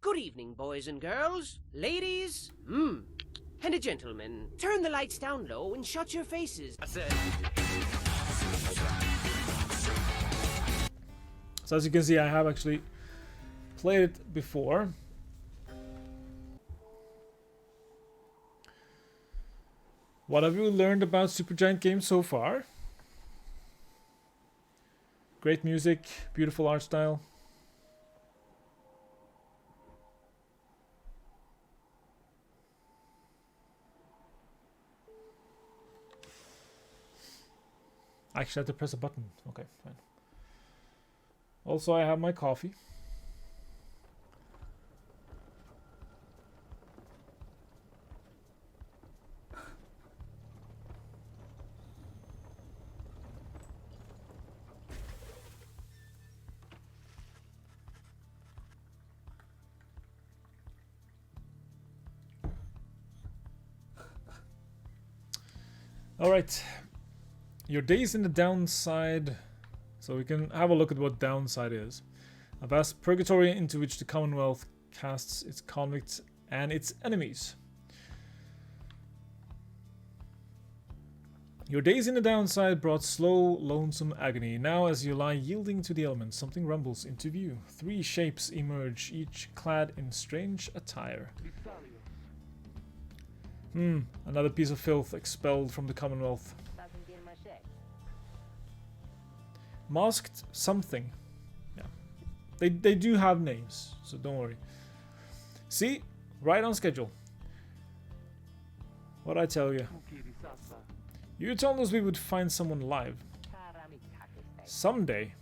Good evening, boys and girls, ladies, and gentlemen. Turn the lights down low and shut your faces. I said. So as you can see, I have actually played it before. What have you learned about Supergiant Games so far? Great music, beautiful art style. I actually have to press a button. Okay, fine. Also, I have my coffee. Alright. Your days in the downside. So we can have a look at what downside is. A vast purgatory into which the Commonwealth casts its convicts and its enemies. Your days in the downside brought slow, lonesome agony. Now as you lie yielding to the elements, something rumbles into view. 3 shapes emerge, each clad in strange attire. Another piece of filth expelled from the Commonwealth. Masked something. Yeah. They do have names, so don't worry. See? Right on schedule. What'd I tell you? You told us we would find someone alive. Someday.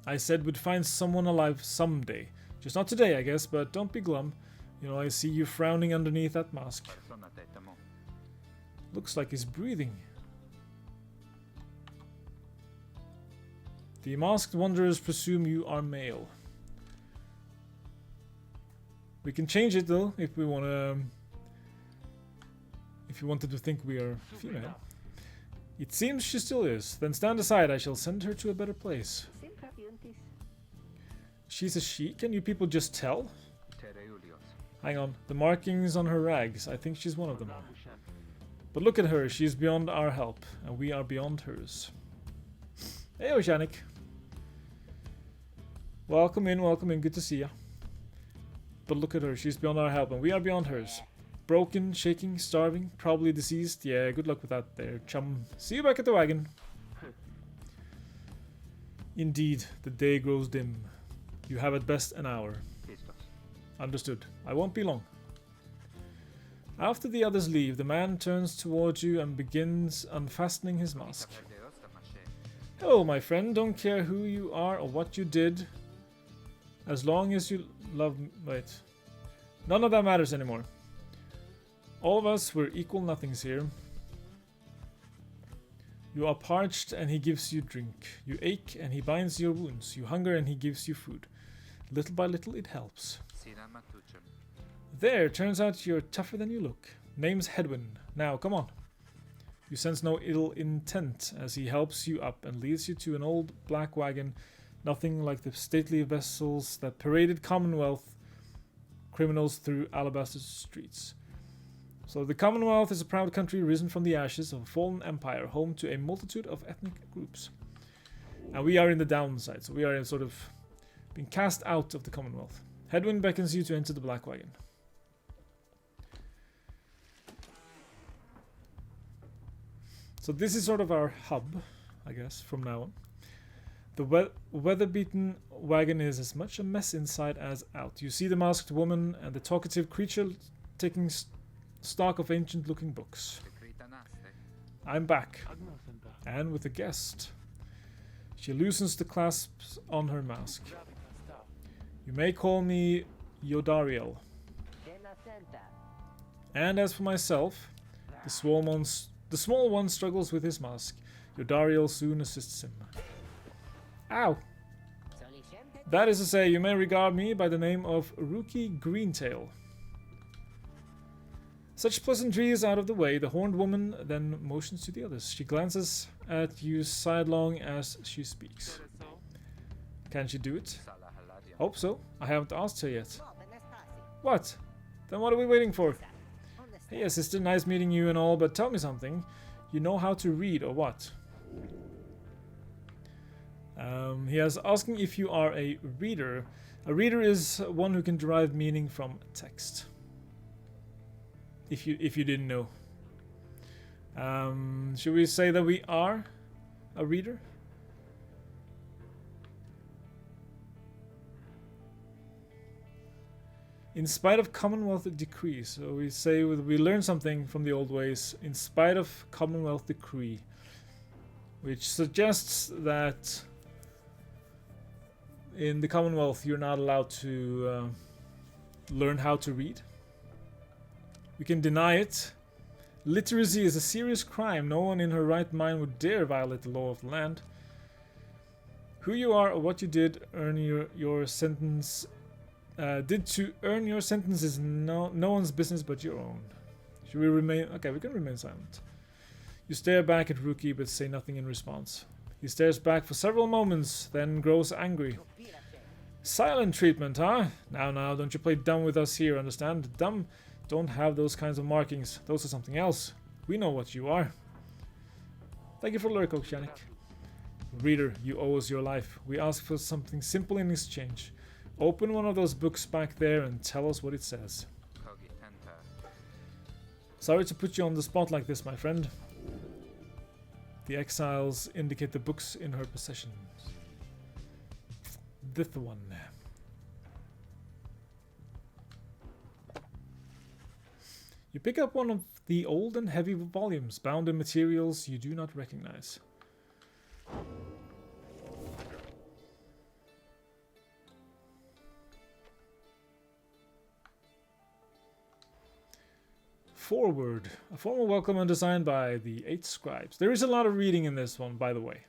I said we'd find someone alive someday. Just not today, I guess, but don't be glum. You know, I see you frowning underneath that mask. Looks like he's breathing. The masked wanderers presume you are male. We can change it though, if we want to... If you wanted to think we are female. It seems she still is. Then stand aside, I shall send her to a better place. She's a she? Can you people just tell? Hang on, the markings on her rags, I think she's one of them. But look at her, she's beyond our help, and we are beyond hers. Hey, Oceanic. Welcome in, good to see ya. But look at her, she's beyond our help, and we are beyond hers. Broken, shaking, starving, probably deceased. Yeah, good luck with that there, chum. See you back at the wagon. Indeed, the day grows dim. You have at best an hour. Understood. I won't be long. After the others leave, the man turns towards you and begins unfastening his mask. Hello, my friend. Don't care who you are or what you did. As long as you love me. Wait. None of that matters anymore. All of us were equal nothings here. You are parched and he gives you drink. You ache and he binds your wounds. You hunger and he gives you food. Little by little it helps. There, turns out you're tougher than you look. Name's Hedwin. Now, come on. You sense no ill intent as he helps you up and leads you to an old black wagon, nothing like the stately vessels that paraded Commonwealth criminals through Alabaster streets. So the Commonwealth is a proud country risen from the ashes of a fallen empire, home to a multitude of ethnic groups. And we are in the downside, so we are in sort of being cast out of the Commonwealth. Hedwin beckons you to enter the black wagon. So this is sort of our hub, I guess, from now on. The weather-beaten wagon is as much a mess inside as out. You see the masked woman and the talkative creature taking stock of ancient-looking books. I'm back, and with a guest. She loosens the clasps on her mask. You may call me Yodariel. And as for myself, the small one struggles with his mask. Yodariel soon assists him. Ow! That is to say, you may regard me by the name of Rookie Greentail. Such pleasantries out of the way, the horned woman then motions to the others. She glances at you sidelong as she speaks. Can she do it? Hope so. I haven't asked her yet. What? Then what are we waiting for? Hey, sister, nice meeting you and all, but tell me something. You know how to read or what? He is asking if you are a reader. A reader is one who can derive meaning from text. If you didn't know. Should we say that we are a reader? In spite of Commonwealth decree. So we say we learn something from the old ways in spite of Commonwealth decree. Which suggests that in the Commonwealth you're not allowed to learn how to read. We can deny it. Literacy is a serious crime. No one in her right mind would dare violate the law of the land. Who you are or what you did earn your sentence did to earn your sentence is no one's business but your own. Should we remain? Okay, we can remain silent. You stare back at Rookie but say nothing in response. He stares back for several moments, then grows angry. Silent treatment, huh? Now, don't you play dumb with us here, understand? Dumb don't have those kinds of markings. Those are something else. We know what you are. Thank you for the lurk, Okshanik. Reader, you owe us your life. We ask for something simple in exchange. Open one of those books back there and tell us what it says. Sorry to put you on the spot like this, my friend. The exiles indicate the books in her possession. This one. You pick up one of the old and heavy volumes bound in materials you do not recognize. Forward. A formal welcome and designed by the 8 scribes. There is a lot of reading in this one, by the way.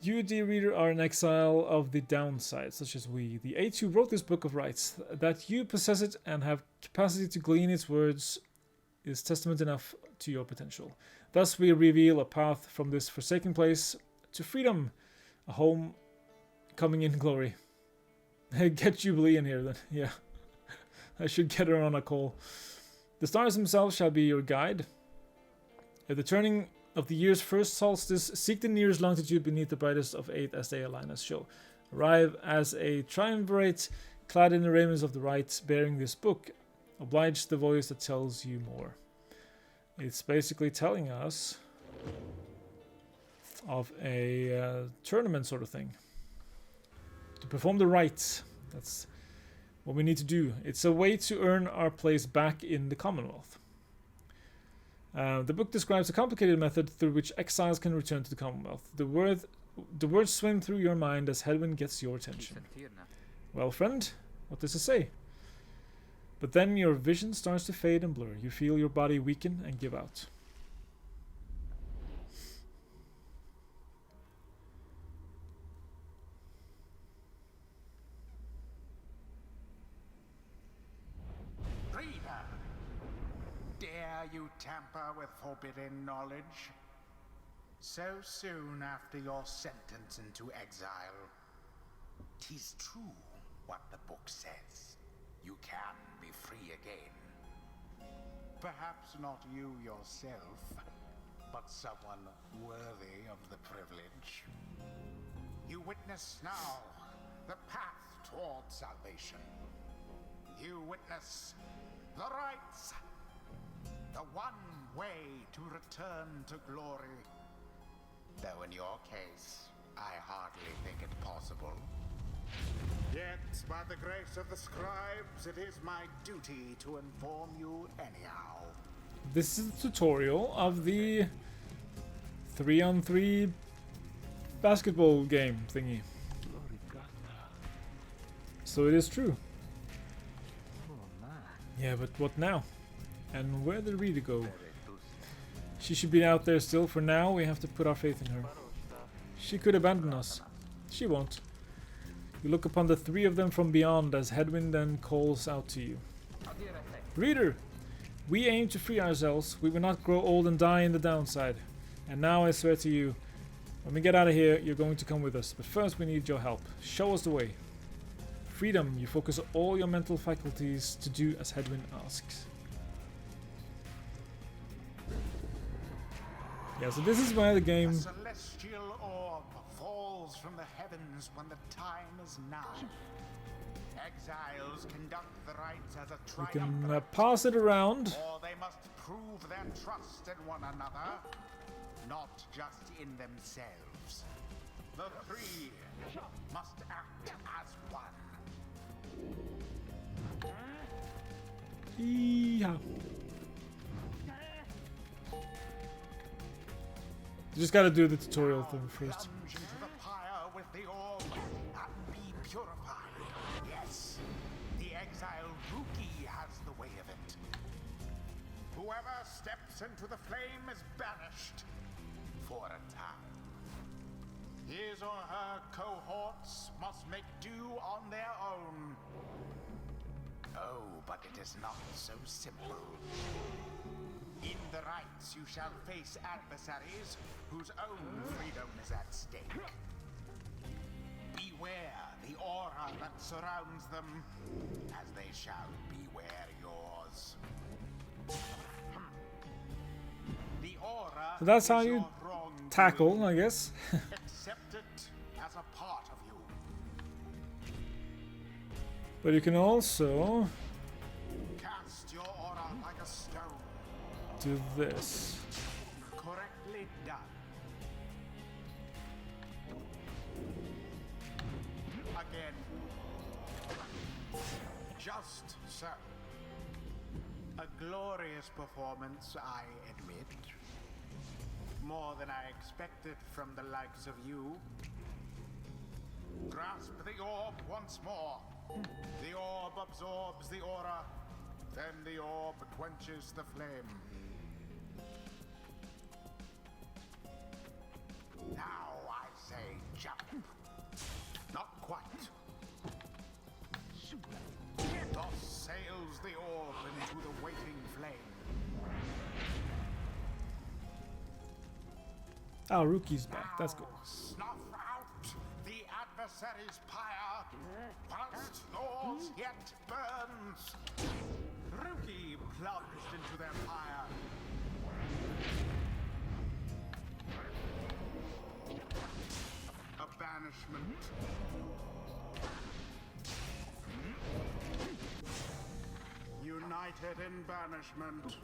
You, dear reader, are an exile of the downside, such as we, the 8 who wrote this book of rights. That you possess it and have capacity to glean its words is testament enough to your potential. Thus we reveal a path from this forsaken place to freedom, a home coming in glory. Get Jubilee in here then, yeah. I should get her on a call. The stars themselves shall be your guide. At the turning of the year's first solstice, seek the nearest longitude beneath the brightest of 8 as they align as show. Arrive as a triumvirate, clad in the raiments of the right, bearing this book. Oblige the voice that tells you more. It's basically telling us of a tournament sort of thing. To perform the rites. That's what we need to do. It's a way to earn our place back in the Commonwealth. The book describes a complicated method through which exiles can return to the Commonwealth. The words swim through your mind as Hedwyn gets your attention. Well, friend, what does it say? But then your vision starts to fade and blur. You feel your body weaken and give out. Dare you tamper with forbidden knowledge? So soon after your sentence into exile. 'Tis true what the book says. You can be free again. Perhaps not you yourself, but someone worthy of the privilege. You witness now the path toward salvation. You witness the rights. The one way to return to glory. Though in your case, I hardly think it possible. Yet, by the grace of the scribes, it is my duty to inform you anyhow. This is a tutorial of the 3-on-3 basketball game thingy. So it is true. Yeah, but what now? And where did Rita go? She should be out there still. For now, we have to put our faith in her. She could abandon us. She won't. You look upon the 3 of them from beyond as Hedwyn then calls out to you. Reader! We aim to free ourselves. We will not grow old and die in the downside. And now I swear to you, when we get out of here, you're going to come with us. But first we need your help. Show us the way. Freedom. You focus all your mental faculties to do as Hedwyn asks. Yeah, so this is where the game... A celestial orb falls from the heavens when the time is now. Exiles conduct the rites as a We can triumphant, pass it around. or they must prove their trust in one another, not just in themselves. The three must act as one. Yeah. You just gotta do the tutorial thing first. Plunge into the pyre with the orb and be purified. Yes, the exile rookie has the way of it. Whoever steps into the flame is banished for a time. His or her cohorts must make do on their own. Oh, but it is not so simple. In the rites, you shall face adversaries whose own freedom is at stake. Beware the aura that surrounds them, as they shall beware yours. The aura So that's is how you your wrongdoing. tackle, I guess. Accept it as a part of you. But you can also Cast your aura like a stone. do this. Correctly done. Again. Just so. A glorious performance, I admit. More than I expected from the likes of you. Grasp the orb once more. The orb absorbs the aura. Then the orb quenches the flame. Now I say jump. Not quite. Toss sails the orb into the waiting flame. Oh, Rookie's back. That's good. Snuff out the adversary's pyre, whilst yours yet burns. Rookie plunged into their pyre. A banishment. United in banishment.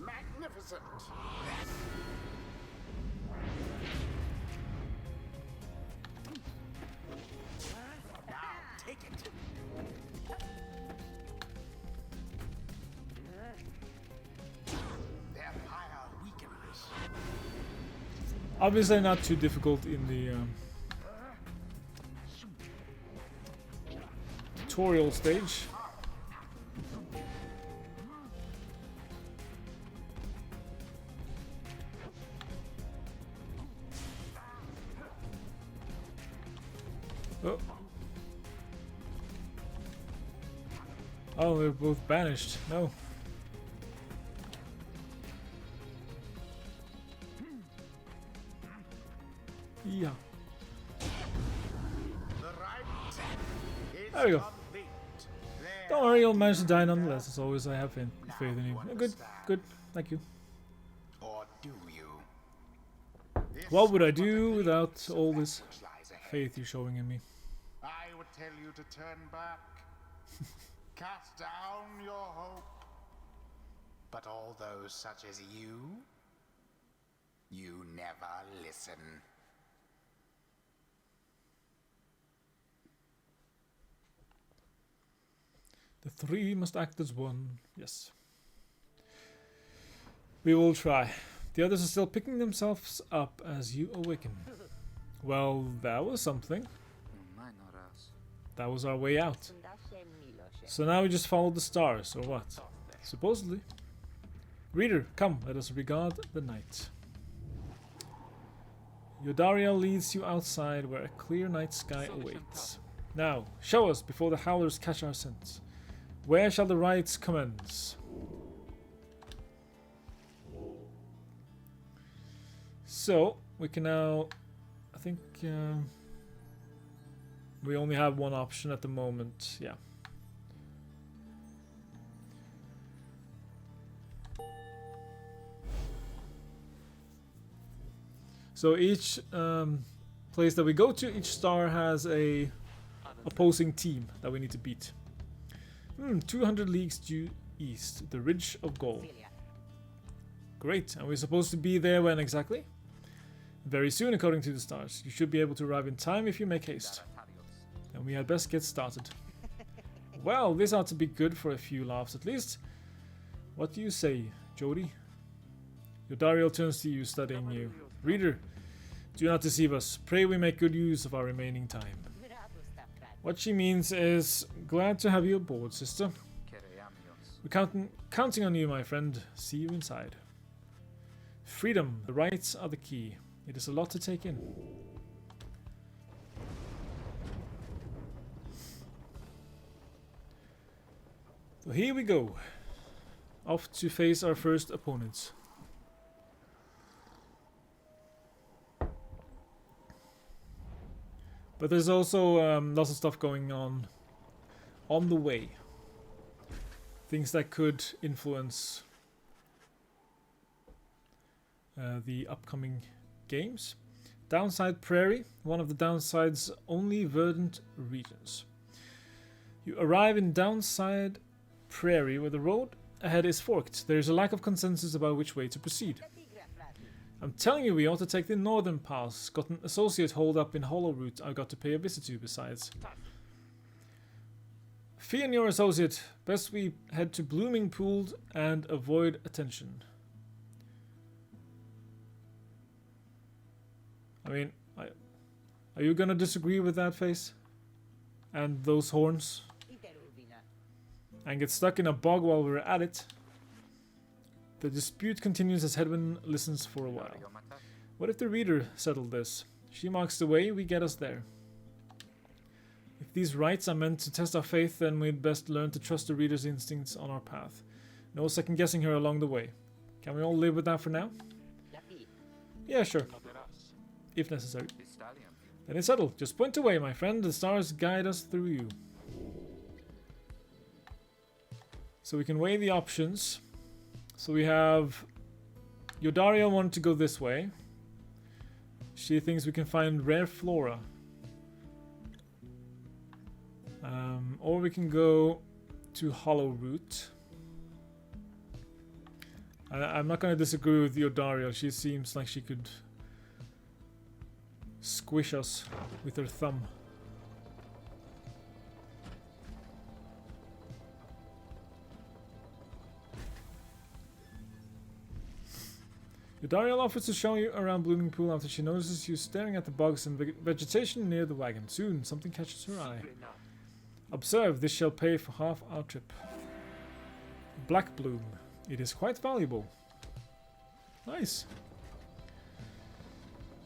Magnificent. Now take it. Their pyre weakens. Obviously not too difficult in the tutorial stage. Oh. Oh, they're both banished. No. Yeah. The right is There we go. complete. There Don't worry, you'll manage to die nonetheless. As always, I have faith in you. Good, good. Thank you. Or do you? This What would I was a do glimpse without of all that this which lies ahead. faith you're showing in me? I would tell you to turn back. Cast down your hope. But all those such as you never listen. The three must act as one. Yes. We will try. The others are still picking themselves up as you awaken. Well, that was something. That was our way out. So now we just follow the stars, or what? Supposedly. Reader, come, let us regard the night. Yodaria leads you outside where a clear night sky awaits. Now, show us before the howlers catch our scent. Where shall the rites commence? So, we can now, I think, We only have one option at the moment, yeah. So each place that we go to, each star has a opposing team that we need to beat. 200 leagues due east, the Ridge of Gold. Great, and we're supposed to be there when exactly? Very soon, according to the stars. You should be able to arrive in time if you make haste. And we had best get started. Well, this ought to be good for a few laughs at least. What do you say, Jody? Yodariel turns to you, studying you. Reader, do not deceive us. Pray we make good use of our remaining time. What she means is, glad to have you aboard, sister. We're counting on you, my friend. See you inside. Freedom. The rights are the key. It is a lot to take in. So here we go. Off to face our first opponents. But there's also lots of stuff going on the way. Things that could influence the upcoming games. Downside Prairie, one of the downside's only verdant regions. You arrive in Downside Prairie where the road ahead is forked. There is a lack of consensus about which way to proceed. I'm telling you, we ought to take the northern pass. Got an associate holed up in Hollow Route I got to pay a visit to besides. Fee and your associate. Best we head to Blooming Pool and avoid attention. I mean, are you gonna disagree with that face? And those horns? And get stuck in a bog while we're at it? The dispute continues as Hedwyn listens for a while. What if the reader settled this? She marks the way, we get us there. If these rites are meant to test our faith, then we'd best learn to trust the reader's instincts on our path. No second guessing her along the way. Can we all live with that for now? Yeah, sure. If necessary. Then it's settled. Just point away, my friend. The stars guide us through you. So we can weigh the options. So we have Yodariel wanted to go this way. She thinks we can find rare flora. Or we can go to Hollow Route. I'm not going to disagree with Yodariel. She seems like she could squish us with her thumb. Yodariel offers to show you around Blooming Pool after she notices you staring at the bugs and vegetation near the wagon. Soon, something catches her eye. Observe, this shall pay for half our trip. Black Bloom. It is quite valuable. Nice.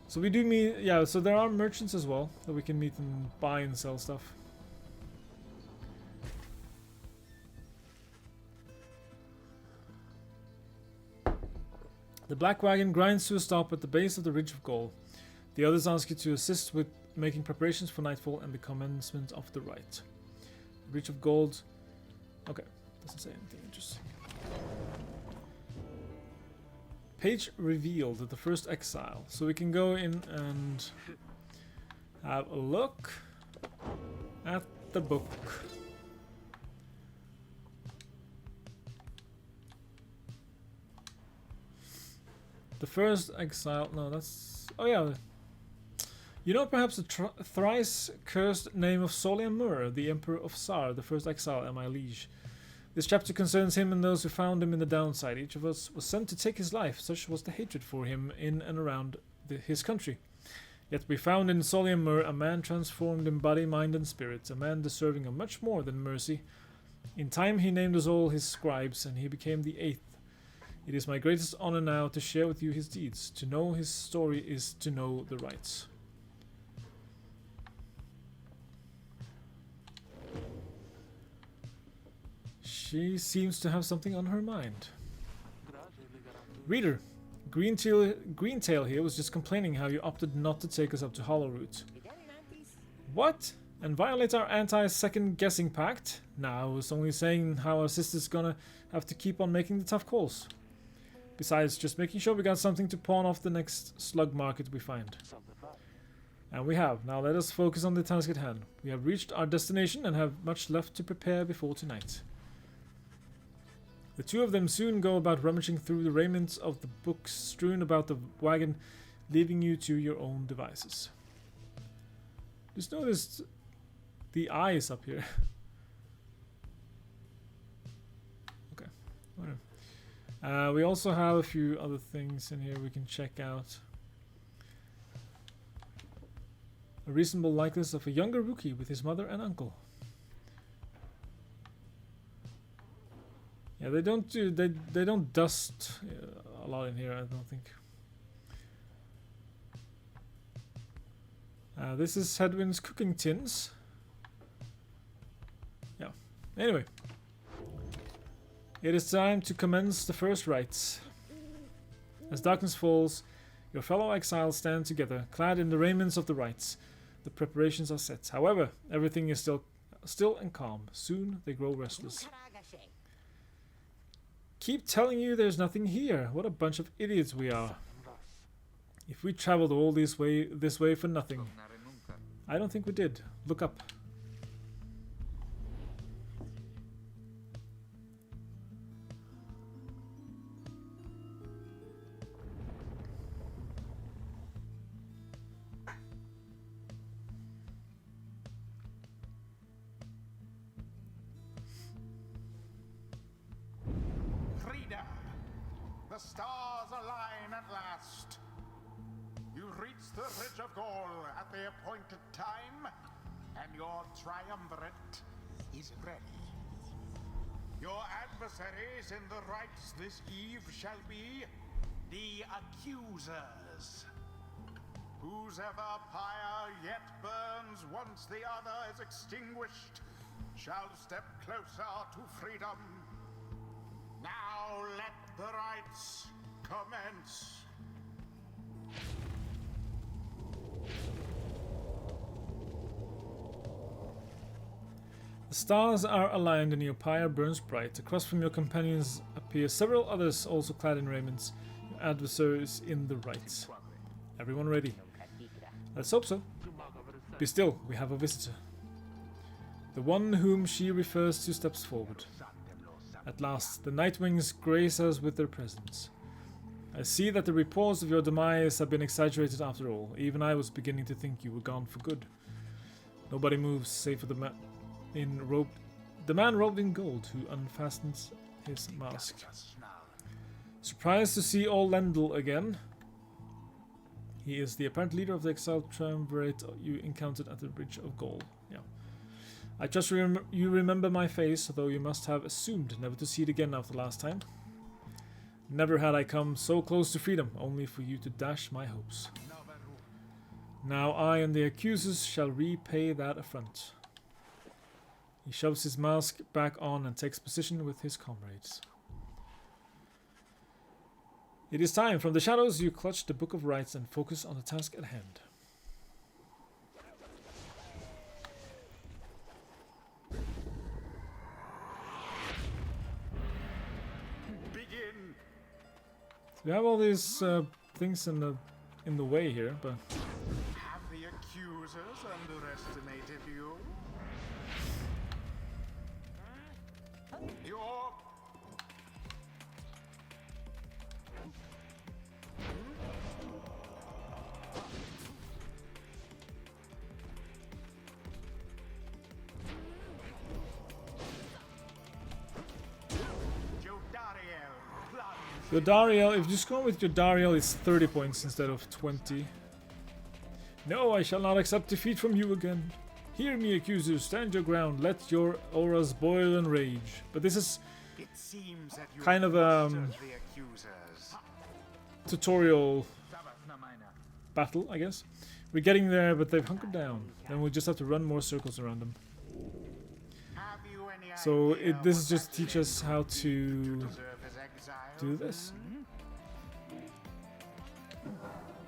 So we do meet, yeah, so there are merchants as well that we can meet and buy and sell stuff. The black wagon grinds to a stop at the base of the Ridge of Gold. The others ask you to assist with making preparations for nightfall and the commencement of the rite. Ridge of Gold. Okay, doesn't say anything interesting. Page revealed the first exile. So we can go in and have a look at the book. The first exile. No, that's. Oh, yeah. You know perhaps the thrice cursed name of Solian Mur, the Emperor of Sar, the first exile, and my liege. This chapter concerns him and those who found him in the downside. Each of us was sent to take his life, such was the hatred for him in and around his country. Yet we found in Solian Mur a man transformed in body, mind, and spirit, a man deserving of much more than mercy. In time he named us all his scribes, and he became the 8th. It is my greatest honor now to share with you his deeds. To know his story is to know the rights. She seems to have something on her mind. Reader, Greentail here was just complaining how you opted not to take us up to Hollow Route. What? and violate our anti-second guessing pact. Now it's only saying how our sister's gonna have to keep on making the tough calls. Besides, just making sure we got something to pawn off the next slug market we find. And we have. Now let us focus on the task at hand. We have reached our destination and have much left to prepare before tonight. The two of them soon go about rummaging through the raiments of the books strewn about the wagon, leaving you to your own devices. Just noticed the eyes up here. Okay, whatever. We also have a few other things in here we can check out. A reasonable likeness of a younger rookie with his mother and uncle. Yeah, they don't dust a lot in here, I don't think. This is Hedwyn's cooking tins. Yeah. Anyway, it is time to commence the first rites. As darkness falls, your fellow exiles stand together, clad in the raiments of the rites. The preparations are set. However, everything is still and calm. Soon they grow restless. Keep telling you there's nothing here. What a bunch of idiots we are. If we traveled all this way for nothing. I don't think we did. Look up. The stars align at last. You reach the Ridge of Goal at the appointed time, and your triumvirate is ready. Your adversaries in the rites this eve shall be the Accusers. Whosever pyre yet burns once the other is extinguished shall step closer to freedom. Now let the rites commence. The stars are aligned and your pyre burns bright. Across from your companions appear several others also clad in raiments, your adversaries in the rites. Everyone ready? Let's hope so. Be still, we have a visitor. The one whom she refers to steps forward. At last, the Nightwings grace us with their presence. I see that the reports of your demise have been exaggerated after all. Even I was beginning to think you were gone for good. Nobody moves, save for the man robed in gold who unfastens his mask. Surprised to see old Lendl again. He is the apparent leader of the exiled triumvirate you encountered at the Bridge of Gaul. Yeah. I trust you remember my face, though you must have assumed never to see it again after last time. Never had I come so close to freedom, only for you to dash my hopes. Now I and the accusers shall repay that affront. He shoves his mask back on and takes position with his comrades. It is time. From the shadows you clutch the Book of Rites and focus on the task at hand. We have all these things in the way here, but Have the Accusers underestimated you? Your Yodariel, if you score with Yodariel, it's 30 points instead of 20. No, I shall not accept defeat from you again. Hear me, accusers, stand your ground, let your auras boil and rage. But this is kind of a tutorial battle, I guess. We're getting there, but they've hunkered down. Then we'll just have to run more circles around them. So this is just to teach us how to do this.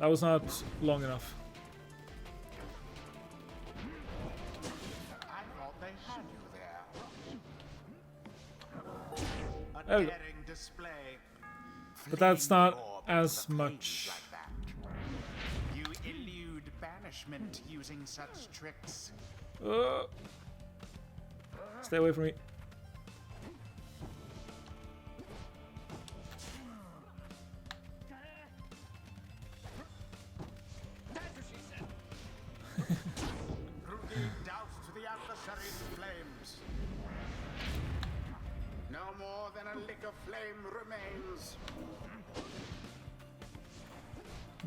That was not long enough. A There we go. daring display. But that's Fling not the orb as to the flames much. like that. You elude banishment using such tricks. Stay away from me. Rugi doused the adversary's flames. No more than a lick of flame remains.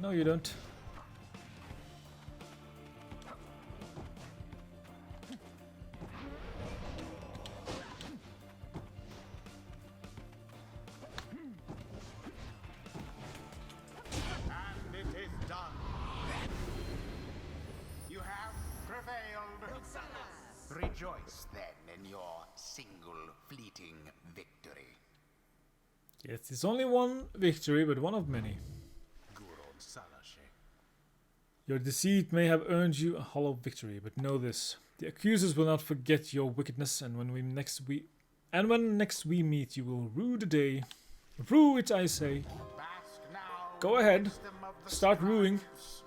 No, you don't. And it is done. You have prevailed. Rejoice then in your single fleeting victory. Yes, it's only one victory, but one of many. Guron Salashe. Your deceit may have earned you a hollow victory, but know this: the accusers will not forget your wickedness, and when next we meet, you will rue the day. Rue it, I say. Bask now Go in ahead. the wisdom of the Start ruing. scribes.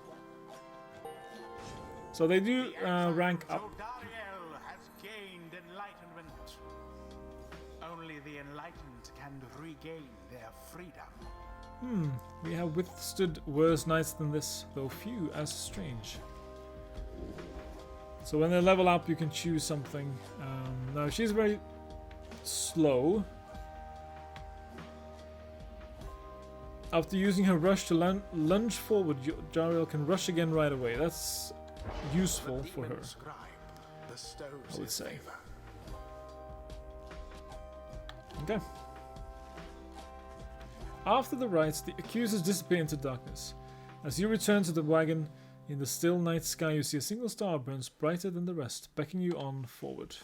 So they do The exiled rank up. Jodariel has gained enlightenment. Only the enlightened can regain their freedom. We have withstood worse nights than this, though few as strange. So when they level up, you can choose something. Now she's very slow. After using her rush to lunge forward, Jariel can rush again right away. That's useful The for her, demon scribe bestows I would his say. favor. Okay. After the rites, the accusers disappear into darkness. As you return to the wagon, in the still night sky you see a single star burns brighter than the rest, beckoning you on forward.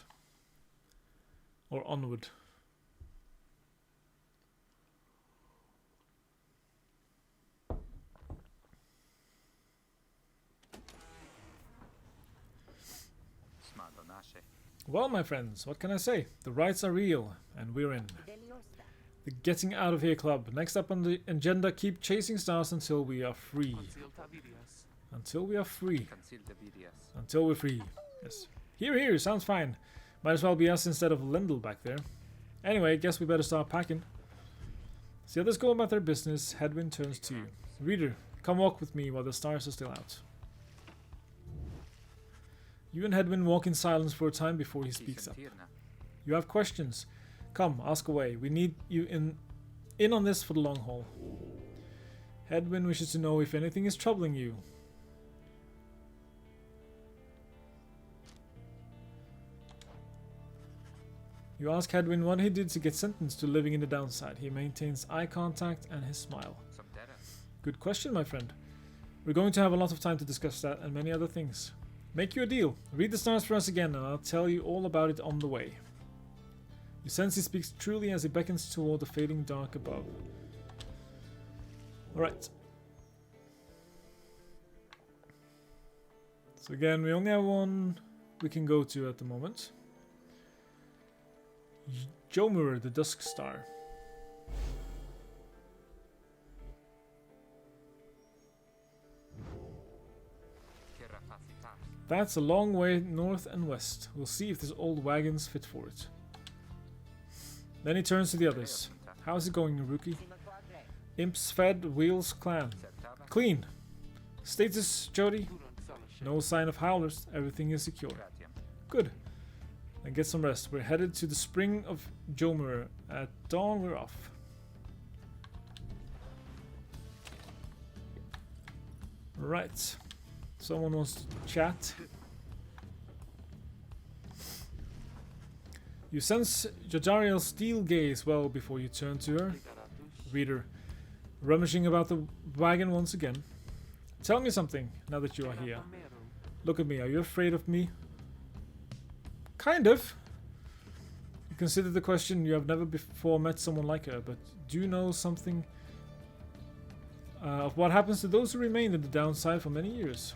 Or onward. Well, my friends, what can I say? The rites are real, and we're in. The Getting Out of Here Club. Next up on the agenda, keep chasing stars until we are free. Until we are free. Until we're free. Yes. Here, sounds fine. Might as well be us instead of Lendl back there. Anyway, guess we better start packing. As the others go about their business, Hedwyn turns to you. Reader, come walk with me while the stars are still out. You and Hedwyn walk in silence for a time before he speaks up. You have questions? Come, ask away. We need you in on this for the long haul. Hedwyn wishes to know if anything is troubling you. You ask Hedwyn what he did to get sentenced to living in the downside. He maintains eye contact and his smile. Good question, my friend. We're going to have a lot of time to discuss that and many other things. Make you a deal. Read the stars for us again and I'll tell you all about it on the way. You sense he speaks truly as he beckons toward the fading dark above. Alright. So again, we only have one we can go to at the moment. Jomur, the Dusk Star. That's a long way north and west. We'll see if these old wagons fit for it. Then he turns to the others. How's it going, rookie? Imps fed, wheels clan. Clean. Status, Jody? No sign of howlers. Everything is secure. Good. Then get some rest. We're headed to the spring of Jomur. At dawn, we're off. Right. Someone wants to chat. You sense Jajariel's steel gaze well before you turn to her. Reader, rummaging about the wagon once again. Tell me something, now that you are here. Look at me, are you afraid of me? Kind of. You consider the question, you have never before met someone like her, but do you know something of what happens to those who remain in the downside for many years?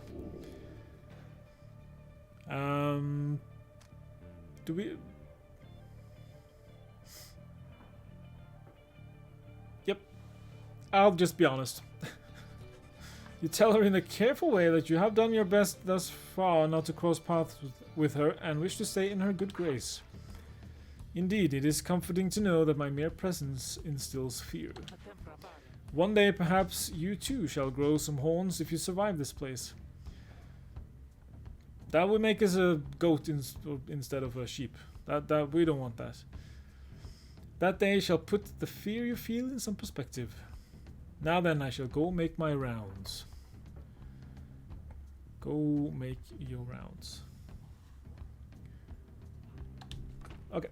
Do we... I'll just be honest. You tell her in a careful way that you have done your best thus far not to cross paths with her and wish to stay in her good grace. Indeed, it is comforting to know that my mere presence instills fear. One day, perhaps, you too shall grow some horns if you survive this place. That would make us a goat instead of a sheep. That we don't want that. That day shall put the fear you feel in some perspective. Now then, I shall go make my rounds. Go make your rounds. Okay.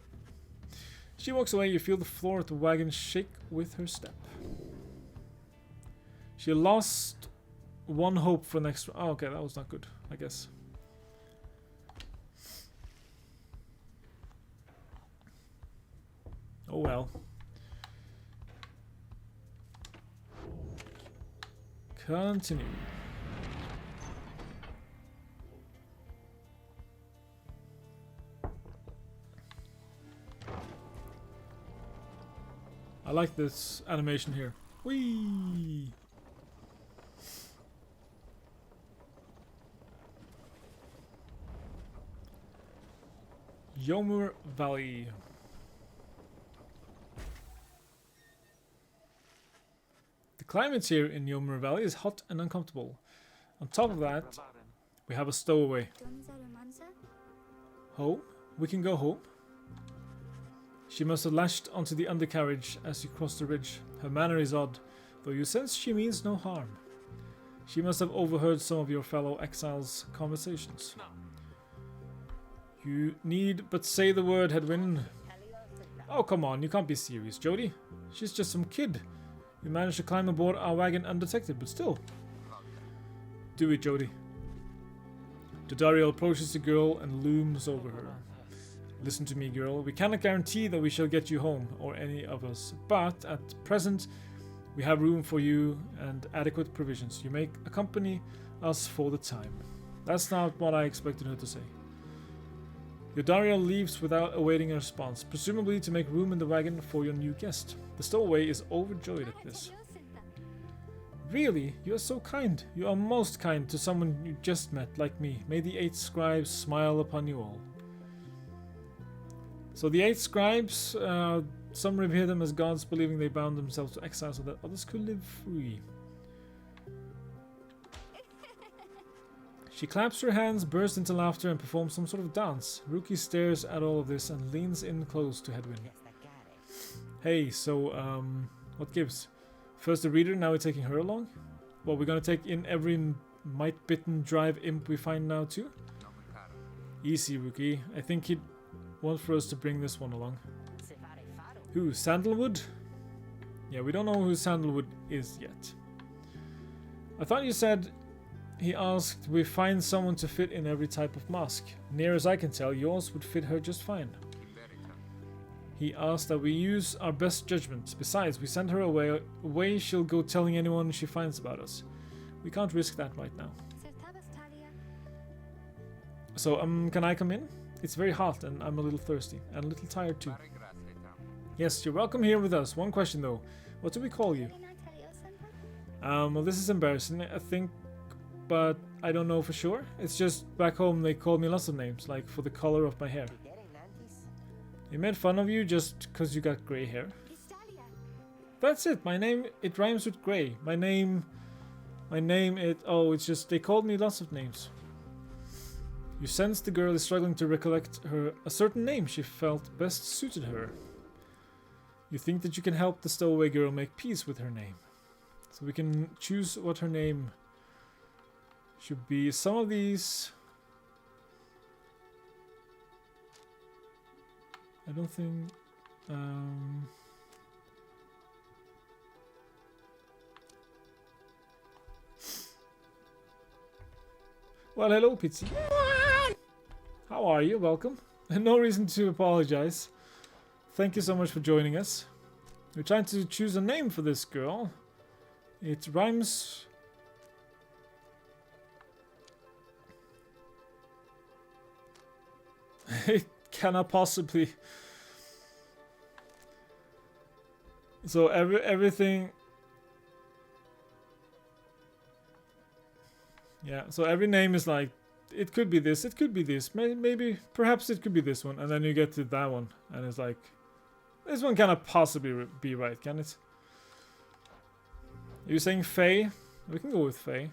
She walks away. You feel the floor of the wagon shake with her step. She lost one hope for next. Oh, okay, that was not good, I guess. Oh well. Continue. I like this animation here. Whee! Yomur Valley. The climate here in Yomur Valley is hot and uncomfortable. On top of that, we have a stowaway. Home? We can go home? She must have lashed onto the undercarriage as you crossed the ridge. Her manner is odd, though you sense she means no harm. She must have overheard some of your fellow exiles' conversations. You need but say the word, Hedwyn. Oh, come on, you can't be serious, Jody. She's just some kid. You managed to climb aboard our wagon undetected, but still. Do it, Jody. Dodario approaches the girl and looms over her. Listen to me, girl. We cannot guarantee that we shall get you home, or any of us, but at present we have room for you and adequate provisions. You may accompany us for the time. That's not what I expected her to say. Dodario leaves without awaiting a response, presumably to make room in the wagon for your new guest. The stowaway is overjoyed at this. Really? You are so kind. You are most kind to someone you just met, like me. May the 8 scribes smile upon you all. So the 8 scribes, some revere them as gods, believing they bound themselves to exile so that others could live free. She claps her hands, bursts into laughter, and performs some sort of dance. Rookie stares at all of this and leans in close to Hedwyn. Hey, so, what gives? First the reader, now we're taking her along? Well, we're gonna take in every might-bitten drive imp we find now too? Easy, Rookie. I think he'd want for us to bring this one along. Who? Sandalwood? Yeah, we don't know who Sandalwood is yet. I thought you said he asked we find someone to fit in every type of mask. Near as I can tell, yours would fit her just fine. He asked that we use our best judgment. Besides, we send her away she'll go telling anyone she finds about us. We can't risk that right now. So, can I come in? It's very hot and I'm a little thirsty and a little tired too. Yes, you're welcome here with us. One question though. What do we call you? Well, this is embarrassing, I think, but I don't know for sure. It's just back home they call me lots of names, like for the color of my hair. They made fun of you just because you got grey hair. That's it. My name, it rhymes with grey. It's just they called me lots of names. You sense the girl is struggling to recollect a certain name she felt best suited her. You think that you can help the stowaway girl make peace with her name. So we can choose what her name should be. Some of these I don't think well, hello, Pizzy. How are you? Welcome. No reason to apologize. Thank you so much for joining us. We're trying to choose a name for this girl. It rhymes. It cannot possibly. So everything Yeah, so every name is like, it could be this, it could be this, maybe, perhaps it could be this one, and then you get to that one, and it's like, this one cannot possibly be right, can it? Are you saying Faye? We can go with Faye.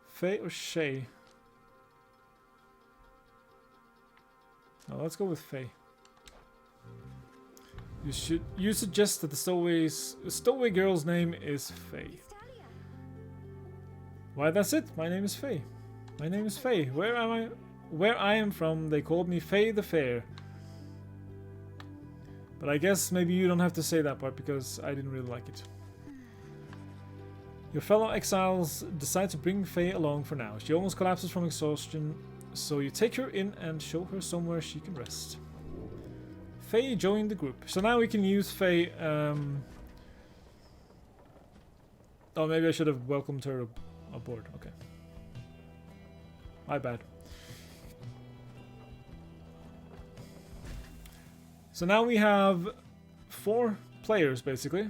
Faye or Shay? No, let's go with Faye. You suggest that the stowaway girl's name is Faye. Why, that's it. My name is Faye. My name is Faye. Where I am from, they called me Faye the Fair. But I guess maybe you don't have to say that part because I didn't really like it. Your fellow exiles decide to bring Faye along for now. She almost collapses from exhaustion, so you take her in and show her somewhere she can rest. Faye joined the group. So now we can use Faye. Oh, maybe I should have welcomed her aboard. Okay. My bad. So now we have 4 players, basically.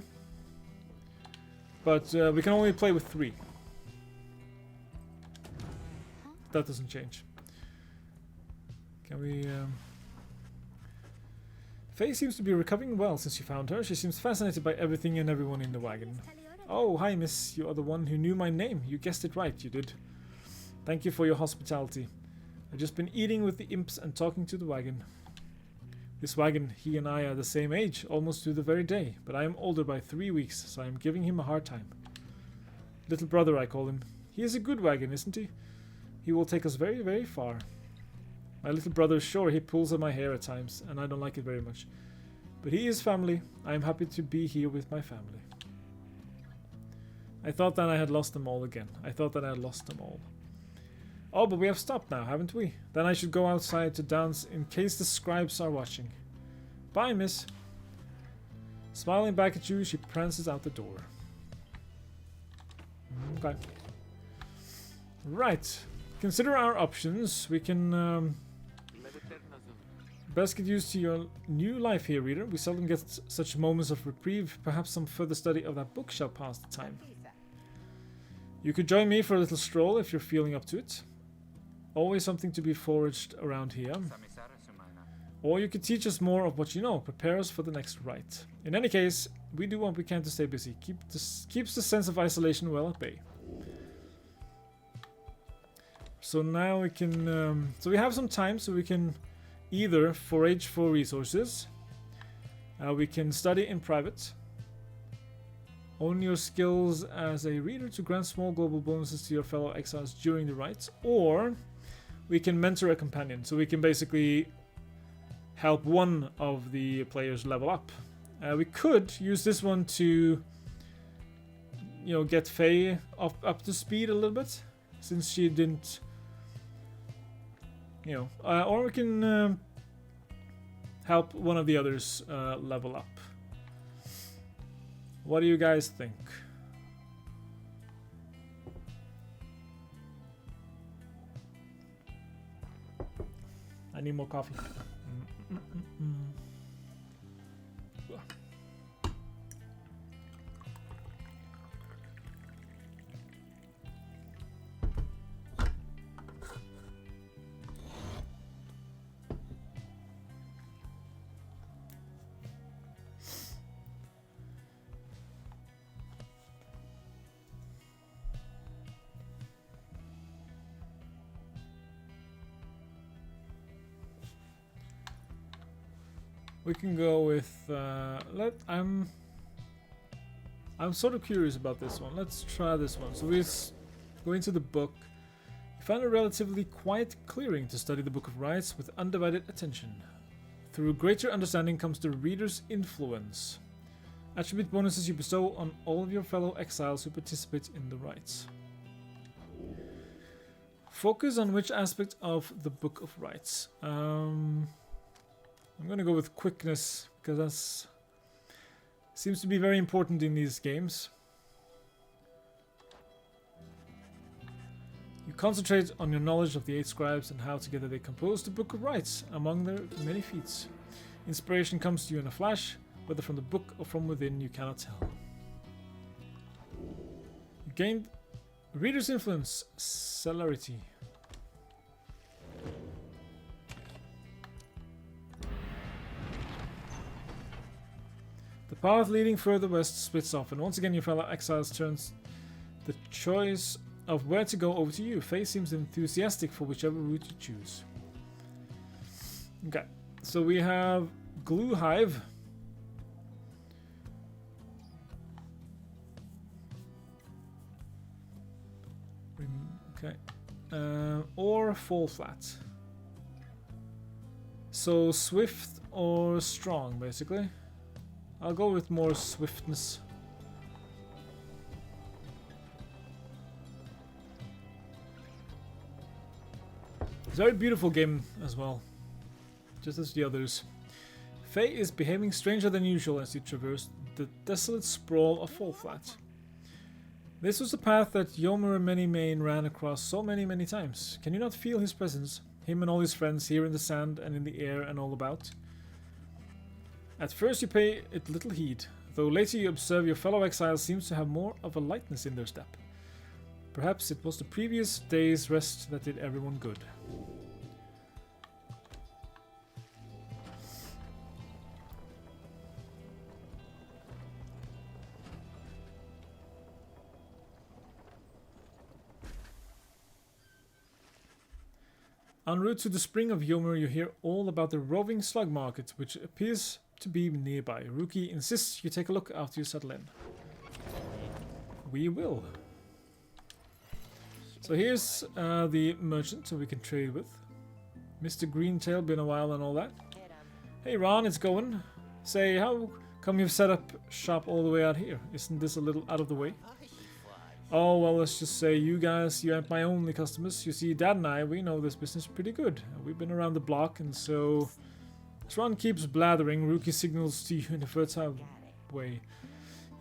But we can only play with 3. That doesn't change. Can we... Faye seems to be recovering well since you found her. She seems fascinated by everything and everyone in the wagon. Oh, hi miss. You are the one who knew my name. You guessed it right, you did. Thank you for your hospitality. I've just been eating with the imps and talking to the wagon. This wagon, he and I are the same age, almost to the very day, but I am older by 3 weeks, so I am giving him a hard time. Little brother, I call him. He is a good wagon, isn't he? He will take us very, very far. My little brother, sure, he pulls at my hair at times, and I don't like it very much. But he is family. I am happy to be here with my family. I thought that I had lost them all again. I thought that I had lost them all. Oh, but we have stopped now, haven't we? Then I should go outside to dance in case the scribes are watching. Bye, miss. Smiling back at you, she prances out the door. Okay. Right. Consider our options. We can best get used to your new life here, reader. We seldom get such moments of reprieve. Perhaps some further study of that book shall pass the time. You could join me for a little stroll if you're feeling up to it. Always something to be foraged around here. Or you could teach us more of what you know. Prepare us for the next rite. In any case, we do what we can to stay busy. Keeps the sense of isolation well at bay. So now we can... so we have some time, so we can either forage for resources. We can study in private. Own your skills as a reader to grant small global bonuses to your fellow exiles during the rites. Or we can mentor a companion. So we can basically help one of the players level up. We could use this one to, you know, get Faye up to speed a little bit, since she didn't, you know, or we can help one of the others level up. What do you guys think? I need more coffee. We can go with I'm sort of curious about this one. Let's try this one. So we go into the book. You find a relatively quiet clearing to study the Book of Rites with undivided attention. Through greater understanding comes the reader's influence. Attribute bonuses you bestow on all of your fellow exiles who participate in the rites. Focus on which aspect of the Book of Rites. I'm gonna go with quickness, because that seems to be very important in these games. You concentrate on your knowledge of the 8 scribes and how together they compose the Book of Rites, among their many feats. Inspiration comes to you in a flash, whether from the book or from within, you cannot tell. You gained Reader's influence. Celerity. The path leading further west splits off, and once again your fellow exiles turns the choice of where to go over to you. Faye seems enthusiastic for whichever route you choose. Okay, so we have Glue Hive. Okay, or Fall Flat. So swift or strong, basically. I'll go with more swiftness. It's a very beautiful game as well, just as the others. Faye is behaving stranger than usual as you traverse the desolate sprawl of Fall Flat. This was the path that Yomer Manymane ran across so many times. Can you not feel his presence? Him and all his friends here in the sand and in the air and all about? At first you pay it little heed, though later you observe your fellow exiles seems to have more of a lightness in their step. Perhaps it was the previous day's rest that did everyone good. En route to the spring of Yomer, you hear all about the roving slug market, which appears to be nearby. Rookie insists you take a look after you settle in. We will. So here's the merchant so we can trade with. Mr. Greentail, been a while and all that. Hey Ron, it's going. Say, how come you've set up shop all the way out here? Isn't this a little out of the way? Oh, well, let's just say you guys, you aren't my only customers. You see, Dad and I, we know this business pretty good. We've been around the block, and so... as Ron keeps blathering, Rookie signals to you in a fertile way.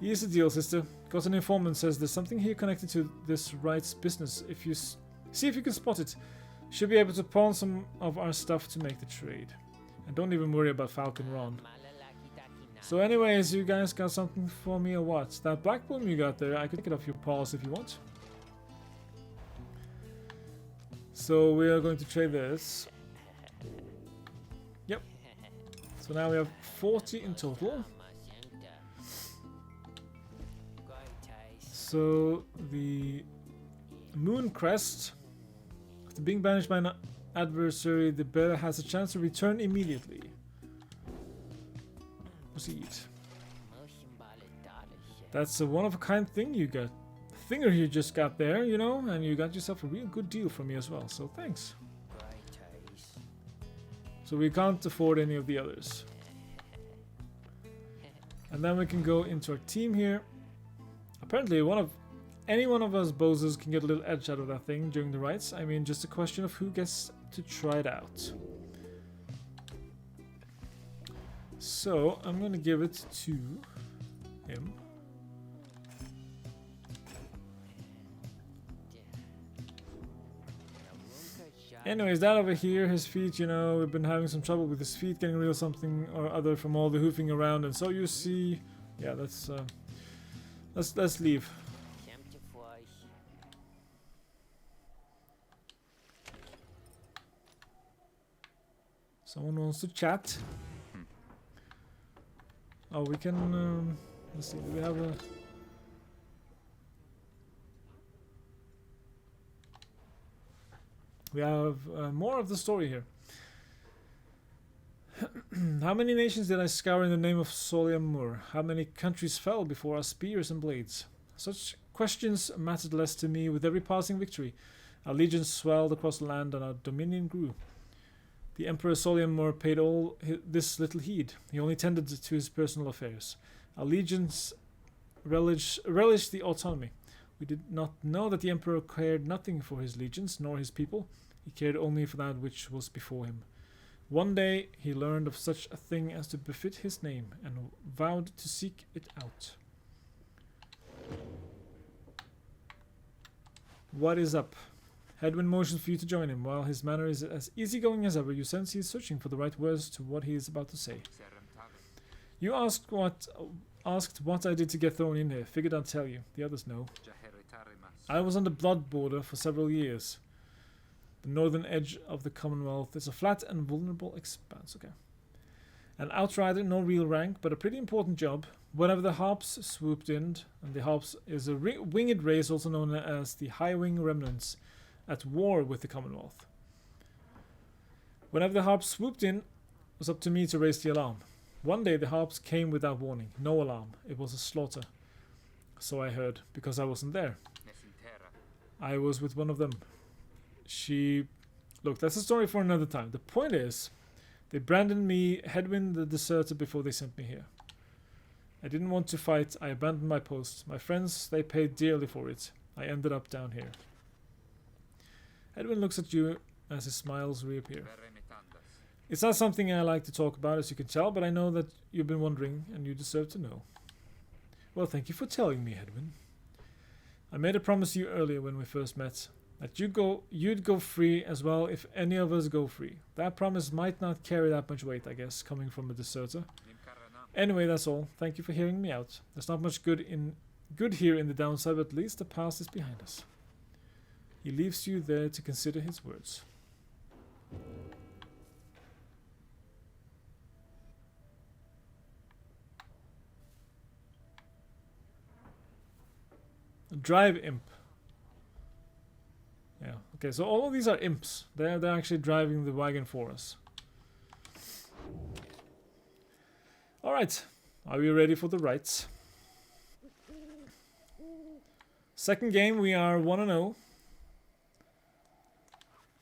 Here's the deal, sister. Got an informant says there's something here connected to this Wright's business. If you see if you can spot it, should be able to pawn some of our stuff to make the trade. And don't even worry about Falcon Ron. So anyways, you guys got something for me or what? That black bloom you got there, I could take it off your paws if you want. So we are going to trade this. Yep. So now we have 40 in total. So the Moon Crest, after being banished by an adversary, the bearer has a chance to return immediately. Proceed. That's a one-of-a-kind thing you got. Thinger you just got there, you know, and you got yourself a real good deal from me as well, so thanks. So we can't afford any of the others. And then we can go into our team here. Apparently any one of us bozos can get a little edge out of that thing during the rites. I mean, just a question of who gets to try it out. So I'm gonna give it to him. Anyways, that over here, his feet, you know, we've been having some trouble with his feet getting real something or other from all the hoofing around, and so you see, yeah, let's leave. Someone wants to chat. Oh, we can, let's see, do we have a... We have more of the story here. How many nations did I scour in the name of Soliam Mur? How many countries fell before our spears and blades? Such questions mattered less to me with every passing victory. Our legions swelled across the land and our dominion grew. The Emperor Soliam Mur paid all this little heed. He only tended to his personal affairs. Our legions relished the autonomy. We did not know that the Emperor cared nothing for his legions, nor his people. He cared only for that which was before him. One day he learned of such a thing as to befit his name, and vowed to seek it out. What is up? Hedwyn motions for you to join him. While his manner is as easygoing as ever, you sense he is searching for the right words to what he is about to say. You asked what I did to get thrown in here. Figured I'd tell you. The others know. I was on the blood border for several years. The northern edge of the Commonwealth is a flat and vulnerable expanse. Okay. An outrider, no real rank, but a pretty important job. Whenever the Harps swooped in, and the Harps is a winged race also known as the High Wing Remnants, at war with the Commonwealth. Whenever the Harps swooped in, it was up to me to raise the alarm. One day the Harps came without warning, no alarm. It was a slaughter. So I heard, because I wasn't there. I was with one of them. Look, that's a story for another time. The point is, they branded me Hedwyn the Deserter before they sent me here. I didn't want to fight. I abandoned my post. My friends, they paid dearly for it. I ended up down here. Hedwyn looks at you as his smiles reappear. It's not something I like to talk about, as you can tell, but I know that you've been wondering, and you deserve to know. Well, thank you for telling me, Hedwyn. I made a promise to you earlier when we first met, that you'd go free as well if any of us go free. That promise might not carry that much weight, I guess, coming from a deserter. Anyway, that's all. Thank you for hearing me out. There's not much good here in the downside, but at least the past is behind us. He leaves you there to consider his words. Drive imp. Yeah, okay, so all of these are imps. They're actually driving the wagon for us. Alright, are we ready for the rites? Second game, we are 1-0.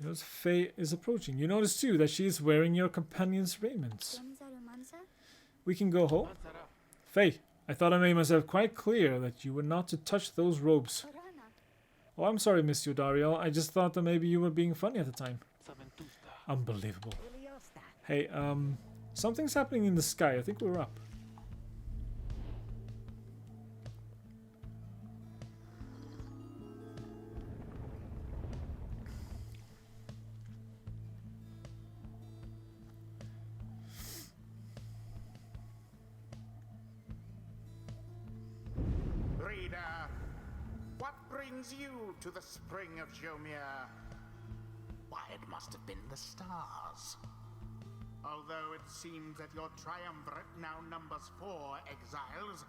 Notice Faye is approaching. You notice too that she is wearing your companion's raiment. We can go home. Faye, I thought I made myself quite clear that you were not to touch those robes. Oh, I'm sorry, Miss Dariel. I just thought that maybe you were being funny at the time. Unbelievable. Hey, something's happening in the sky. I think we're up. You to the spring of Jomir. Why, it must have been the stars. Although it seems that your triumvirate now numbers 4 exiles,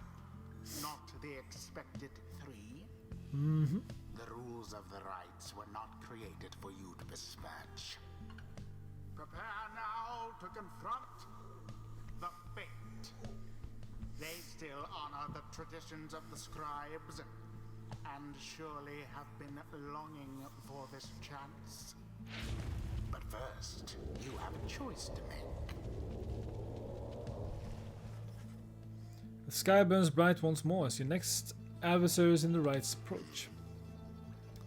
not the expected 3. The rules of the rites were not created for you to dispatch. Prepare now to confront the fate. They still honor the traditions of the scribes, and surely have been longing for this chance. But first, you have a choice to make. The sky burns bright once more as your next adversaries in the rites approach.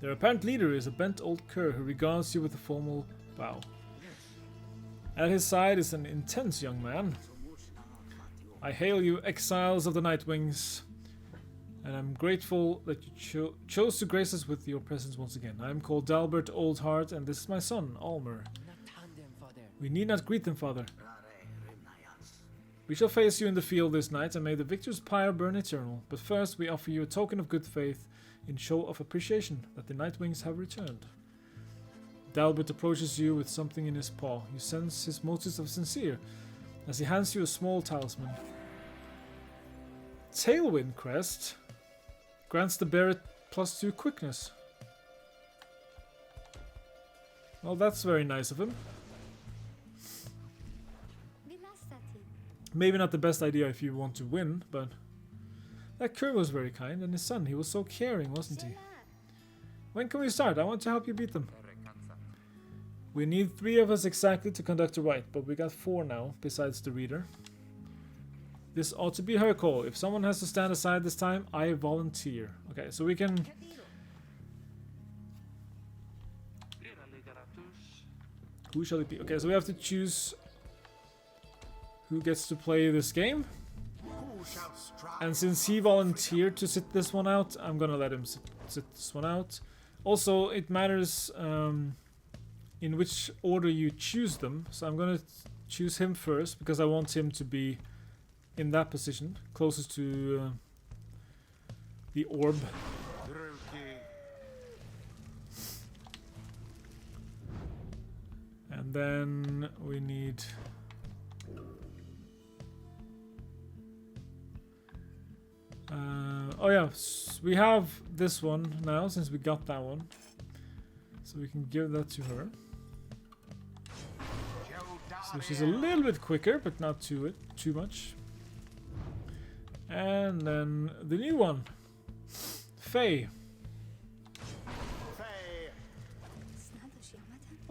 Their apparent leader is a bent old cur who regards you with a formal bow. At his side is an intense young man. I hail you, exiles of the Nightwings. And I'm grateful that you chose to grace us with your presence once again. I am called Dalbert Oldheart, and this is my son, Almer. We need not greet them, father. We shall face you in the field this night, and may the victor's pyre burn eternal. But first, we offer you a token of good faith in show of appreciation that the Nightwings have returned. Dalbert approaches you with something in his paw. You sense his motives of sincere, as he hands you a small talisman. Tailwind crest grants the bearer +2 quickness. Well, that's very nice of him. Maybe not the best idea if you want to win, but that cur was very kind, and his son, he was so caring, wasn't he? When can we start? I want to help you beat them. We need 3 of us exactly to conduct a rite, but we got 4 now, besides the reader. This ought to be her call. If someone has to stand aside this time, I volunteer. Okay, so we can... Who shall it be? Okay, so we have to choose who gets to play this game. And since he volunteered to sit this one out, I'm gonna let him sit this one out. Also, it matters in which order you choose them. So I'm gonna choose him first, because I want him to be in that position, closest to the orb. And then we need... oh yeah, we have this one now since we got that one. So we can give that to her. So she's a little bit quicker, but not too much. And then the new one. Faye.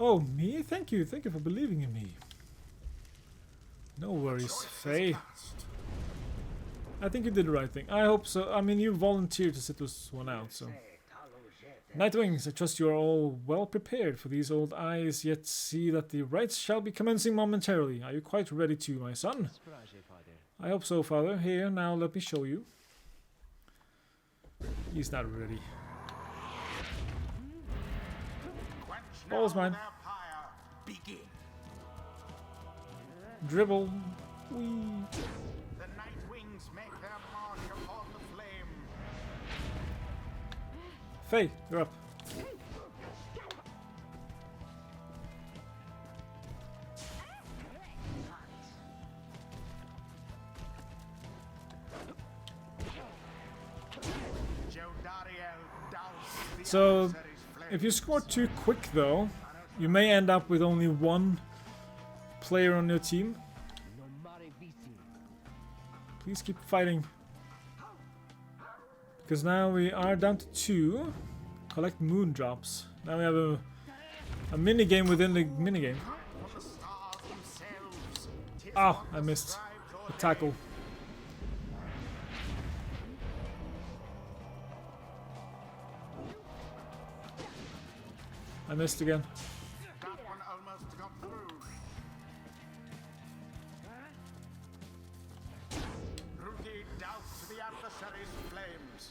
Oh, me? Thank you. Thank you for believing in me. No worries, Faye. I think you did the right thing. I hope so. I mean, you volunteered to sit this one out, so... Nightwings, I trust you are all well prepared for these old eyes, yet see that the rites shall be commencing momentarily. Are you quite ready to, my son? I hope so, father. Here, now let me show you. He's not ready. Ball's mine. Dribble. Whee. The Nightwings make their mark upon the flame. Faye, you're up. So, if you score too quick though, you may end up with only one player on your team. Please keep fighting. Because now we are down to 2. Collect moon drops. Now we have a mini game within the mini game. Oh, I missed the tackle. I missed again. That one almost got through. Rookie doused the adversary's flames.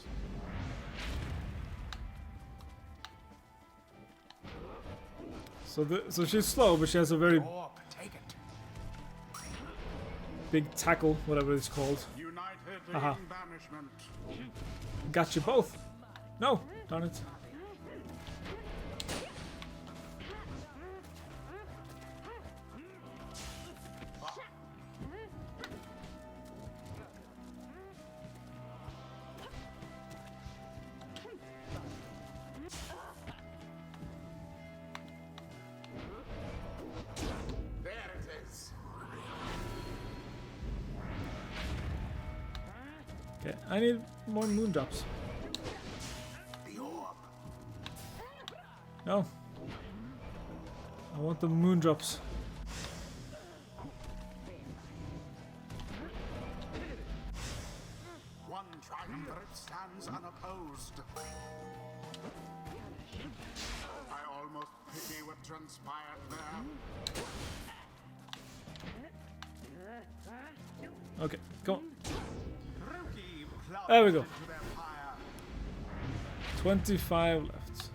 So she's slow, but she has a very Orb, take it. big tackle, whatever it's called. United Aha. in banishment. Got you both. No, darn it. There it is. Okay, I need more moon drops. The orb. No. I want the moon drops. One triumvirate stands unopposed. I almost pity what transpired there. Okay, come on. Rookie There we go. plunged into their pyre. 25 left.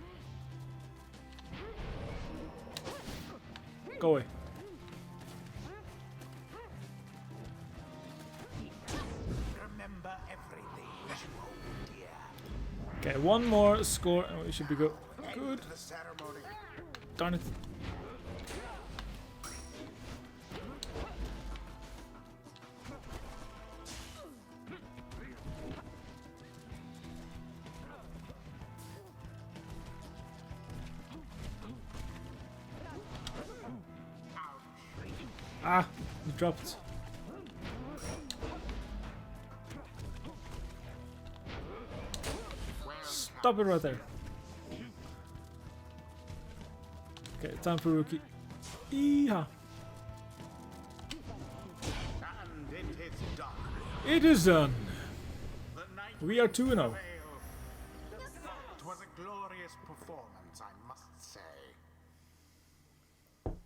Go away. Remember everything that you hold dear. Okay, one more score and we should be good. Good. The ceremony. Darn it. Ah, you dropped. Stop it right there. Okay, time for rookie. Yeehaw. And it is done. It is done. The night We are 2-0. prevailed. It was a glorious performance, I must say.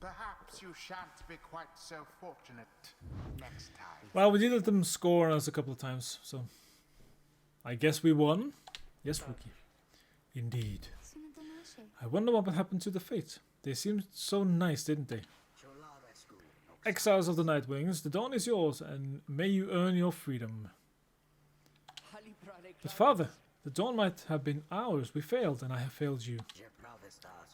Perhaps you shan't be quite so fortunate next time. Well, we did let them score us a couple of times, so I guess we won. Yes, rookie. Indeed. I wonder what happened to the Fate. They seemed so nice, didn't they? Exiles of the Nightwings, the dawn is yours, and may you earn your freedom. But father, the dawn might have been ours. We failed, and I have failed you.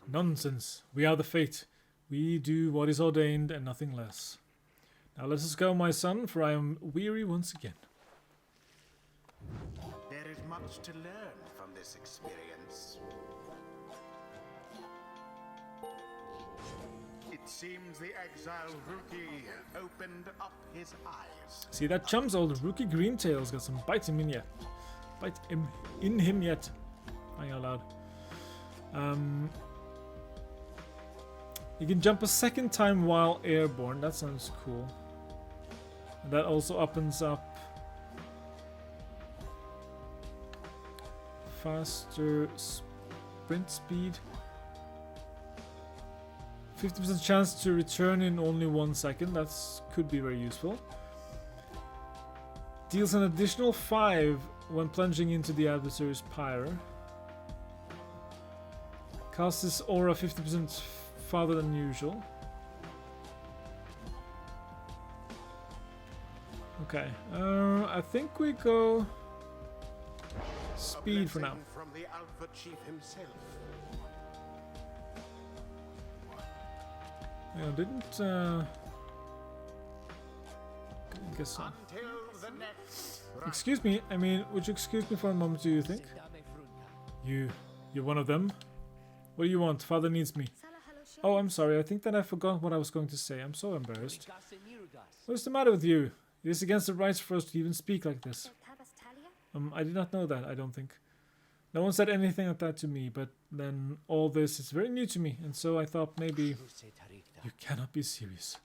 Nonsense. We are the Fate. We do what is ordained and nothing less. Now let us go, my son, for I am weary once again. There is much to learn from this experience. It seems the exiled rookie opened up his eyes. See that chum's old rookie Greentail's got some bite in him yet. Bite in him yet. Crying out loud. You can jump a second time while airborne. That sounds cool. And that also opens up faster sprint speed. 50% chance to return in only 1 second. That could be very useful. Deals an additional 5 when plunging into the adversary's Pyre. Casts his aura 50% farther than usual. Okay, I think we go speed for now. From the Alpha Chief himself. Yeah, didn't guess so. Until the next Excuse me, I mean, would you excuse me for a moment, do you think? You're one of them? What do you want? Father needs me. Oh, I'm sorry, I think that I forgot what I was going to say. I'm so embarrassed. What's the matter with you? It is against the rights for us to even speak like this. I did not know that, I don't think. No one said anything like that to me, but then all this is very new to me, and so I thought maybe... You cannot be serious.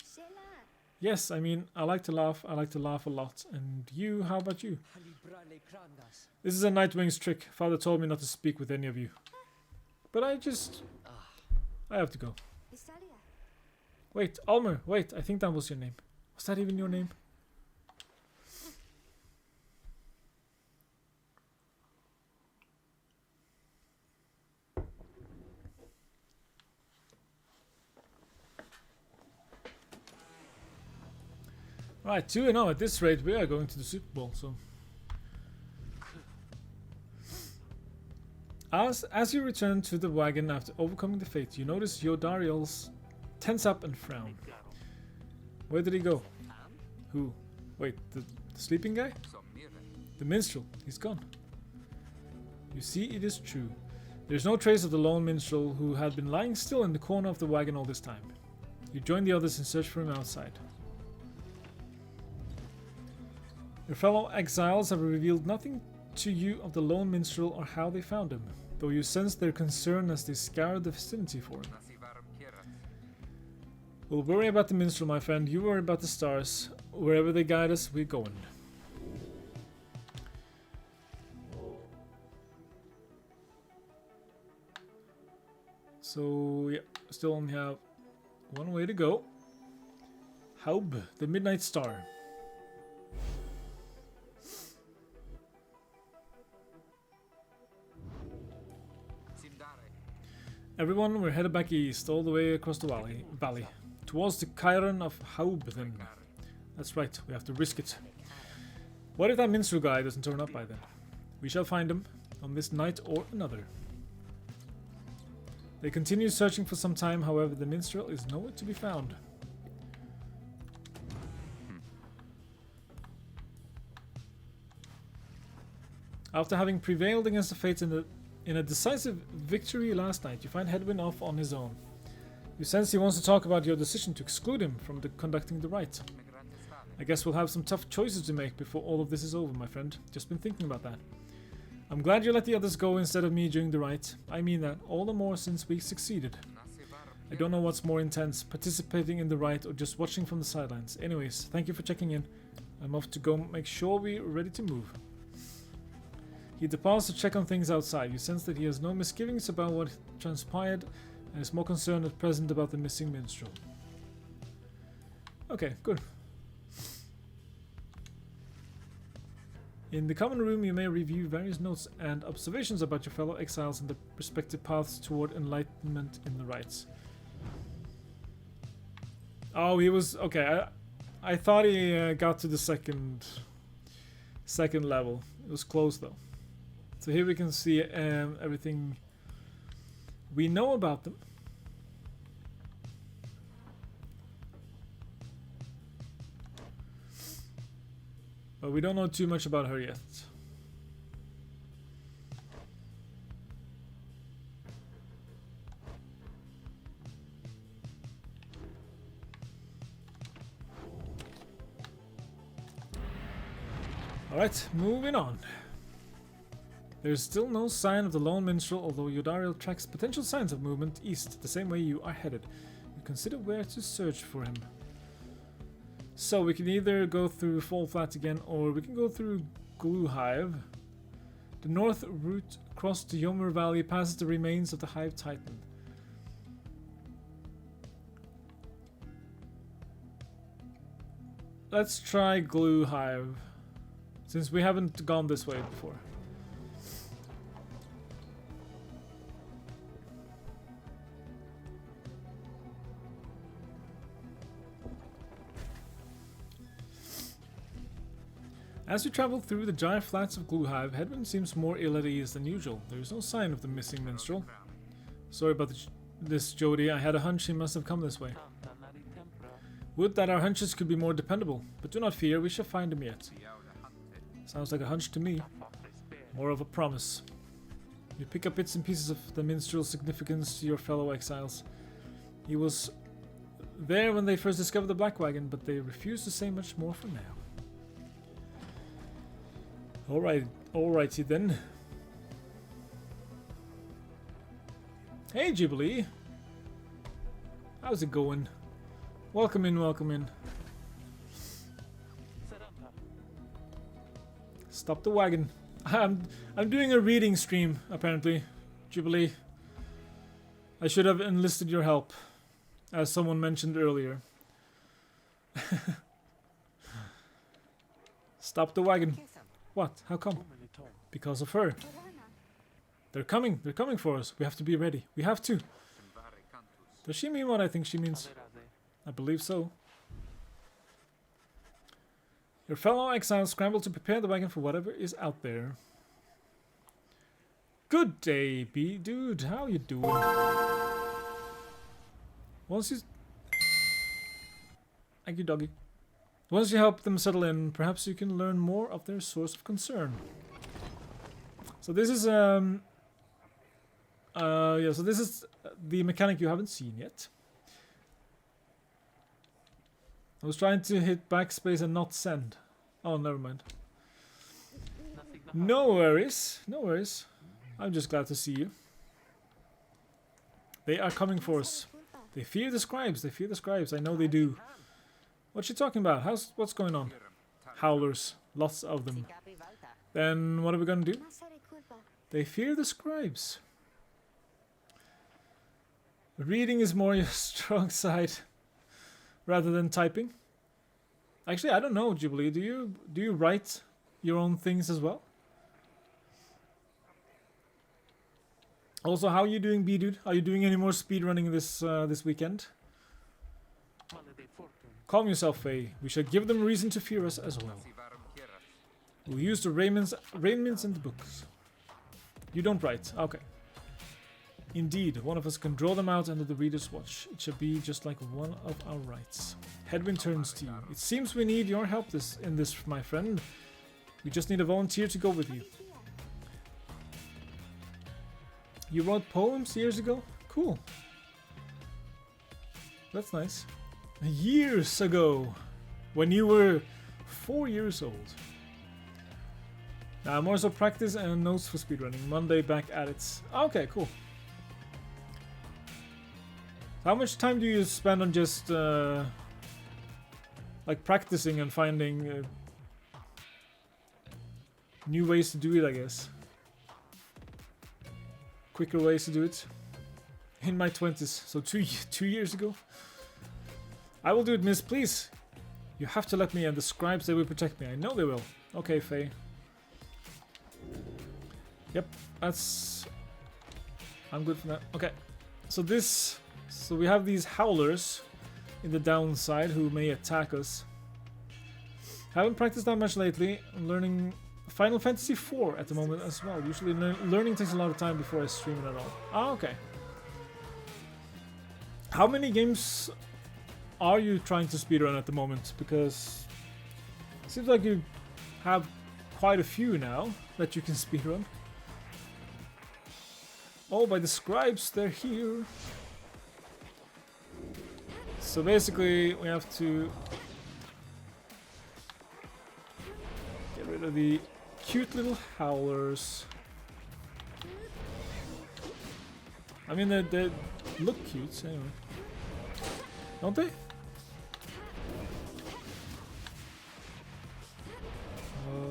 Yes, I mean, I like to laugh a lot. And you, how about you? This is a Nightwing's trick. Father told me not to speak with any of you. But I have to go. Wait, Almer, wait, I think that was your name. Was that even your name? Right, 2-0 at this rate, we are going to the Super Bowl, so... As you return to the wagon after overcoming the fate, you notice Yodariel's tense up and frown. Where did he go? Who? Wait, the sleeping guy? The minstrel, he's gone. You see, it is true. There's no trace of the lone minstrel who had been lying still in the corner of the wagon all this time. You join the others in search for him outside. Your fellow exiles have revealed nothing to you of the lone minstrel or how they found him, though you sense their concern as they scour the vicinity for him. We'll worry about the minstrel, my friend. You worry about the stars. Wherever they guide us, we're going. So, yeah, still only have one way to go. Haub, the Midnight Star. Everyone, we're headed back east, all the way across the valley, towards the Chiron of Haub then. That's right, we have to risk it. What if that minstrel guy doesn't turn up by then? We shall find him, on this night or another. They continue searching for some time, however the minstrel is nowhere to be found. After having prevailed against the fates in a decisive victory last night, you find Hedwin off on his own. You sense he wants to talk about your decision to exclude him from conducting the rite. I guess we'll have some tough choices to make before all of this is over, my friend. Just been thinking about that. I'm glad you let the others go instead of me during the rite. I mean that, all the more since we succeeded. I don't know what's more intense, participating in the rite or just watching from the sidelines. Anyways, thank you for checking in. I'm off to go make sure we're ready to move. He departs to check on things outside. You sense that he has no misgivings about what transpired and is more concerned at present about the missing minstrel. Okay, good. In the common room you may review various notes and observations about your fellow exiles and the respective paths toward enlightenment in the rites. Oh, he was... okay, I thought he got to the second level. It was close though. So here we can see everything we know about them. But we don't know too much about her yet. Alright, moving on. There's still no sign of the lone minstrel, although Yodariel tracks potential signs of movement east, the same way you are headed. You consider where to search for him. So we can either go through Fall Flat again, or we can go through Glue Hive. The north route across the Yomer Valley passes the remains of the Hive Titan. Let's try Glue Hive, since we haven't gone this way before. As you travel through the dry flats of Glue Hive, Hedwyn seems more ill at ease than usual. There is no sign of the missing minstrel. Sorry about this, Jody. I had a hunch he must have come this way. Would that our hunches could be more dependable, but do not fear, we shall find him yet. Sounds like a hunch to me. More of a promise. You pick up bits and pieces of the minstrel's significance to your fellow exiles. He was there when they first discovered the Black Wagon, but they refuse to say much more for now. Alrighty then. Hey Jubilee! How's it going? Welcome in, welcome in. Stop the wagon. I'm doing a reading stream, apparently, Jubilee. I should have enlisted your help, as someone mentioned earlier. Stop the wagon. What? How come? Because of her. They're coming for us. We have to be ready. We have to. Does she mean what I think she means? I believe so. Your fellow exiles scramble to prepare the wagon for whatever is out there. Good day, B-dude. How you doing? Once you... Thank you, doggy. Once you help them settle in, perhaps you can learn more of their source of concern. So this is so this is the mechanic you haven't seen yet. I was trying to hit backspace and not send. Oh, never mind. No worries, no worries. I'm just glad to see you. They are coming for us. They fear the scribes. They fear the scribes. I know they do. What's she talking about? What's going on? Howlers. Lots of them. Then what are we gonna do? They fear the scribes. Reading is more your strong side rather than typing. Actually, I don't know, Jubilee. Do you write your own things as well? Also, how are you doing, B-dude? Are you doing any more speedrunning this weekend? Calm yourself, Faye. We shall give them reason to fear us as well. We'll use the raiments in the books. You don't write. Okay. Indeed, one of us can draw them out under the reader's watch. It shall be just like one of our rights. Hedwyn turns to you. It seems we need your help in this, my friend. We just need a volunteer to go with you. You wrote poems years ago? Cool. That's nice. Years ago, when you were 4 years old. Now, more so practice and notes for speedrunning. Monday back at it. Okay, cool. How much time do you spend on just like practicing and finding new ways to do it, I guess? Quicker ways to do it. In my 20s, so 2 years ago. I will do it, miss, please. You have to let me, and the scribes, they will protect me. I know they will. Okay, Faye. Yep, that's... I'm good for that. Okay, so this... So we have these howlers in the downside who may attack us. Haven't practiced that much lately. I'm learning Final Fantasy IV at the moment as well. Usually learning takes a lot of time before I stream it at all. Ah, okay. How many games are you trying to speedrun at the moment? Because it seems like you have quite a few now that you can speedrun. Oh, by the scribes, they're here. So basically, we have to get rid of the cute little howlers. I mean, they look cute anyway, don't they?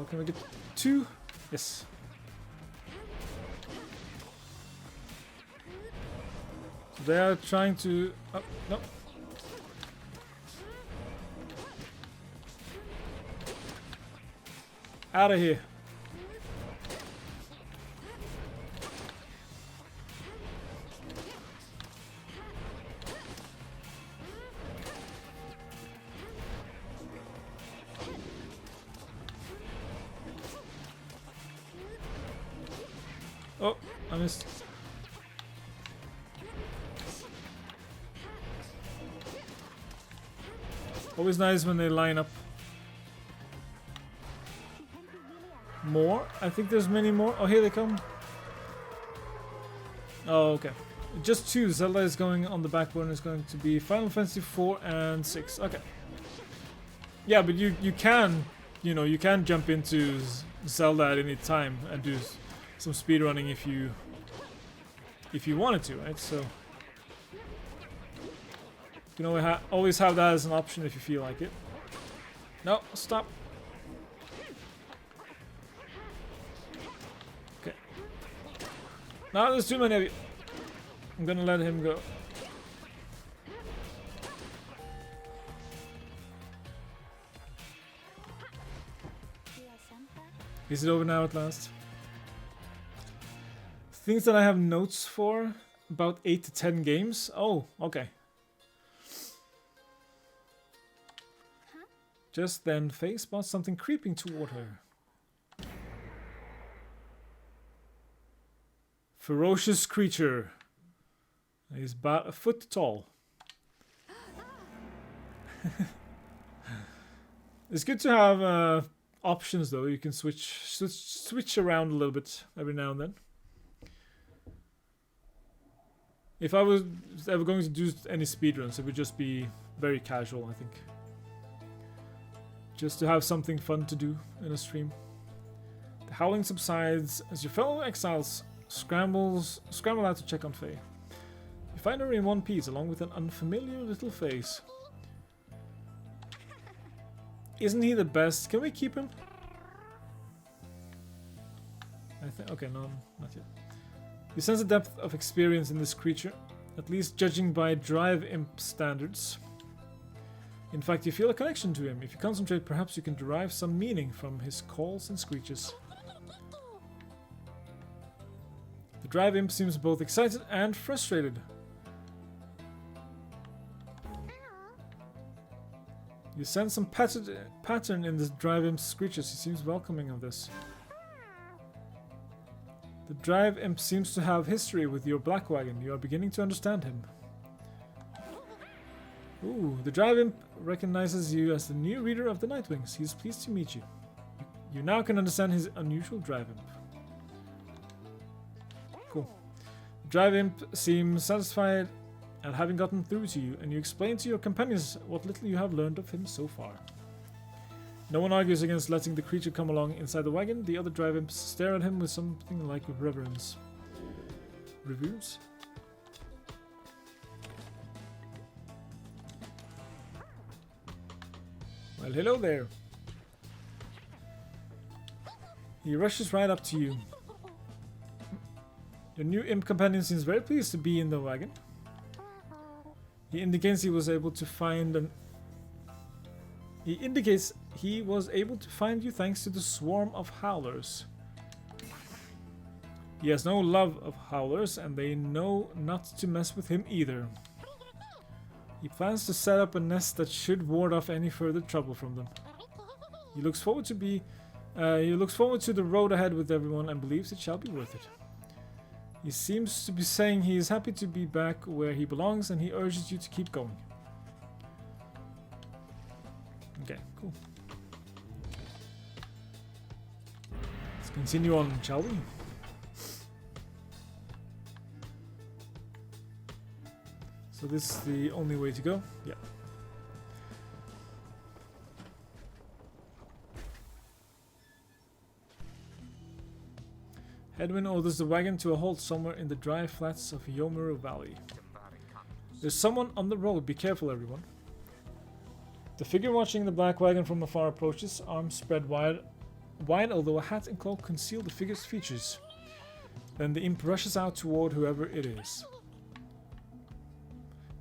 Can we get 2? Yes. So they are trying to... Oh, no. Out of here. Oh, I missed. Always nice when they line up. More? I think there's many more. Oh, here they come. Oh, okay. Just 2. Zelda is going on the back burner. Is going to be Final Fantasy 4 and 6. Okay. Yeah, but you can, you know, you can jump into Zelda at any time and do some speedrunning if you wanted to, right? So you can always have that as an option if you feel like it. No, stop. Okay. Now there's too many of you. I'm gonna let him go. Is it over now at last? Things that I have notes for, about 8 to 10 games. Oh, okay. Just then, Faye spots something creeping toward her. Ferocious creature. He's about a foot tall. It's good to have options, though. You can switch around a little bit every now and then. If I was ever going to do any speedruns, it would just be very casual, I think. Just to have something fun to do in a stream. The howling subsides as your fellow exiles scramble out to check on Faye. You find her in one piece, along with an unfamiliar little face. Isn't he the best? Can we keep him? Okay, no, not yet. You sense a depth of experience in this creature, at least judging by Drive Imp standards. In fact, you feel a connection to him. If you concentrate, perhaps you can derive some meaning from his calls and screeches. The Drive Imp seems both excited and frustrated. You sense some pattern in the Drive Imp's screeches. He seems welcoming of this. The Drive Imp seems to have history with your Black Wagon. You are beginning to understand him. Ooh, the Drive Imp recognizes you as the new reader of the Nightwings. He is pleased to meet you. You now can understand his unusual Drive Imp. Cool. The Drive Imp seems satisfied at having gotten through to you, and you explain to your companions what little you have learned of him so far. No one argues against letting the creature come along inside the wagon. The other Drive Imps stare at him with something like reverence. Reviews? Well, hello there. He rushes right up to you. Your new imp companion seems very pleased to be in the wagon. He indicates he was able to find you thanks to the swarm of howlers. He has no love of howlers, and they know not to mess with him either. He plans to set up a nest that should ward off any further trouble from them. He looks forward to the road ahead with everyone and believes it shall be worth it. He seems to be saying he is happy to be back where he belongs, and he urges you to keep going. Okay, cool. Continue on, shall we? So this is the only way to go? Yeah. Hedwin orders the wagon to a halt somewhere in the dry flats of Yomiru Valley. There's someone on the road, be careful everyone. The figure watching the black wagon from afar approaches, arms spread wide although a hat and cloak conceal the figure's features. Then the imp rushes out toward whoever it is.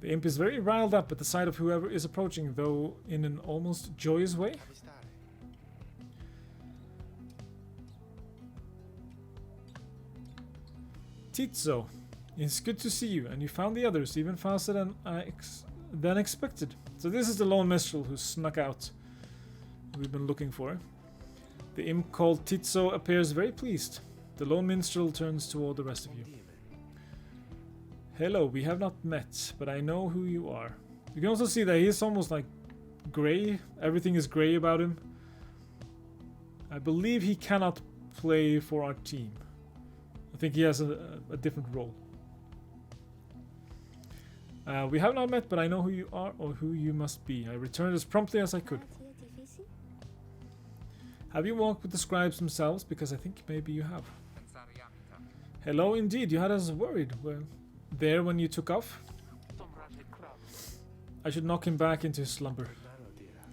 The imp is very riled up at the sight of whoever is approaching, though in an almost joyous way. Tizzo, it's good to see you, and you found the others even faster than expected. So this is the lone minstrel who snuck out. We've been looking for. The imp called Tizzo appears very pleased. The lone minstrel turns toward the rest of you. Hello, we have not met, but I know who you are. You can also see that he's almost like grey. Everything is grey about him. I believe he cannot play for our team. I think he has a different role. We have not met, but I know who you are or who you must be. I returned as promptly as I could. Have you walked with the scribes themselves? Because I think maybe you have. Hello, indeed. You had us worried. Well, there when you took off. I should knock him back into his slumber.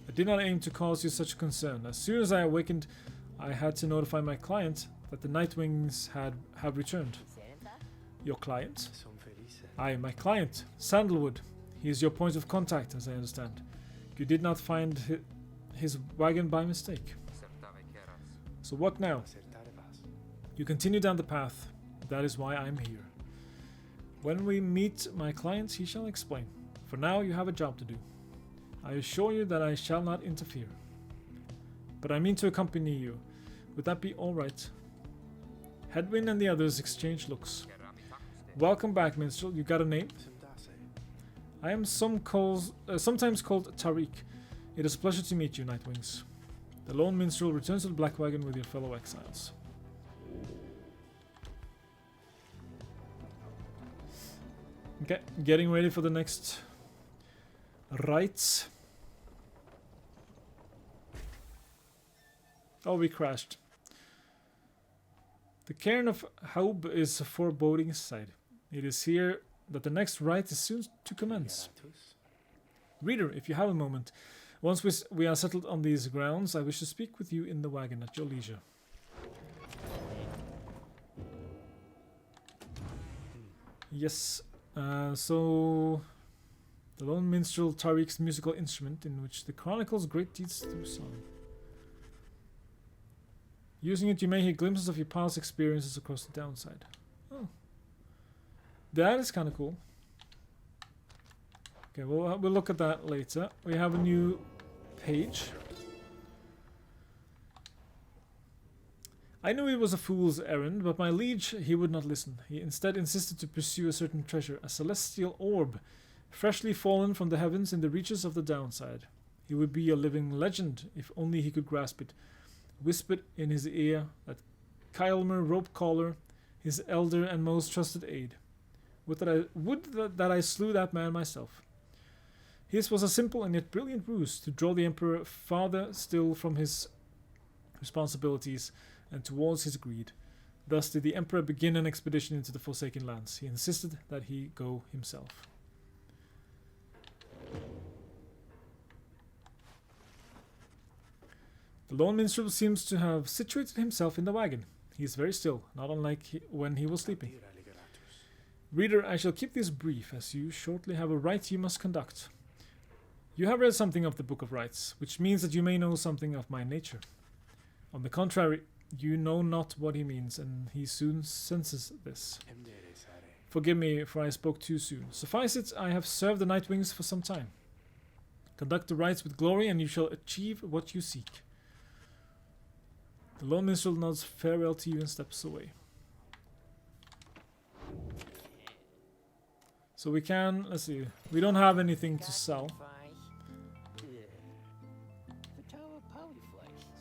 I did not aim to cause you such concern. As soon as I awakened, I had to notify my client that the Nightwings have returned. Your client? Aye, my client, Sandalwood. He is your point of contact, as I understand. You did not find his wagon by mistake. So what now? You continue down the path. That is why I am here. When we meet my client, he shall explain. For now, you have a job to do. I assure you that I shall not interfere. But I mean to accompany you. Would that be all right? Hedwin and the others exchange looks. Welcome back, minstrel. You got a name? I am sometimes called Tariq. It is a pleasure to meet you, Nightwings. The lone minstrel returns to the black wagon with your fellow exiles. Okay, getting ready for the next rites. Oh, we crashed. The cairn of Haub is a foreboding sight. It is here that the next rite is soon to commence. Reader, if you have a moment, once we are settled on these grounds, I wish to speak with you in the wagon at your leisure. Yes, so the lone minstrel Tariq's musical instrument in which the chronicles great deeds through song. Using it, you may hear glimpses of your past experiences across the downside. Oh, that is kind of cool. Okay, we'll look at that later. We have a new page. I knew it was a fool's errand, but my liege, he would not listen. He instead insisted to pursue a certain treasure, a celestial orb, freshly fallen from the heavens in the reaches of the downside. He would be a living legend, if only he could grasp it. Whispered in his ear that Kylmer Ropecaller, his elder and most trusted aide. Would that I slew that man myself. His was a simple and yet brilliant ruse to draw the Emperor farther still from his responsibilities and towards his greed. Thus did the Emperor begin an expedition into the Forsaken Lands. He insisted that he go himself. The lone minstrel seems to have situated himself in the wagon. He is very still, not unlike when he was sleeping. Reader, I shall keep this brief, as you shortly have a rite you must conduct. You have read something of the Book of Rites, which means that you may know something of my nature. On the contrary, you know not what he means, and he soon senses this. Forgive me, for I spoke too soon. Suffice it, I have served the Nightwings for some time. Conduct the rites with glory, and you shall achieve what you seek. The lone minstrel nods farewell to you and steps away. So we can, let's see, we don't have anything to sell.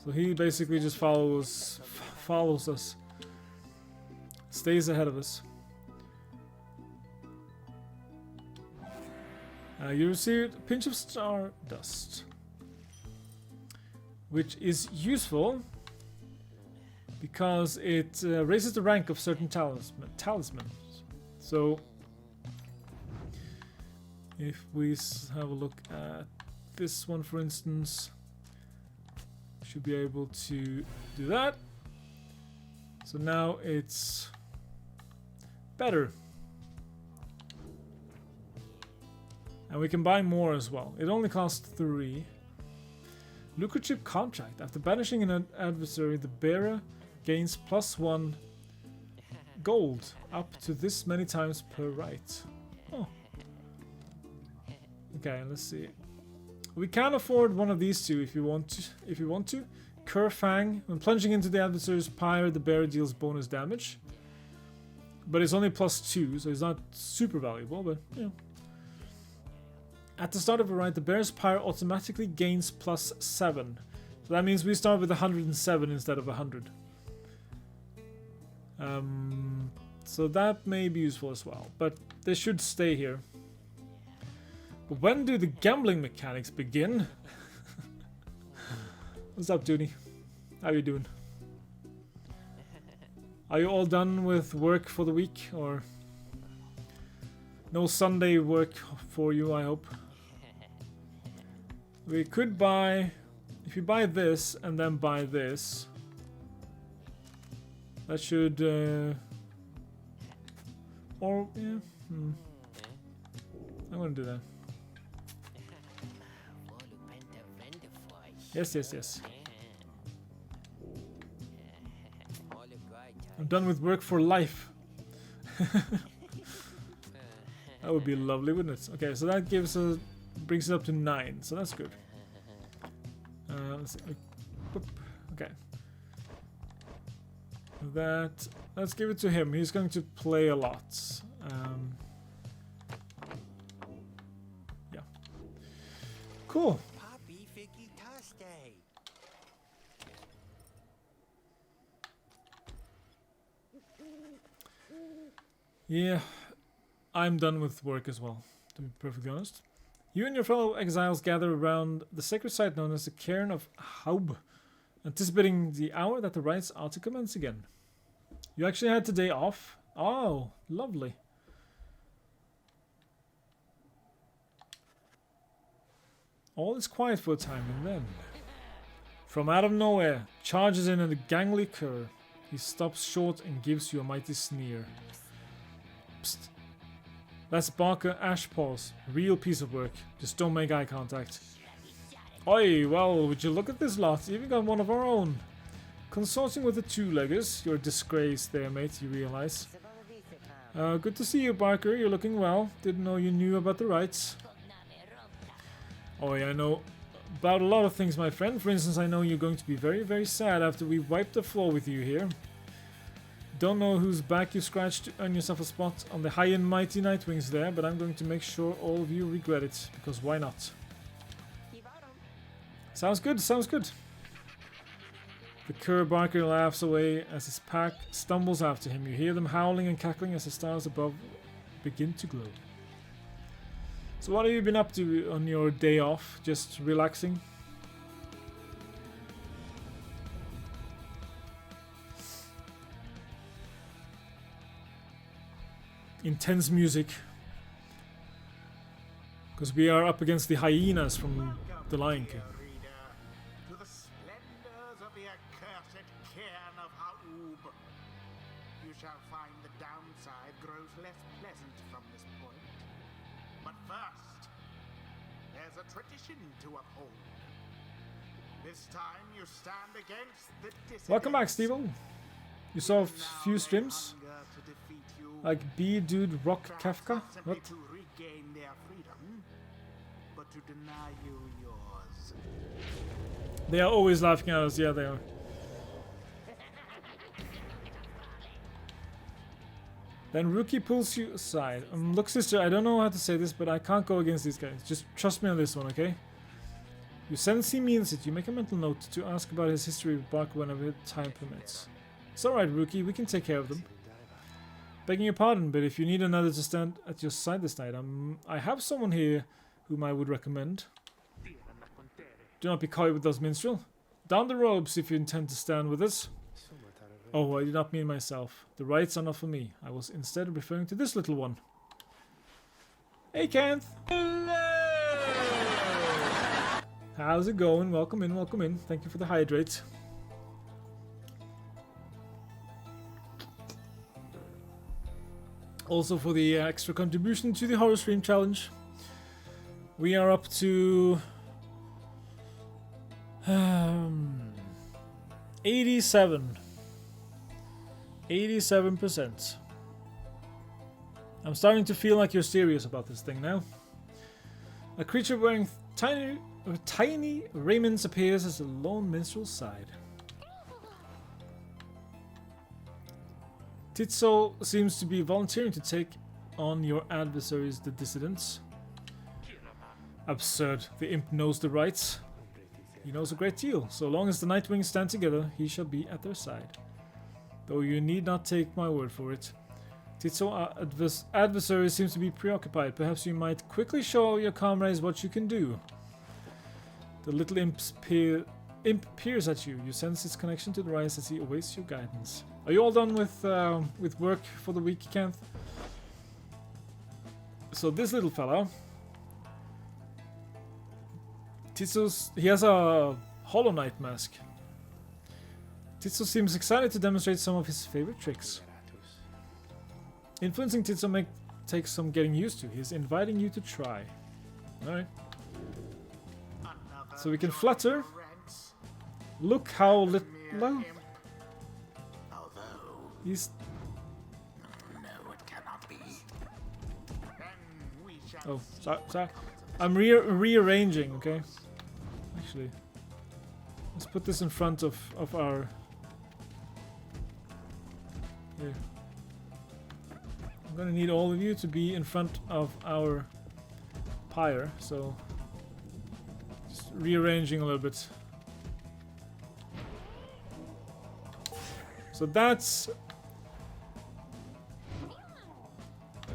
So he basically just follows follows us. Stays ahead of us. You received a pinch of star dust, which is useful because it raises the rank of certain talismans. So, if we have a look at this one, for instance, should be able to do that. So now it's better. And we can buy more as well. It only costs 3. Lucrative contract. After banishing an adversary, the bearer gains +1 gold up to this many times per right. Oh. Okay, let's see. We can afford one of these two if you want to. Kerfang. When plunging into the adversary's pyre, the bearer deals bonus damage. But it's only +2, so it's not super valuable, but you know. At the start of a ride, the bear's pyre automatically gains +7. So that means we start with 107 instead of 100. So that may be useful as well, but they should stay here. But when do the gambling mechanics begin? What's up, Dooney? How you doing? Are you all done with work for the week, or no Sunday work for you, I hope? We could buy, if you buy this and then buy this, that should, or, yeah, I'm gonna do that. Yes. I'm done with work for life. That would be lovely, wouldn't it? Okay, so that gives us, brings it up to 9, so that's good. Let's see. Okay. Let's give it to him. He's going to play a lot. Yeah. Cool. Yeah, I'm done with work as well, to be perfectly honest. You and your fellow exiles gather around the sacred site known as the Cairn of Haub, anticipating the hour that the rites are to commence again. You actually had today off? Oh, lovely. All is quiet for a time, and then, from out of nowhere, charges in a gangly cur. He stops short and gives you a mighty sneer. Psst. That's Barker Ashpaws. Real piece of work. Just don't make eye contact. Oi, well, would you look at this lot? Even got one of our own. Consorting with the two-leggers. You're a disgrace there, mate, you realize. Good to see you, Barker. You're looking well. Didn't know you knew about the rights. Oh, yeah, I know about a lot of things, my friend. For instance, I know you're going to be very, very sad after we wipe the floor with you here. Don't know whose back you scratched to earn yourself a spot on the high and mighty Nightwings there, but I'm going to make sure all of you regret it, because why not? Sounds good, sounds good. The cur Barker laughs away as his pack stumbles after him. You hear them howling and cackling as the stars above begin to glow. So what have you been up to on your day off? Just relaxing? Intense music. Because we are up against the hyenas from The Lion King. To the splendors of the accursed cairn of Haub. You shall find the downside grows less pleasant from this point. But first, there's a tradition to uphold. This time you stand against the dissidents. Welcome back, Steve. You saw a few streams? Like B-Dude Rock Kafka? What? To regain their freedom, but to deny you yours. They are always laughing at us, yeah they are. Then Rookie pulls you aside. Look, sister, I don't know how to say this, but I can't go against these guys. Just trust me on this one, okay? You sense he means it. You make a mental note to ask about his history with Bark whenever time permits. It's alright, Rookie, we can take care of them. Begging your pardon, but if you need another to stand at your side this night, I have someone here whom I would recommend. Do not be coy with us, minstrel. Down the ropes if you intend to stand with us. Oh, I did not mean myself. The rights are not for me. I was instead referring to this little one. Hey, Kanth! How's it going? Welcome in, welcome in. Thank you for the hydrate. Also for the extra contribution to the horror stream challenge. We are up to 87%. I'm starting to feel like you're serious about this thing now. A creature wearing tiny raiments appears as a lone minstrel's side. Titso seems to be volunteering to take on your adversaries, the dissidents. Absurd. The imp knows the rights. He knows a great deal. So long as the Nightwings stand together, he shall be at their side. Though you need not take my word for it. Titso's adversary seems to be preoccupied. Perhaps you might quickly show your comrades what you can do. The little imp peers at you. You sense its connection to the rise as he awaits your guidance. Are you all done with work for the week, Kanth? So this little fella, he has a Hollow Knight mask. Titso seems excited to demonstrate some of his favorite tricks. Influencing Titso may take some getting used to. He's inviting you to try. Alright. So we can flutter. Look how little. He's. No, it cannot be. Oh, sorry. I'm rearranging, okay? Actually. Let's put this in front of our. Here. I'm gonna need all of you to be in front of our Pyre, so. Just rearranging a little bit. So that's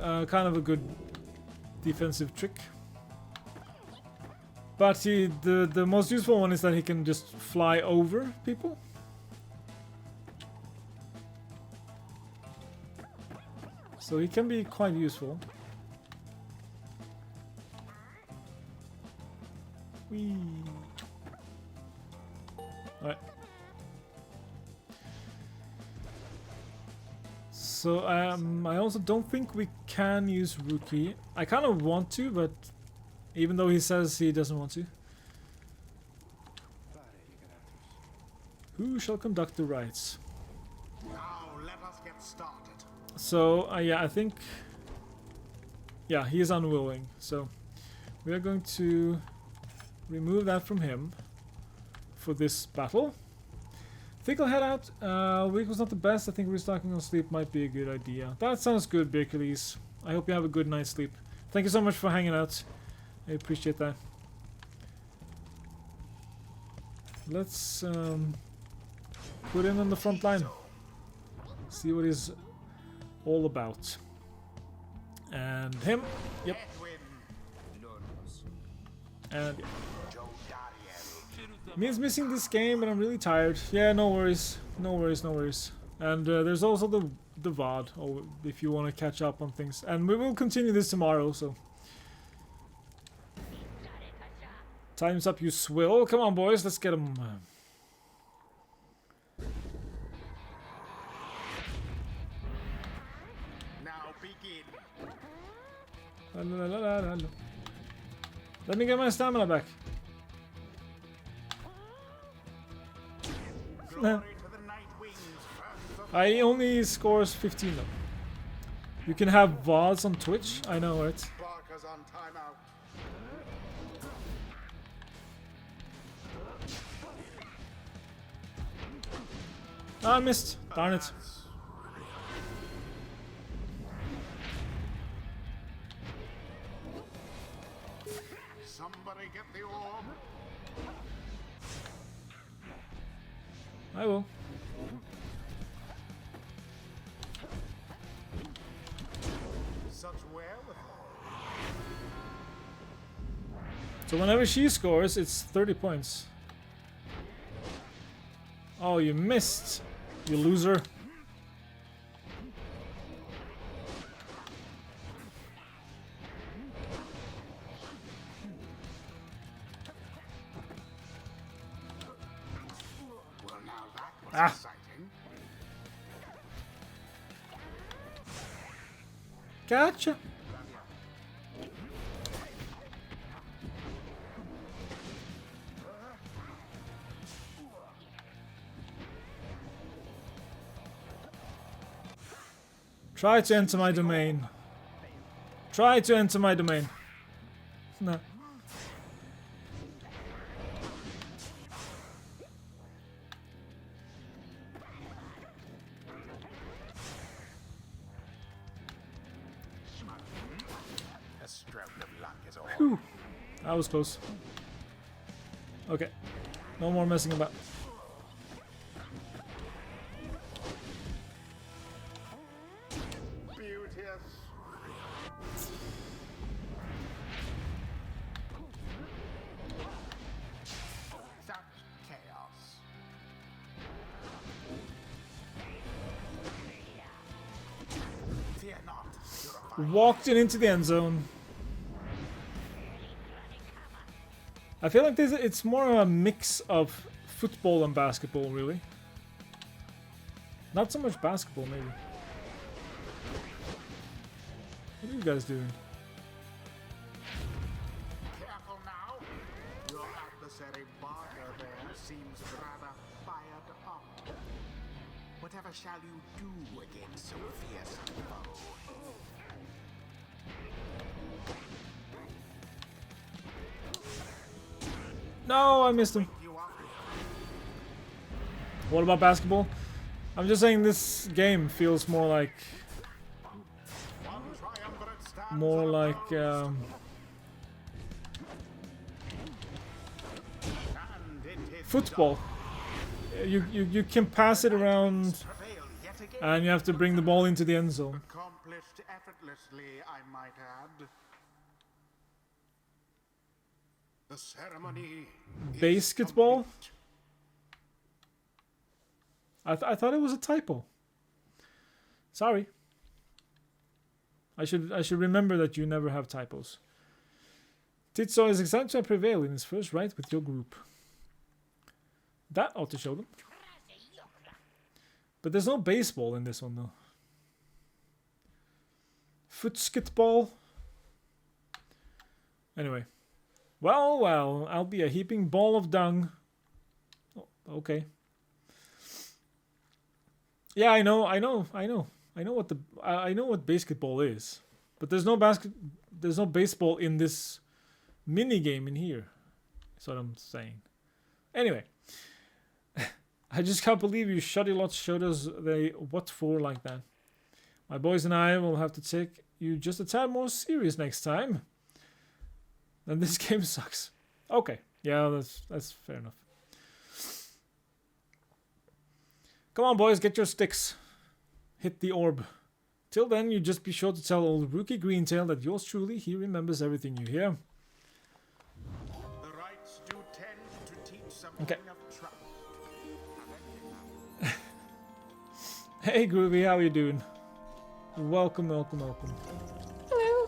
kind of a good defensive trick. But the most useful one is that he can just fly over people. So he can be quite useful. Whee. Alright. So I also don't think we can use Rookie. I kind of want to, but even though he says he doesn't want to. Who shall conduct the rites? Now let us get started. So yeah, I think he is unwilling. So we are going to remove that from him for this battle. I think I'll head out. Week was not the best. I think restocking on sleep might be a good idea. That sounds good, Birkeles. I hope you have a good night's sleep. Thank you so much for hanging out. I appreciate that. Let's put him on the front line. See what he's all about. And him. Yep. And yeah. Means missing this game, but I'm really tired. Yeah, no worries. No worries, no worries. And there's also the VOD, or if you want to catch up on things. And we will continue this tomorrow, so. Time's up, you swill. Come on, boys, let's get them. Now begin. La, la, la, la, la. Let me get my stamina back. Glory to the Nightwings. I only scores 15 though. You can have VODs on Twitch, I know, right? Barker's on timeout. Ah, I missed. Darn it. Somebody get the orb. I will. So whenever she scores, it's 30 points. Oh, you missed, you loser. Well, now that was Ah. exciting. Gotcha. Try to enter my domain. Try to enter my domain. No. A stroke of luck is all. Whew. That was close. Okay. No more messing about. Beauteous. Such chaos. Fear not, Seraffian. Walked it into the end zone. I feel like it's more of a mix of football and basketball, really. Not so much basketball, maybe. What are you guys doing? Careful now. Your adversary Barker there seems rather fired up. Whatever shall you do against so fierce a foe? No, I missed him. You are What about basketball? I'm just saying this game feels more like one triumvirate stands more like opposed, and it is football. You can pass it around prevail yet again. and you have to bring the ball into the end zone. Accomplished effortlessly, I might add. The ceremony is Basketball? complete. I thought it was a typo. Sorry. I should remember that you never have typos. Titso is excited to prevail in his first ride with your group. That ought to show them. But there's no baseball in this one though. Footsketball. Anyway. Well, I'll be a heaping ball of dung. Oh, okay. Yeah, I know what basketball is. But there's no baseball in this mini game in here. That's what I'm saying. Anyway. I just can't believe you shoddy lots showed us the what for like that. My boys and I will have to take you just a tad more serious next time. Then this game sucks. Okay, yeah, that's fair enough. Come on, boys, get your sticks. Hit the orb. Till then, you just be sure to tell old Rookie Greentail that yours truly, he remembers everything you hear. The rites do tend to teach something Okay. of trust. Hey, Groovy, how you doing? Welcome. Hello.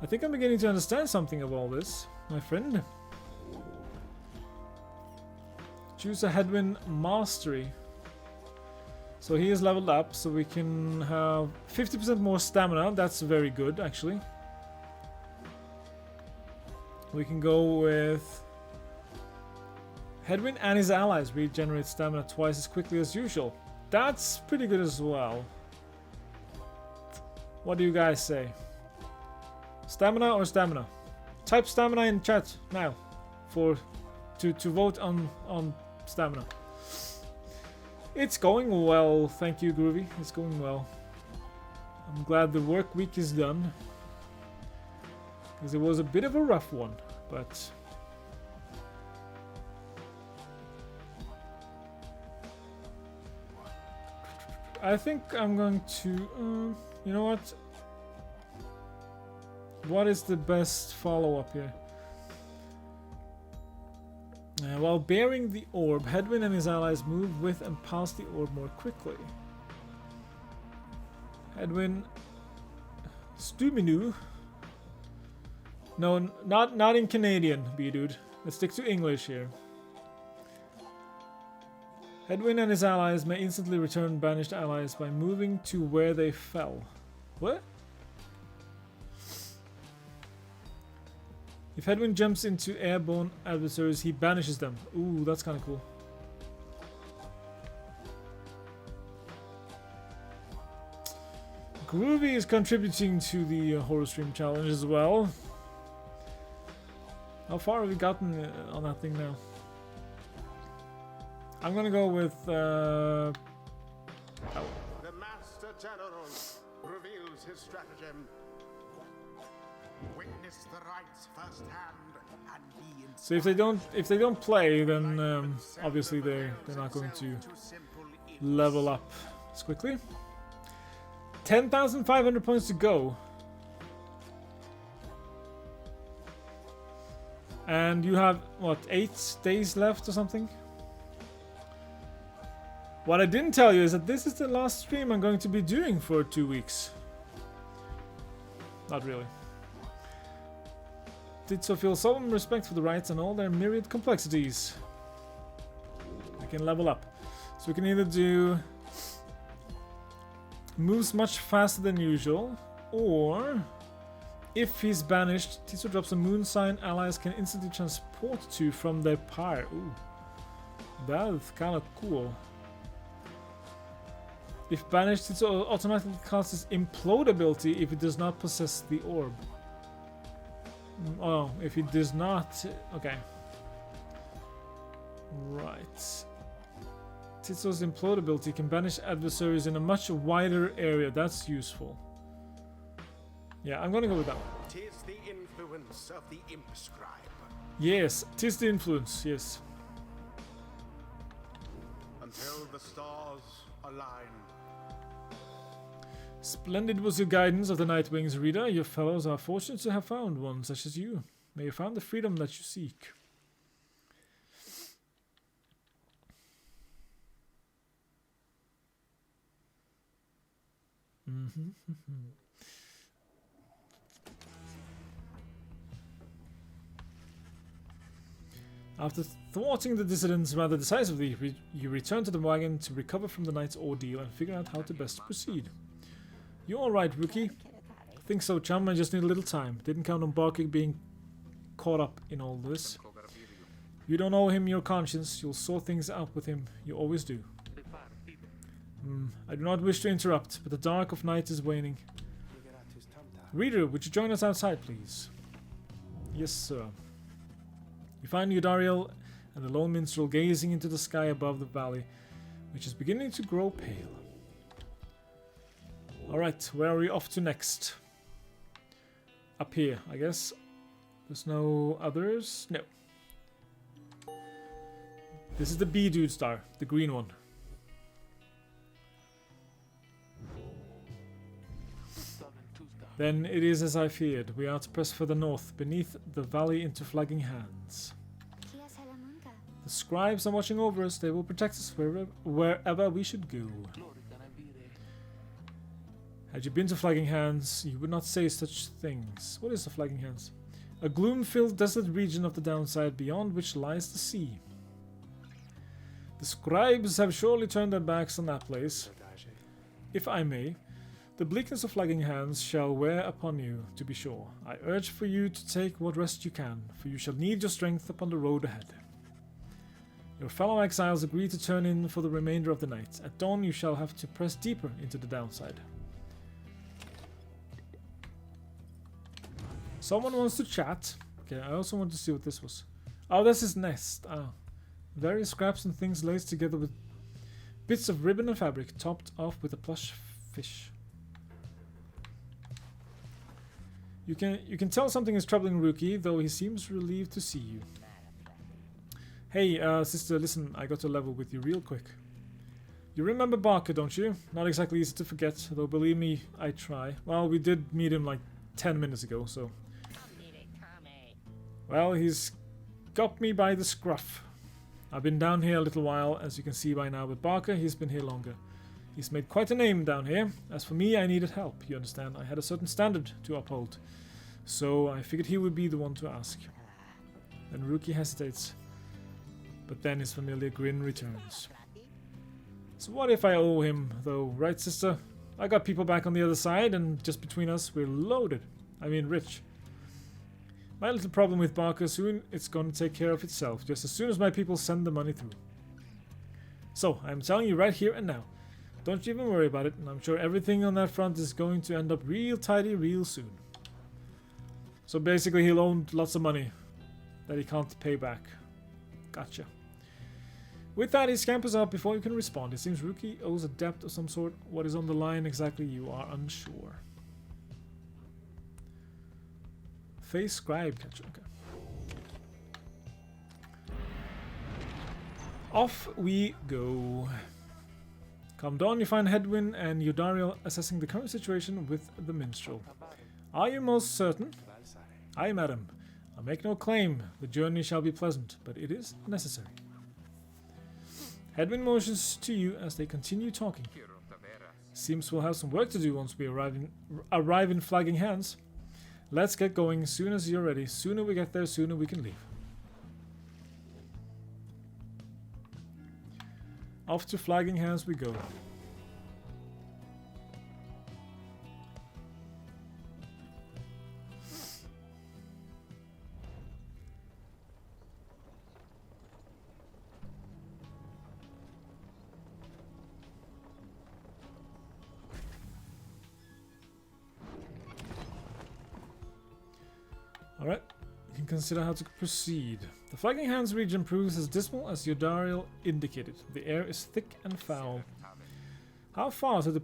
I think I'm beginning to understand something of all this, my friend. Choose a headwind mastery. So he is leveled up, so we can have 50% more stamina. That's very good, actually. We can go with Headwind and his allies regenerate stamina twice as quickly as usual. That's pretty good as well. What do you guys say? Stamina or stamina? Type stamina in chat now to vote on stamina. It's going well, thank you, Groovy. It's going well. I'm glad the work week is done. Because it was a bit of a rough one, but I think I'm going to you know what? What is the best follow-up here? While bearing the orb, Hedwyn and his allies move with and past the orb more quickly. Hedwyn... Stuminu? No, not in Canadian, B-dude. Let's stick to English here. Hedwyn and his allies may instantly return banished allies by moving to where they fell. What? If Hedwyn jumps into airborne adversaries, he banishes them. Ooh, that's kind of cool. Groovy is contributing to the horror stream challenge as well. How far have we gotten on that thing now? I'm gonna go with The Master General reveals his stratagem. Witness the rites firsthand and be inspired. so if they don't play, then obviously they're not going to level up as quickly. 10,500 points to go. And you have, what, 8 days left or something? What I didn't tell you is that this is the last stream I'm going to be doing for 2 weeks. Not really. Did so feel solemn respect for the rites and all their myriad complexities. We can level up. So we can either do moves much faster than usual, or if he's banished, Tiso drops a moon sign allies can instantly transport to from their pyre. Ooh, that is kind of cool. If banished, Tiso automatically casts his implode ability if it does not possess the orb. Oh, if he does not, okay. Right. Tiso's implode ability can banish adversaries in a much wider area. That's useful. Yeah, I'm gonna go with that one. 'Tis the influence of the imp scribe. Yes, 'tis the influence, yes. Until the stars align. Splendid was your guidance of the Nightwings, Rita. Your fellows are fortunate to have found one such as you. May you find the freedom that you seek. After thwarting the dissidents rather decisively, you return to the wagon to recover from the night's ordeal and figure out how to best proceed. You alright, rookie? Think so, chum. I just need a little time. Didn't count on Barker being caught up in all this. You don't owe him your conscience. You'll sort things out with him. You always do. I do not wish to interrupt, but the dark of night is waning. Reader, would you join us outside, please? Yes, sir. You find Udariel and the lone minstrel gazing into the sky above the valley, which is beginning to grow pale. Alright, where are we off to next? Up here, I guess. There's no others? No. This is the B-dude star, the green one. Then it is as I feared. We are to press further north, beneath the valley into flagging hands. The scribes are watching over us. They will protect us wherever we should go. Had you been to Flagging Hands, you would not say such things. What is the Flagging Hands? A gloom-filled desolate region of the downside beyond which lies the sea. The scribes have surely turned their backs on that place. If I may, the bleakness of Flagging Hands shall wear upon you, to be sure. I urge for you to take what rest you can, for you shall need your strength upon the road ahead. Your fellow exiles agree to turn in for the remainder of the night. At dawn you shall have to press deeper into the downside. Someone wants to chat. Okay, I also want to see what this was. Oh, that's his nest. Ah. Various scraps and things laced together with bits of ribbon and fabric, topped off with a plush fish. You can tell something is troubling Rookie, though he seems relieved to see you. Hey, sister, listen, I got to level with you real quick. You remember Barker, don't you? Not exactly easy to forget, though believe me, I try. Well, we did meet him like 10 minutes ago, so... Well, he's got me by the scruff. I've been down here a little while, as you can see by now, but Barker, he's been here longer. He's made quite a name down here. As for me, I needed help, you understand. I had a certain standard to uphold. So I figured he would be the one to ask. Then Rookie hesitates. But then his familiar grin returns. So what if I owe him, though, right, sister? I got people back on the other side, and just between us, we're loaded. I mean, rich. My little problem with Barker, soon it's going to take care of itself, just as soon as my people send the money through. So, I'm telling you right here and now. Don't you even worry about it, and I'm sure everything on that front is going to end up real tidy real soon. So basically he'll own lots of money that he can't pay back. Gotcha. With that, he scampers up before you can respond. It seems Rookie owes a debt of some sort. What is on the line exactly, you are unsure. Face scribe catcher. Okay. Off we go. Come dawn, you find Hedwyn and Eudariel assessing the current situation with the minstrel. Are you most certain? Aye, madam. I make no claim. The journey shall be pleasant, but it is necessary. Hedwyn motions to you as they continue talking. Seems we'll have some work to do once we arrive in Flagging Hands. Let's get going as soon as you're ready. Sooner we get there, sooner we can leave. Off to Flagging Hands we go. Alright, you can consider how to proceed. The Flagging Hands region proves as dismal as Eudariel indicated. The air is thick and foul. How far to the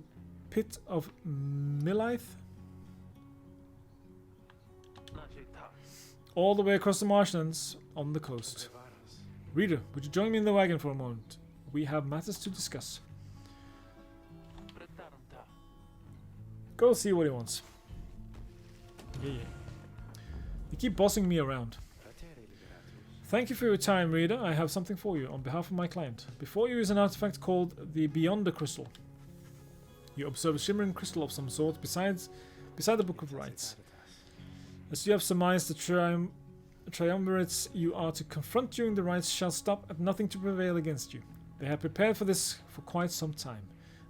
pit of Millith? All the way across the marshlands on the coast. Reader, would you join me in the wagon for a moment? We have matters to discuss. Go see what he wants. Yeah. You keep bossing me around. Thank you for your time, reader. I have something for you on behalf of my client. Before you is an artifact called the Beyond the Crystal. You observe a shimmering crystal of some sort beside the Book of Rites. As you have surmised, the triumvirates you are to confront during the rites shall stop at nothing to prevail against you. They have prepared for this for quite some time.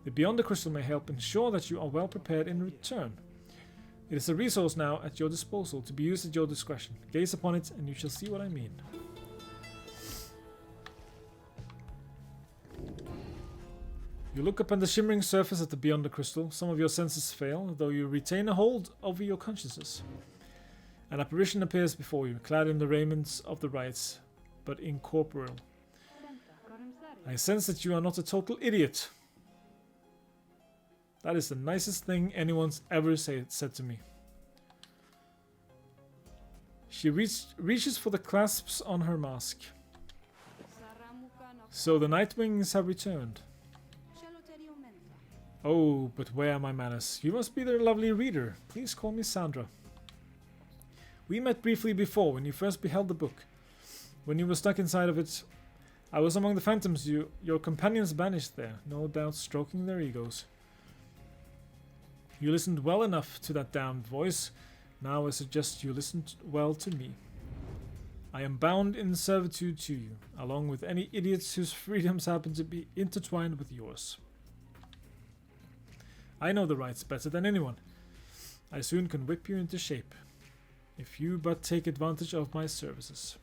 The Beyond the Crystal may help ensure that you are well prepared in return. It is a resource now at your disposal to be used at your discretion. Gaze upon it and you shall see what I mean. You look upon the shimmering surface at the Beyond the Crystal. Some of your senses fail, though you retain a hold over your consciousness. An apparition appears before you, clad in the raiments of the rites, but incorporeal. I sense that you are not a total idiot. That is the nicest thing anyone's ever said to me. She reaches for the clasps on her mask. So the Nightwings have returned. Oh, but where are my manners? You must be their lovely reader. Please call me Sandra. We met briefly before, when you first beheld the book. When you were stuck inside of it, I was among the phantoms your companions banished there, no doubt stroking their egos. You listened well enough to that damned voice. Now I suggest you listen well to me. I am bound in servitude to you, along with any idiots whose freedoms happen to be intertwined with yours. I know the rights better than anyone. I soon can whip you into shape, if you but take advantage of my services.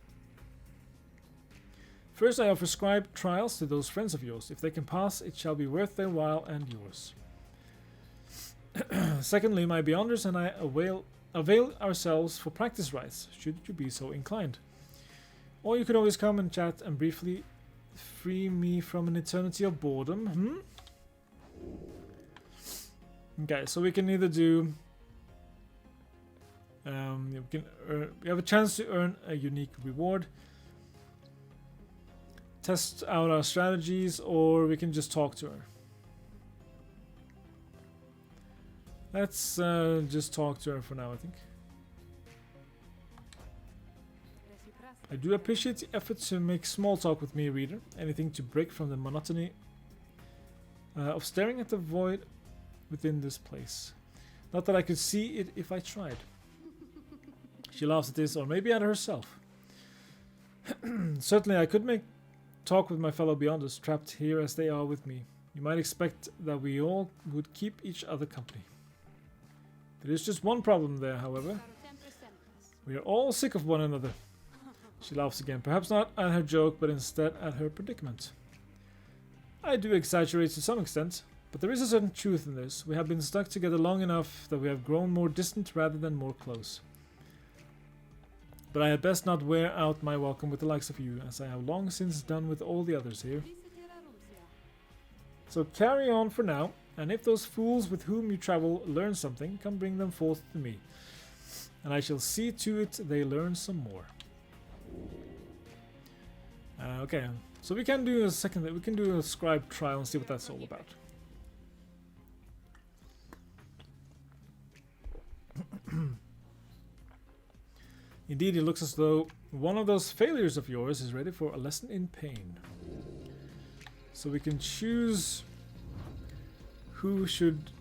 First I offer scribe trials to those friends of yours. If they can pass, it shall be worth their while and yours. Secondly, my Beyonders and I avail ourselves for practice rites, should you be so inclined. Or you could always come and chat and briefly free me from an eternity of boredom. Okay, so we can either do... we have a chance to earn a unique reward, test out our strategies, or we can just talk to her. Let's just talk to her for now, I think. I do appreciate the effort to make small talk with me, reader. Anything to break from the monotony of staring at the void within this place. Not that I could see it if I tried. She laughs at this, or maybe at herself. Certainly I could make talk with my fellow Beyonders, trapped here as they are with me. You might expect that we all would keep each other company. There is just one problem there, however. We are all sick of one another. She laughs again, perhaps not at her joke, but instead at her predicament. I do exaggerate to some extent, but there is a certain truth in this. We have been stuck together long enough that we have grown more distant rather than more close. But I had best not wear out my welcome with the likes of you, as I have long since done with all the others here. So carry on for now, and if those fools with whom you travel learn something, come bring them forth to me, and I shall see to it they learn some more. Okay, so we can do a scribe trial and see what that's all about. Indeed, it looks as though one of those failures of yours is ready for a lesson in pain. So we can choose who should...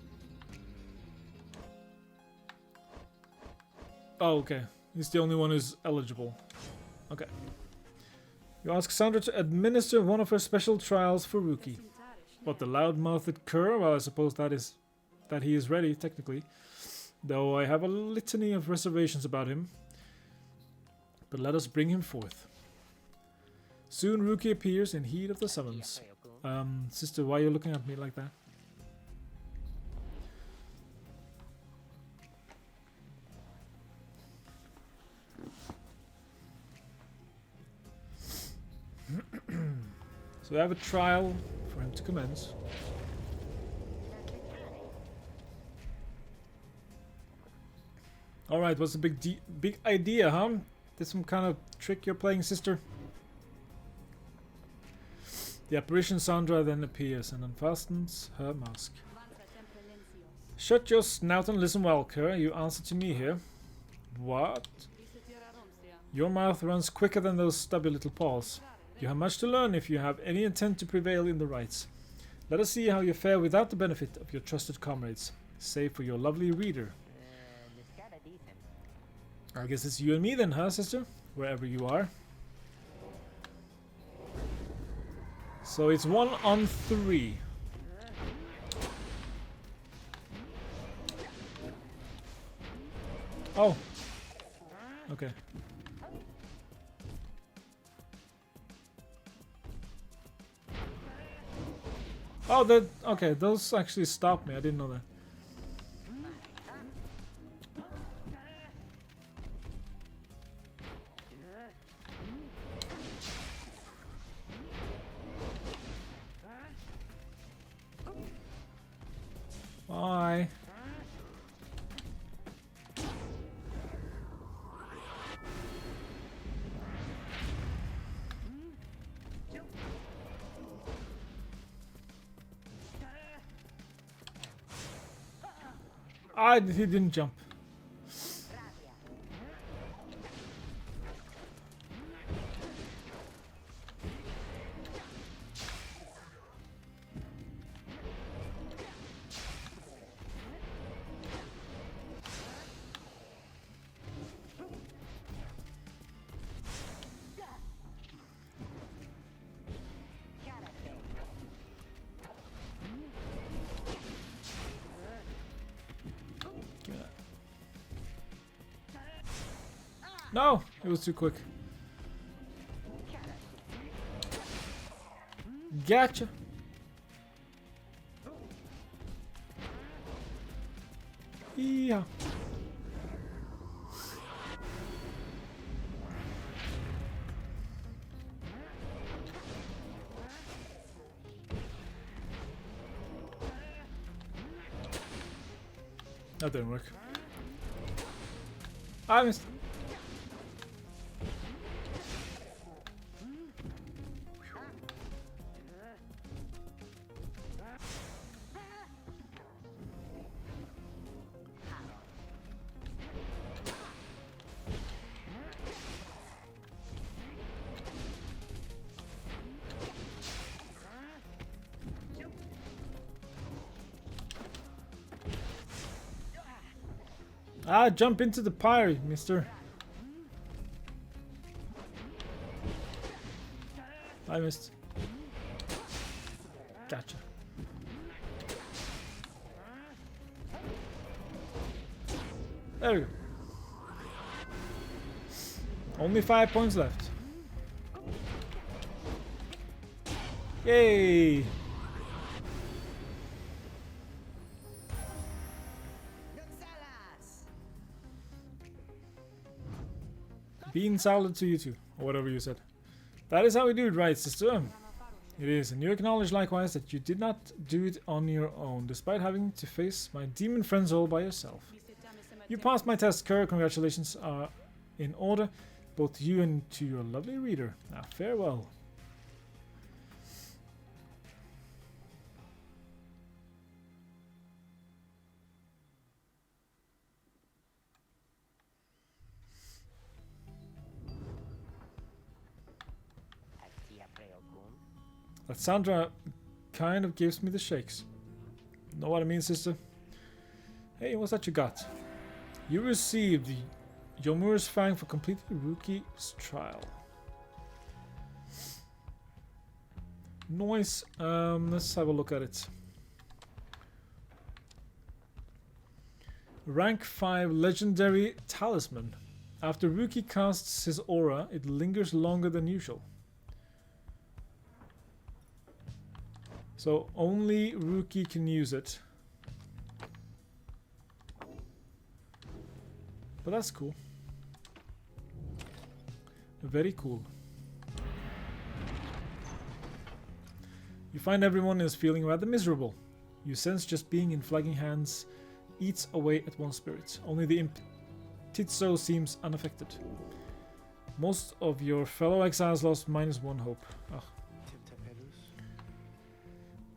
Oh, okay. He's the only one who's eligible. Okay. You ask Sandra to administer one of her special trials for Rookie. What, the loud-mouthed cur? Well, I suppose that he is ready, technically. Though I have a litany of reservations about him. But let us bring him forth. Soon Rookie appears in heed of the summons. Sister, why are you looking at me like that? So we have a trial for him to commence. Alright, what's the big idea, huh? There's some kind of trick you're playing, sister? The apparition Sandra then appears and unfastens her mask. Shut your snout and listen well, cur. You answer to me here. What? Your mouth runs quicker than those stubby little paws. You have much to learn if you have any intent to prevail in the rites. Let us see how you fare without the benefit of your trusted comrades, save for your lovely reader. I guess it's you and me then, huh, sister? Wherever you are. So it's 1 on 3. Oh. Okay. Oh, okay, those actually stopped me. I didn't know that. Bye. He didn't jump. No, it was too quick. Gotcha. Yeah. That didn't work. I missed. Ah, jump into the pyre, mister. I missed. Gotcha. There we go. Only 5 points left. Yay! Bean salad to you too, or whatever you said. That is how we do it, right, sister? It is, and you acknowledge likewise that you did not do it on your own, despite having to face my demon friends all by yourself. You passed my test, Kerr. Congratulations are in order, both to you and to your lovely reader. Now, farewell. That Sandra kind of gives me the shakes. Know what I mean, sister? Hey, what's that you got? You received the Yomuru's Fang for completing Rookie's trial. Nice. Let's have a look at it. Rank 5 Legendary Talisman. After Rookie casts his aura, it lingers longer than usual. So only Rookie can use it. But that's cool. Very cool. You find everyone is feeling rather miserable. You sense just being in flagging hands eats away at one's spirit. Only the imp Titso seems unaffected. Most of your fellow exiles lost -1 hope. Ugh.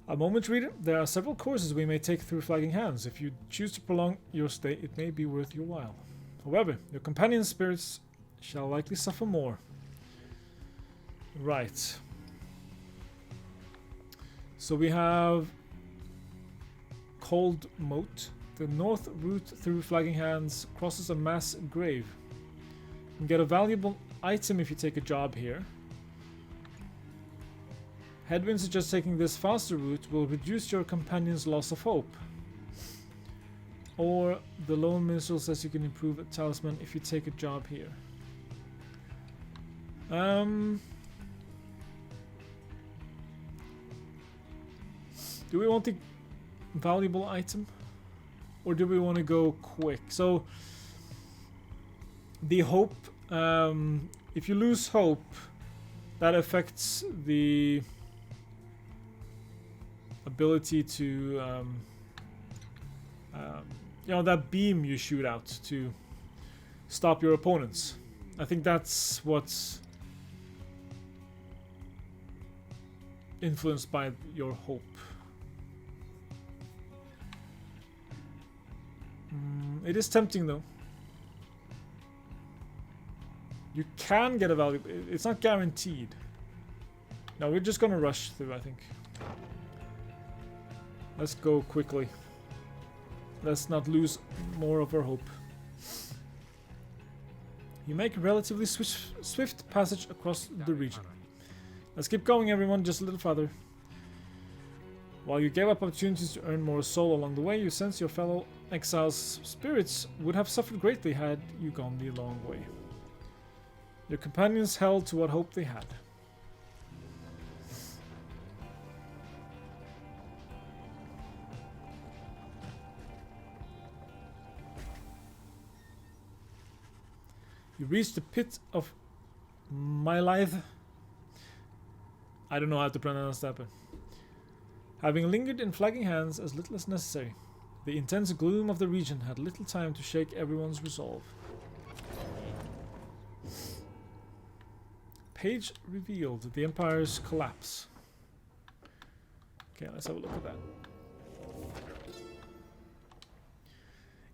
A moment, reader. There are several courses we may take through Flagging Hands. If you choose to prolong your stay, it may be worth your while. However, your companion spirits shall likely suffer more. Right. So we have Cold Moat. The north route through Flagging Hands crosses a mass grave. You can get a valuable item if you take a job here. Headwind suggests taking this faster route will reduce your companion's loss of hope. Or the Lone Minstrel says you can improve a talisman if you take a job here. Do we want the valuable item? Or do we want to go quick? So, the hope, if you lose hope, that affects the ability to, you know, that beam you shoot out to stop your opponents. I think that's what's influenced by your hope. It is tempting though. You can get a value. It's not guaranteed. No, we're just gonna rush through, I think. Let's go quickly. Let's not lose more of our hope. You make a relatively swift passage across the region. Let's keep going, everyone, just a little further. While you gave up opportunities to earn more soul along the way, you sense your fellow exiles' spirits would have suffered greatly had you gone the long way. Your companions held to what hope they had. You reached the pit of Mylithe. I don't know how to pronounce that, but having lingered in Flagging Hands as little as necessary, the intense gloom of the region had little time to shake everyone's resolve. Page revealed the Empire's collapse. Okay, let's have a look at that.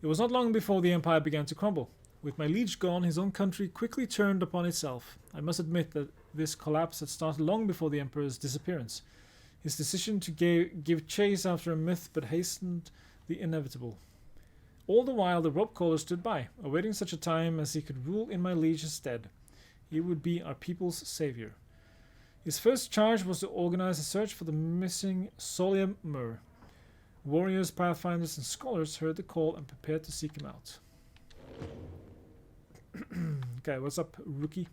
It was not long before the Empire began to crumble. With my liege gone, his own country quickly turned upon itself. I must admit that this collapse had started long before the Emperor's disappearance. His decision to give chase after a myth but hastened the inevitable. All the while the rope caller stood by, awaiting such a time as he could rule in my liege's stead. He would be our people's savior. His first charge was to organize a search for the missing Solia Mur. Warriors, pathfinders, and scholars heard the call and prepared to seek him out. Okay, what's up, Rookie? You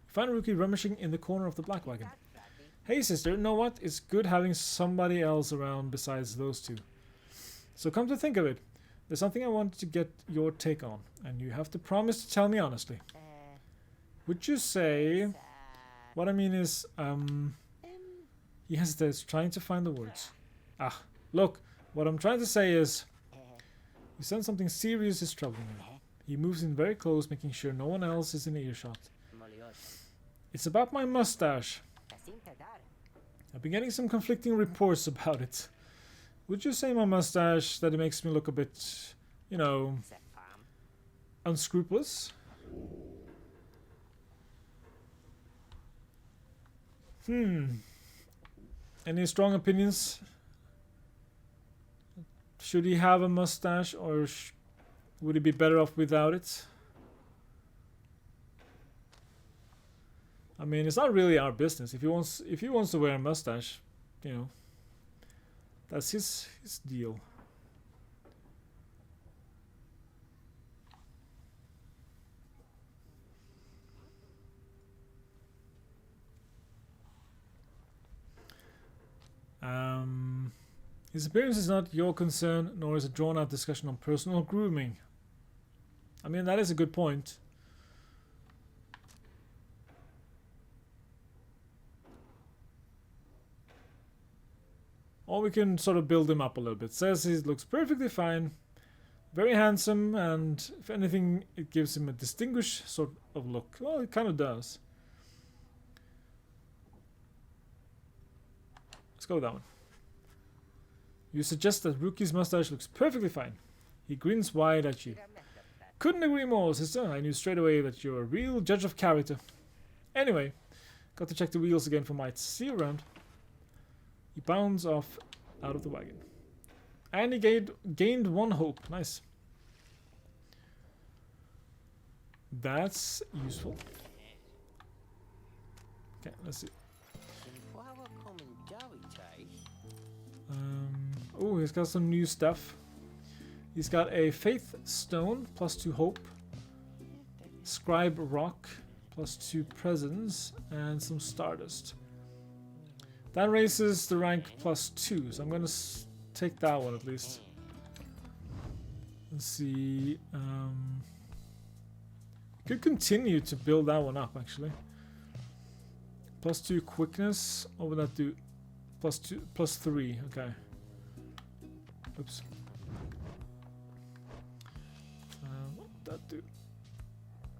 find Rookie rummaging in the corner of the black wagon. Hey, sister, know what? It's good having somebody else around besides those two. So come to think of it, there's something I wanted to get your take on, and you have to promise to tell me honestly. Would you say... What I mean is, he hesitates, trying to find the words. Ah, look, what I'm trying to say is, you sense something serious is troubling him. He moves in very close, making sure no one else is in earshot. It's about my mustache. I've been getting some conflicting reports about it. Would you say my mustache, that it makes me look a bit, you know, unscrupulous? Any strong opinions? Should he have a mustache, or would he be better off without it? I mean, it's not really our business. If he wants to wear a mustache, you know, that's his deal. His appearance is not your concern, nor is a drawn-out discussion on personal grooming. I mean, that is a good point. Or we can sort of build him up a little bit. Says he looks perfectly fine, very handsome, and if anything, it gives him a distinguished sort of look. Well, it kind of does. Let's go with that one. You suggest that Rookie's mustache looks perfectly fine. He grins wide at you. Couldn't agree more, sister. I knew straight away that you're a real judge of character. Anyway, got to check the wheels again for mites. See you around. He bounds off out of the wagon. And he gained one hope. Nice. That's useful. Okay, let's see. Oh, he's got some new stuff. He's got a Faith Stone, +2 Hope. Scribe Rock, +2 Presence, and some Stardust. That raises the rank +2, so I'm going to take that one at least. Let's see. Could continue to build that one up, actually. +2 Quickness. What would that do? +3, okay. Oops. What would that do?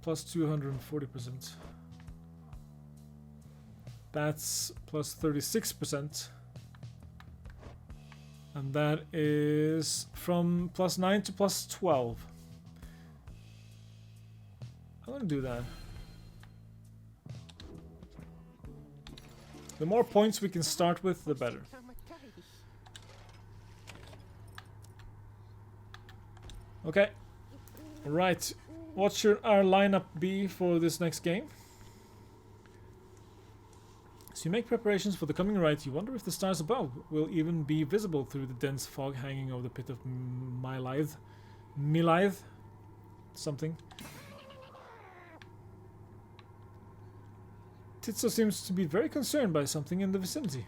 +240%. That's +36%. And that is from +9 to +12. I'm gonna do that. The more points we can start with, the better. Okay. Right. What should our lineup be for this next game? So you make preparations for the coming rite. You wonder if the stars above will even be visible through the dense fog hanging over the pit of Milithe? Something. Titso seems to be very concerned by something in the vicinity.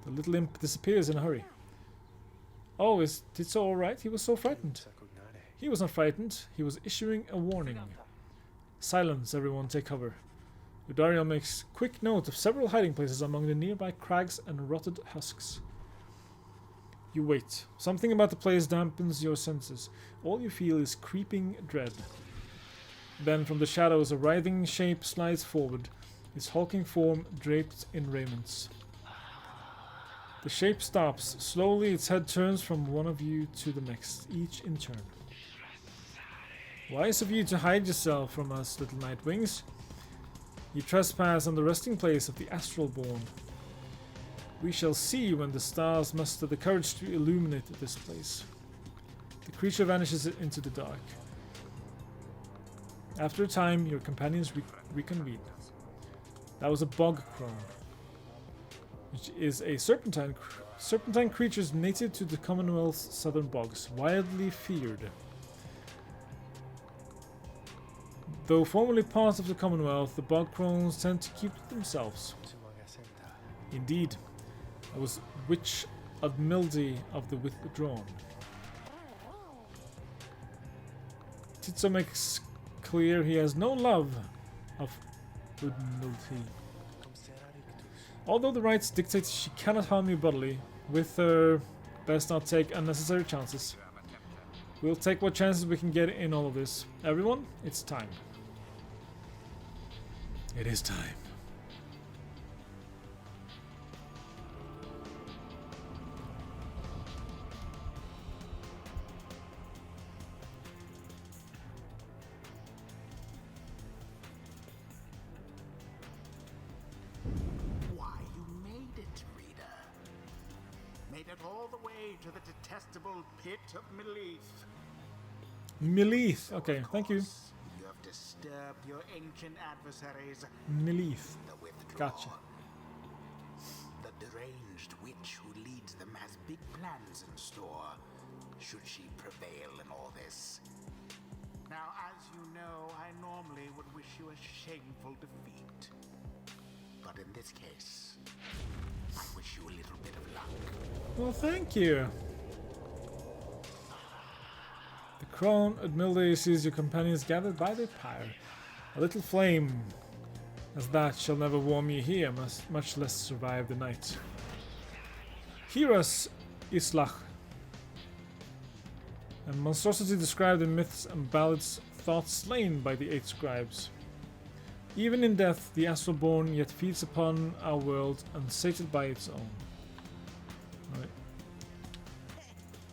The little imp disappears in a hurry. Oh, is Titso alright? He was so frightened. He was not frightened. He was issuing a warning. Silence, everyone, take cover. Udariel makes quick note of several hiding places among the nearby crags and rotted husks. You wait. Something about the place dampens your senses. All you feel is creeping dread. Then from the shadows a writhing shape slides forward, its hulking form draped in raiments. The shape stops. Slowly its head turns from one of you to the next, each in turn. Wise of you to hide yourself from us, little Nightwings. You trespass on the resting place of the Astralborn. We shall see when the stars muster the courage to illuminate this place. The creature vanishes into the dark. After a time, your companions reconvene. That was a bog crone, which is a serpentine creatures native to the Commonwealth's southern bogs, widely feared. Though formerly part of the Commonwealth, the bog crones tend to keep to themselves. Indeed, I was Witch Admilde of the Withdrawn. Titso makes clear he has no love of Admilde. Although the rites dictate she cannot harm you bodily, with her, best not take unnecessary chances. We'll take what chances we can get in all of this. Everyone, it's time. It is time. Why, you made it, reader. Made it all the way to the detestable pit of Melith. Melith. Okay, thank you. You have disturbed your ancient adversaries, Melith. the Withdrawn. Gotcha. The deranged witch who leads them has big plans in store, should she prevail in all this. Now, as you know, I normally would wish you a shameful defeat. But in this case, I wish you a little bit of luck. Well, thank you. The crone Admilde sees your companions gathered by the pyre. A little flame as that shall never warm you here, much less survive the night. Hear us, Islach. A monstrosity described in myths and ballads, thought slain by the 8 scribes. Even in death, the astral-born yet feeds upon our world, unsated by its own. Right.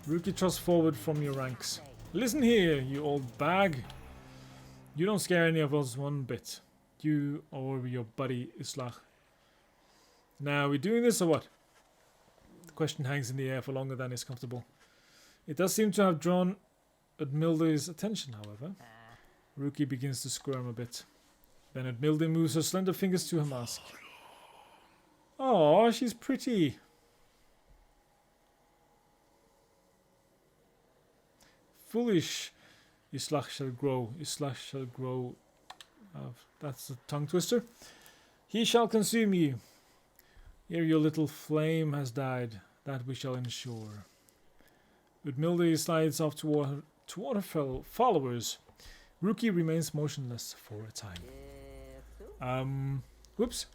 Rookie thrusts forward from your ranks. Listen here, you old bag. You don't scare any of us one bit. You or your buddy Islach. Now, are we doing this or what? The question hangs in the air for longer than is comfortable. It does seem to have drawn Admilde's attention, however. Rookie begins to squirm a bit. Then Admilde moves her slender fingers to her mask. Oh, she's pretty. Foolish. Islach shall grow. Islach shall grow. That's a tongue twister. He shall consume you. Ere your little flame has died, that we shall ensure. Admilde slides off toward her fellow followers. Rookie remains motionless for a time. Whoops.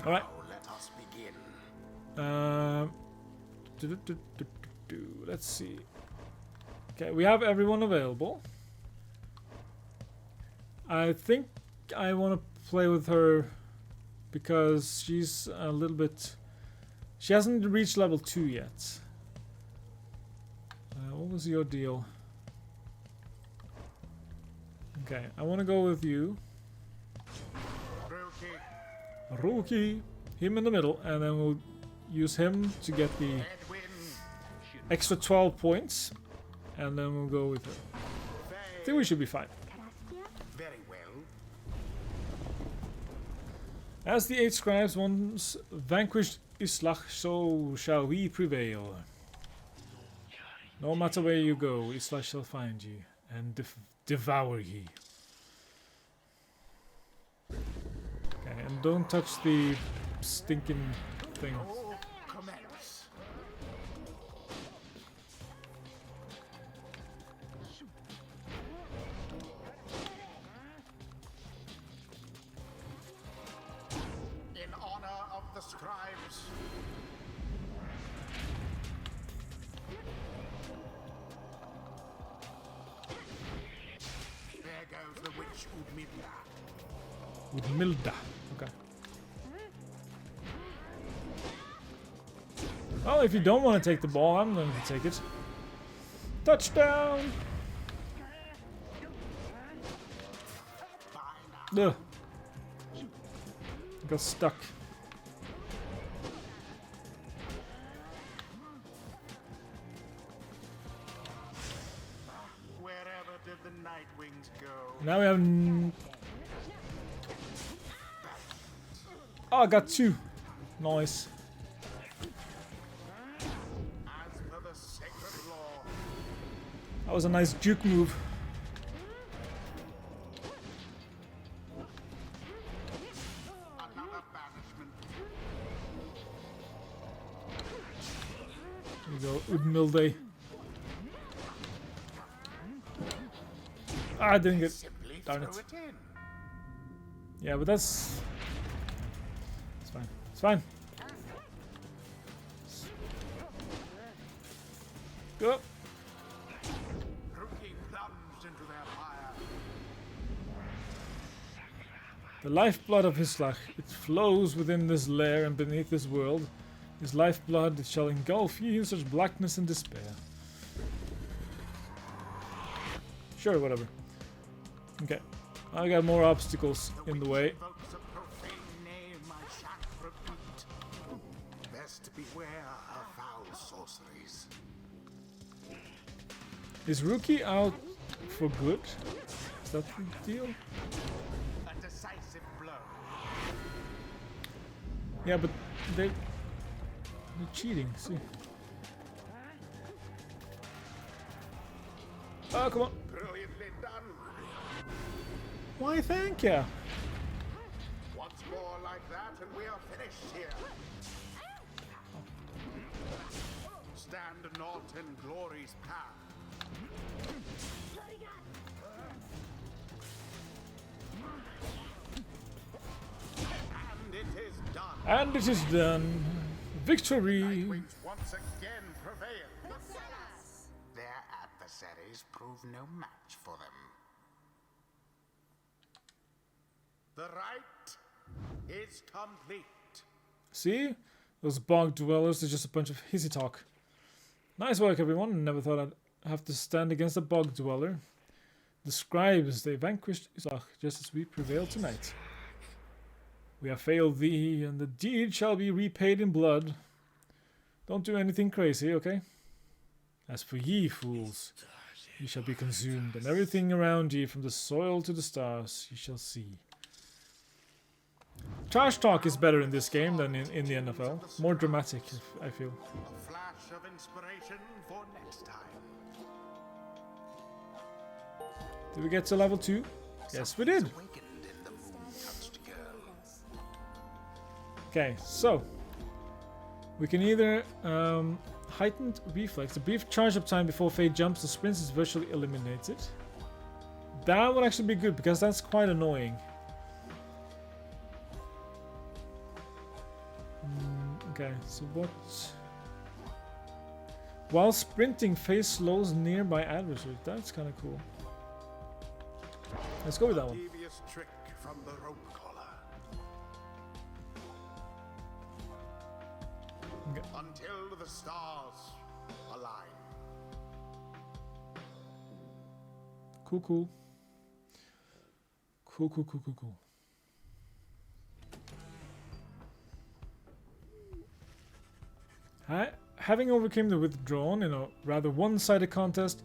Alright. Let us begin. Let's see. Okay, we have everyone available. I think I want to play with her because she's a little bit... She hasn't reached level 2 yet. What was your deal? Okay, I want to go with you. Rookie. Him in the middle, and then we'll use him to get the extra 12 points. And then we'll go with her. I think we should be fine. Very well. As the 8 scribes once vanquished Islach, so shall we prevail. No matter where you go, Islach shall find you and devour ye. Okay, and don't touch the stinking thing. Commence. In honor of the scribes. There goes the witch Udmilda. With Milda. Okay. Well, if you don't want to take the ball, I'm going to take it. Touchdown! Ugh. Got stuck. Now we have... Oh, I got 2. Nice. As per the sacred law, That was a nice juke move. another banishment. Here we go, Udmilde. Ah, I didn't get... Simply Darn throw it. it in. Yeah, but that's... It's fine. It's fine. Go. Rookie plunged into their fire. The lifeblood of Hislach, it flows within this lair and beneath this world. His lifeblood, it shall engulf ye in such blackness and despair. Sure, whatever. Okay. I got more obstacles in the way. Invokes a profane name I shan't repeat. Best beware of foul sorceries. Is Rookie out for good? Is that the deal? A decisive blow. Yeah, but they're cheating, see. Oh, come on. Brilliantly done. Why, thank ya. Once more like that, and we are finished here. Stand not in glory's path. And it is done. And it is done. Victory. Nightwings once again prevail. Their adversaries prove no match for them. The right is complete. See? Those bog dwellers are just a bunch of hissy talk. Nice work, everyone. Never thought I'd have to stand against a bog dweller. The scribes, they vanquished Islach just as we prevailed tonight. We have failed thee, and the deed shall be repaid in blood. Don't do anything crazy, okay? As for ye, fools, ye shall be consumed, and everything around ye, from the soil to the stars, ye shall see. Trash talk is better in this game than in the NFL. More dramatic, I feel. A flash of inspiration for next time. Did we get to level 2? Yes, we did. Awakened in the moon-touched girl. Okay, so we can either heightened reflex, a brief charge up time before Faye jumps, the sprint is virtually eliminated. That would actually be good because that's quite annoying. Okay, so what? While sprinting, Faye slows nearby adversaries. That's kind of cool. Let's go with that one. Devious trick from the rope collar. Okay. Until the stars align. Cool, cool. Cool, cool, cool, cool, cool. Having overcome the withdrawn in a rather one-sided contest,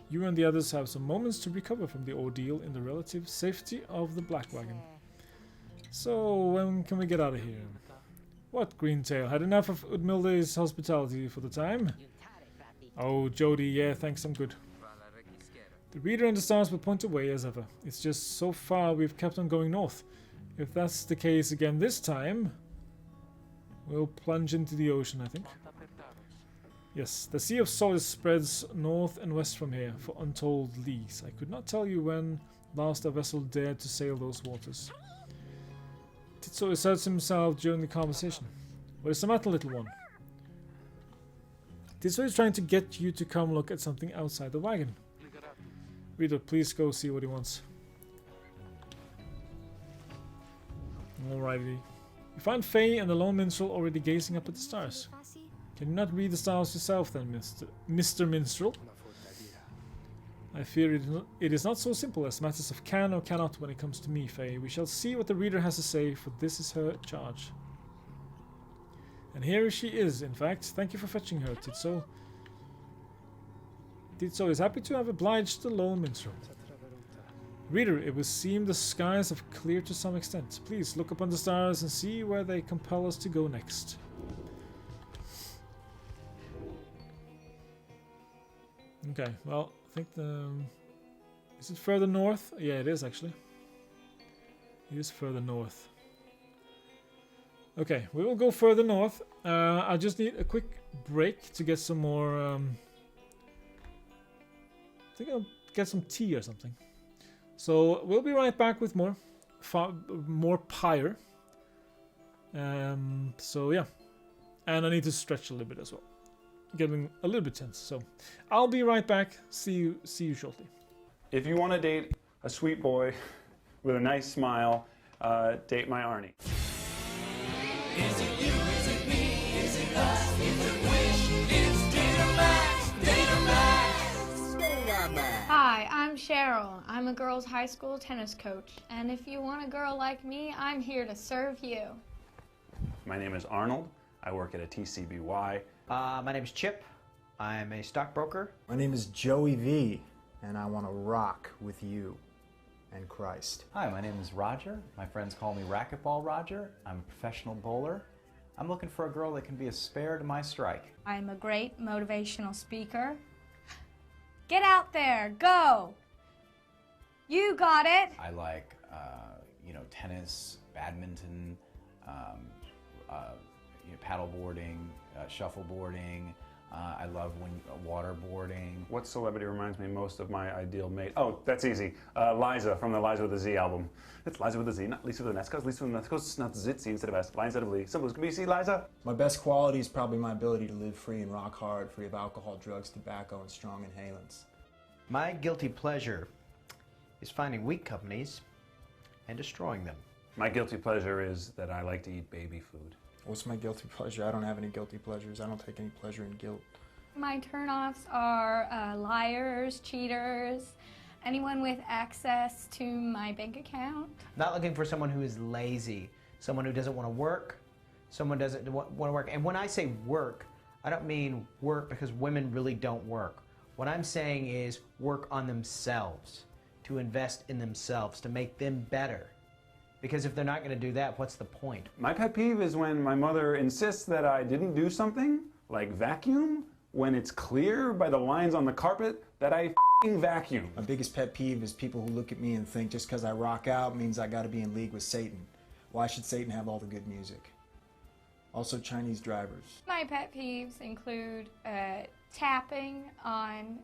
you and the others have some moments to recover from the ordeal in the relative safety of the Black Wagon. So, when can we get out of here? What, Greentail? Had enough of Udmilde's hospitality for the time? Oh, Jody, yeah, thanks, I'm good. The reader and the stars will point away as ever. It's just so far we've kept on going north. If that's the case again this time, we'll plunge into the ocean, I think. Yes, the Sea of Solace spreads north and west from here for untold leagues. I could not tell you when last a vessel dared to sail those waters. Titso asserts himself during the conversation. What is the matter, little one? Titso is trying to get you to come look at something outside the wagon. Reader, please go see what he wants. Alrighty. You find Faye and the lone minstrel already gazing up at the stars. Can you not read the stars yourself then, Mr. Minstrel? I fear it is not so simple as matters of can or cannot when it comes to me, Faye. We shall see what the reader has to say, for this is her charge. And here she is, in fact. Thank you for fetching her, Titso. Titso is happy to have obliged the lone minstrel. Reader, it would seem the skies have cleared to some extent. Please look upon the stars and see where they compel us to go next. Okay, well, I think the... Is it further north? Yeah, it is actually. It is further north. Okay, we will go further north. I just need a quick break to get some more... I think I'll get some tea or something. So we'll be right back with more Pyre. So yeah, and I need to stretch a little bit as well. Getting a little bit tense. So I'll be right back. See you shortly. If you want to date a sweet boy with a nice smile, date my Arnie. Is it you? Is it me? Is it us? Is it wish? It's Data Max! Data Max! Data Max! Hi, I'm Cheryl. I'm a girls' high school tennis coach. And if you want a girl like me, I'm here to serve you. My name is Arnold. I work at a TCBY. My name is Chip. I'm a stockbroker. My name is Joey V, and I want to rock with you and Christ. Hi, my name is Roger. My friends call me Racquetball Roger. I'm a professional bowler. I'm looking for a girl that can be a spare to my strike. I'm a great motivational speaker. Get out there, go! You got it! I like, tennis, badminton, paddleboarding, shuffleboarding. I love waterboarding. What celebrity reminds me most of my ideal mate? Oh, that's easy. Liza from the Liza with a Z album. It's Liza with a Z, not Lisa with an S, because Lisa with an S goes not Zitzy instead of S. Line instead of Lee. Simple as can be. See, Liza? My best quality is probably my ability to live free and rock hard, free of alcohol, drugs, tobacco, and strong inhalants. My guilty pleasure is finding weak companies and destroying them. My guilty pleasure is that I like to eat baby food. What's my guilty pleasure? I don't have any guilty pleasures. I don't take any pleasure in guilt. My turnoffs are liars, cheaters, anyone with access to my bank account. Not looking for someone who is lazy, someone who doesn't want to work, someone doesn't want to work. And when I say work, I don't mean work because women really don't work. What I'm saying is work on themselves, to invest in themselves, to make them better. Because if they're not going to do that, what's the point? My pet peeve is when my mother insists that I didn't do something, like vacuum, when it's clear by the lines on the carpet that I f***ing vacuum. My biggest pet peeve is people who look at me and think just because I rock out means I got to be in league with Satan. Why should Satan have all the good music? Also Chinese drivers. My pet peeves include tapping on,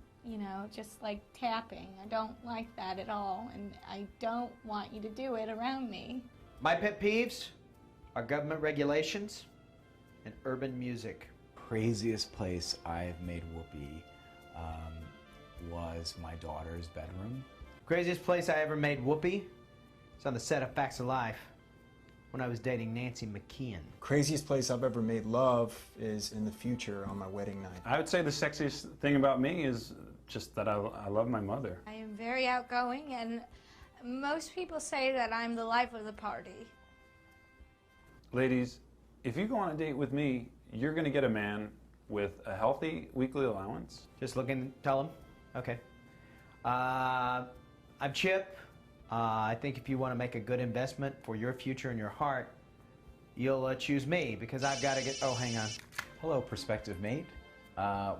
just like tapping. I don't like that at all, and I don't want you to do it around me. My pet peeves are government regulations and urban music. Craziest place I've made whoopee was my daughter's bedroom. Craziest place I ever made whoopee is on the set of Facts of Life when I was dating Nancy McKeon. Craziest place I've ever made love is in the future on my wedding night. I would say the sexiest thing about me is just that I love my mother. I am very outgoing, and most people say that I'm the life of the party. Ladies, if you go on a date with me, you're going to get a man with a healthy weekly allowance. Just looking, tell him. Okay. I'm Chip. I think if you want to make a good investment for your future and your heart, you'll choose me because I've got to get... Oh, hang on. Hello, prospective mate.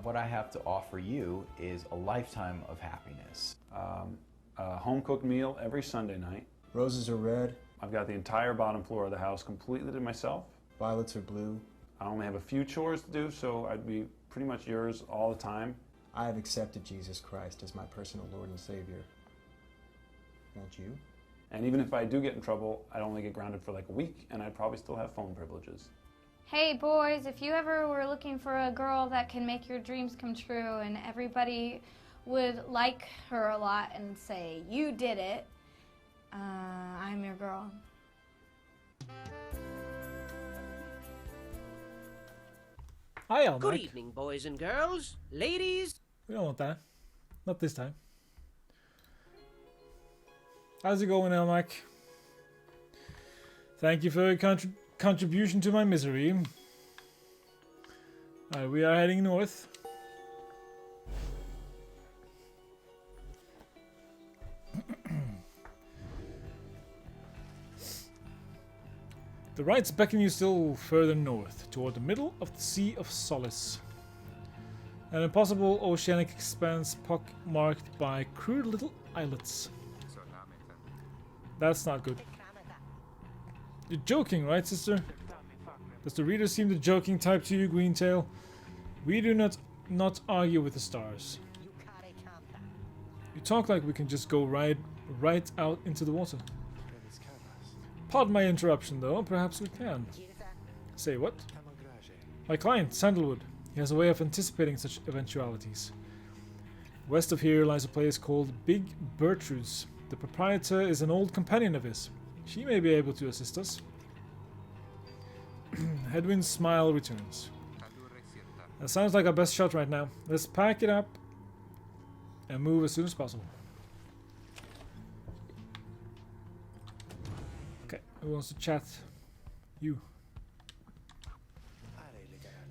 What I have to offer you is a lifetime of happiness. A home-cooked meal every Sunday night. Roses are red. I've got the entire bottom floor of the house completely to myself. Violets are blue. I only have a few chores to do, so I'd be pretty much yours all the time. I have accepted Jesus Christ as my personal Lord and Savior. Won't you? And even if I do get in trouble, I'd only get grounded for like a week, and I'd probably still have phone privileges. Hey boys, if you ever were looking for a girl that can make your dreams come true and everybody would like her a lot and say, you did it, I'm your girl. Hi, Elmike. Good evening, boys and girls, ladies. We don't want that. Not this time. How's it going, Elmike? Thank you for your contribution to my misery. Alright, we are heading north. The rites beckon you still further north, toward the middle of the Sea of Solace. An impossible oceanic expanse pock-marked by crude little islets. That's not good. You're joking, right, sister? Does the reader seem the joking type to you, Greentail? We do not argue with the stars. You talk like we can just go right out into the water. Pardon my interruption, though. Perhaps we can. Say what? My client, Sandalwood. He has a way of anticipating such eventualities. West of here lies a place called Big Bertrude's. The proprietor is an old companion of his. She may be able to assist us. Hedwin's smile returns. That sounds like our best shot right now. Let's pack it up and move as soon as possible. Okay, who wants to chat? You.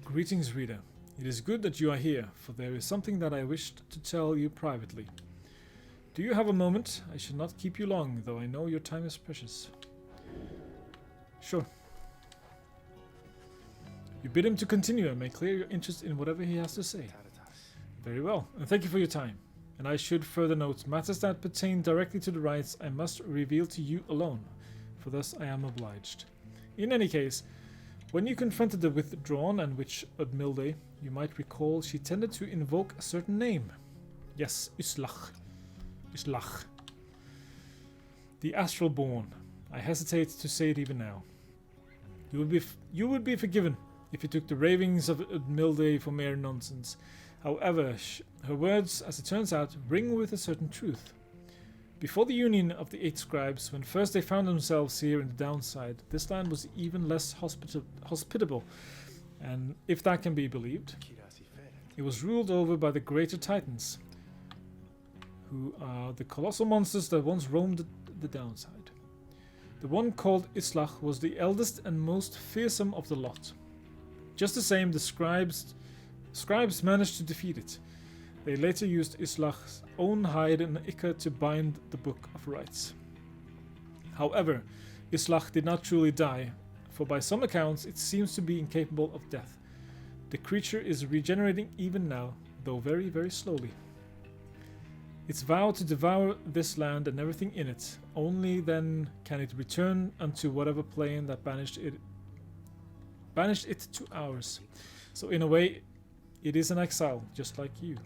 Greetings, reader. It is good that you are here, for there is something that I wished to tell you privately. Do you have a moment? I should not keep you long, though I know your time is precious. Sure. You bid him to continue and make clear your interest in whatever he has to say. Very well, and thank you for your time. And I should further note, matters that pertain directly to the rites I must reveal to you alone, for thus I am obliged. In any case, when you confronted the withdrawn and witch Udmilde, you might recall she tended to invoke a certain name. Yes, Islach. Islach. The Astral Born. I hesitate to say it even now. You would be forgiven if you took the ravings of Udmilde for mere nonsense. However, her words, as it turns out, ring with a certain truth. Before the union of the 8 scribes, when first they found themselves here in the downside, this land was even less hospitable, and if that can be believed, it was ruled over by the greater titans, who are the colossal monsters that once roamed the downside. The one called Islach was the eldest and most fearsome of the lot. Just the same, the scribes managed to defeat it. They later used Islach's own hide and ichor to bind the Book of Rites. However, Islach did not truly die, for by some accounts it seems to be incapable of death. The creature is regenerating even now, though very, very slowly. Its vow to devour this land and everything in it. Only then can it return unto whatever plane that banished it to ours. So in a way, it is an exile, just like you.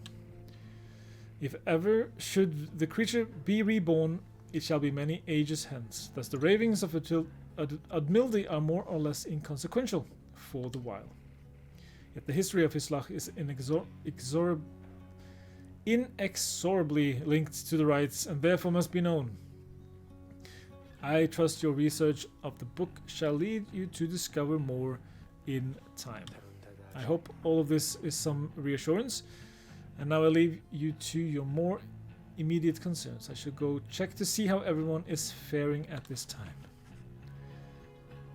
If ever should the creature be reborn, it shall be many ages hence. Thus the ravings of Udmilde are more or less inconsequential for the while. Yet the history of Islach is inexorably linked to the rites and therefore must be known. I trust your research of the book shall lead you to discover more in time. I hope all of this is some reassurance, and now I leave you to your more immediate concerns. I should go check to see how everyone is faring at this time.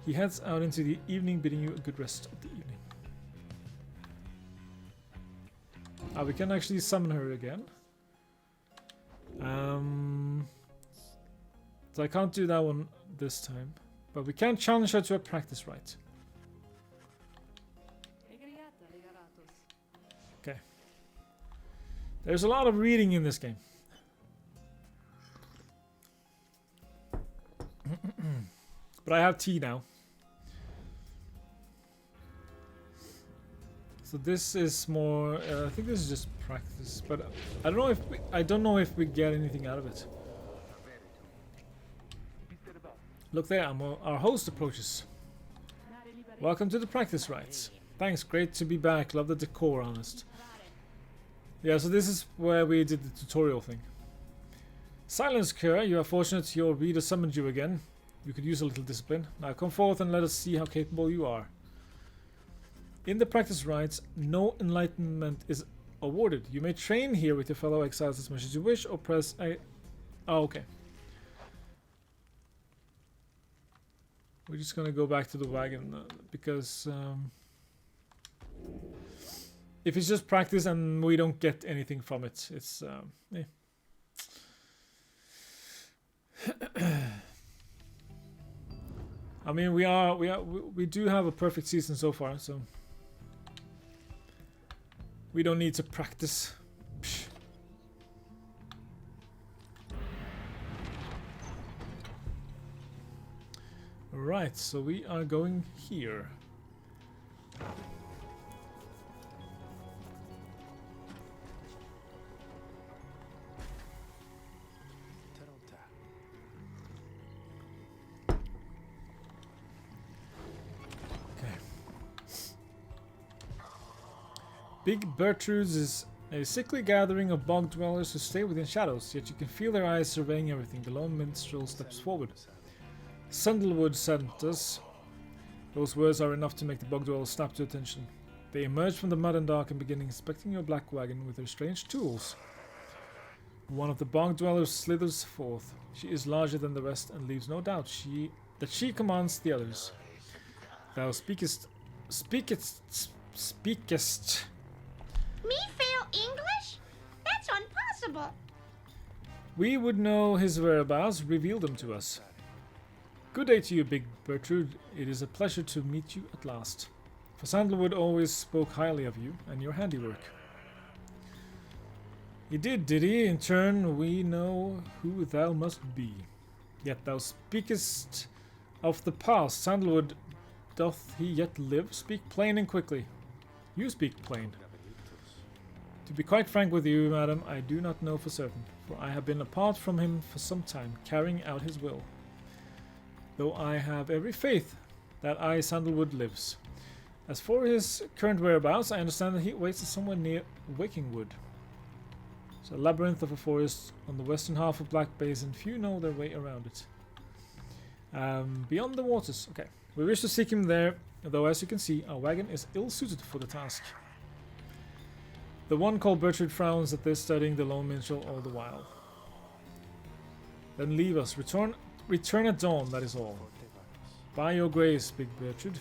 He heads out into the evening, bidding you a good rest of the evening. We can actually summon her again. So I can't do that one this time, but we can challenge her to a practice rite. Okay. There's a lot of reading in this game. But I have tea now. So this is more. I think this is just practice, but I don't know if we get anything out of it. Look there, our host approaches. Welcome to the practice rites. Thanks, great to be back. Love the decor, honest. Yeah, so this is where we did the tutorial thing. Silence, Kerr. You are fortunate your reader summoned you again. You could use a little discipline. Now come forth and let us see how capable you are. In the practice rites, no enlightenment is awarded. You may train here with your fellow exiles as much as you wish, or press A. Oh, okay. We're just gonna go back to the wagon because if it's just practice and we don't get anything from it, it's I mean, we do have a perfect season so far, so we don't need to practice. Psh. Right, so we are going here. Big Bertrude's is a sickly gathering of bog dwellers who stay within shadows, yet you can feel their eyes surveying everything. The lone minstrel steps forward. Sandalwood sent us. Those words are enough to make the bog dwellers snap to attention. They emerge from the mud and dark and begin inspecting your black wagon with their strange tools. One of the bog dwellers slithers forth. She is larger than the rest and leaves no doubt that she commands the others. Thou speakest. Me fail English? That's impossible. We would know his whereabouts, reveal them to us. Good day to you, Big Bertrude. It is a pleasure to meet you at last. For Sandalwood always spoke highly of you and your handiwork. He did he? In turn, we know who thou must be. Yet thou speakest of the past. Sandalwood, doth he yet live? Speak plain and quickly. You speak plain. To be quite frank with you, madam, I do not know for certain, for I have been apart from him for some time, carrying out his will. Though I have every faith that I, Sandalwood, lives. As for his current whereabouts, I understand that he waits somewhere near Wakingwood. It's a labyrinth of a forest on the western half of Black Basin. Few know their way around it. Beyond the waters. Okay. We wish to seek him there, though as you can see, our wagon is ill-suited for the task. The one called Bertrude frowns at this, studying the lone minstrel all the while. Then leave us. Return at dawn, that is all. By your grace, Big Bertrude.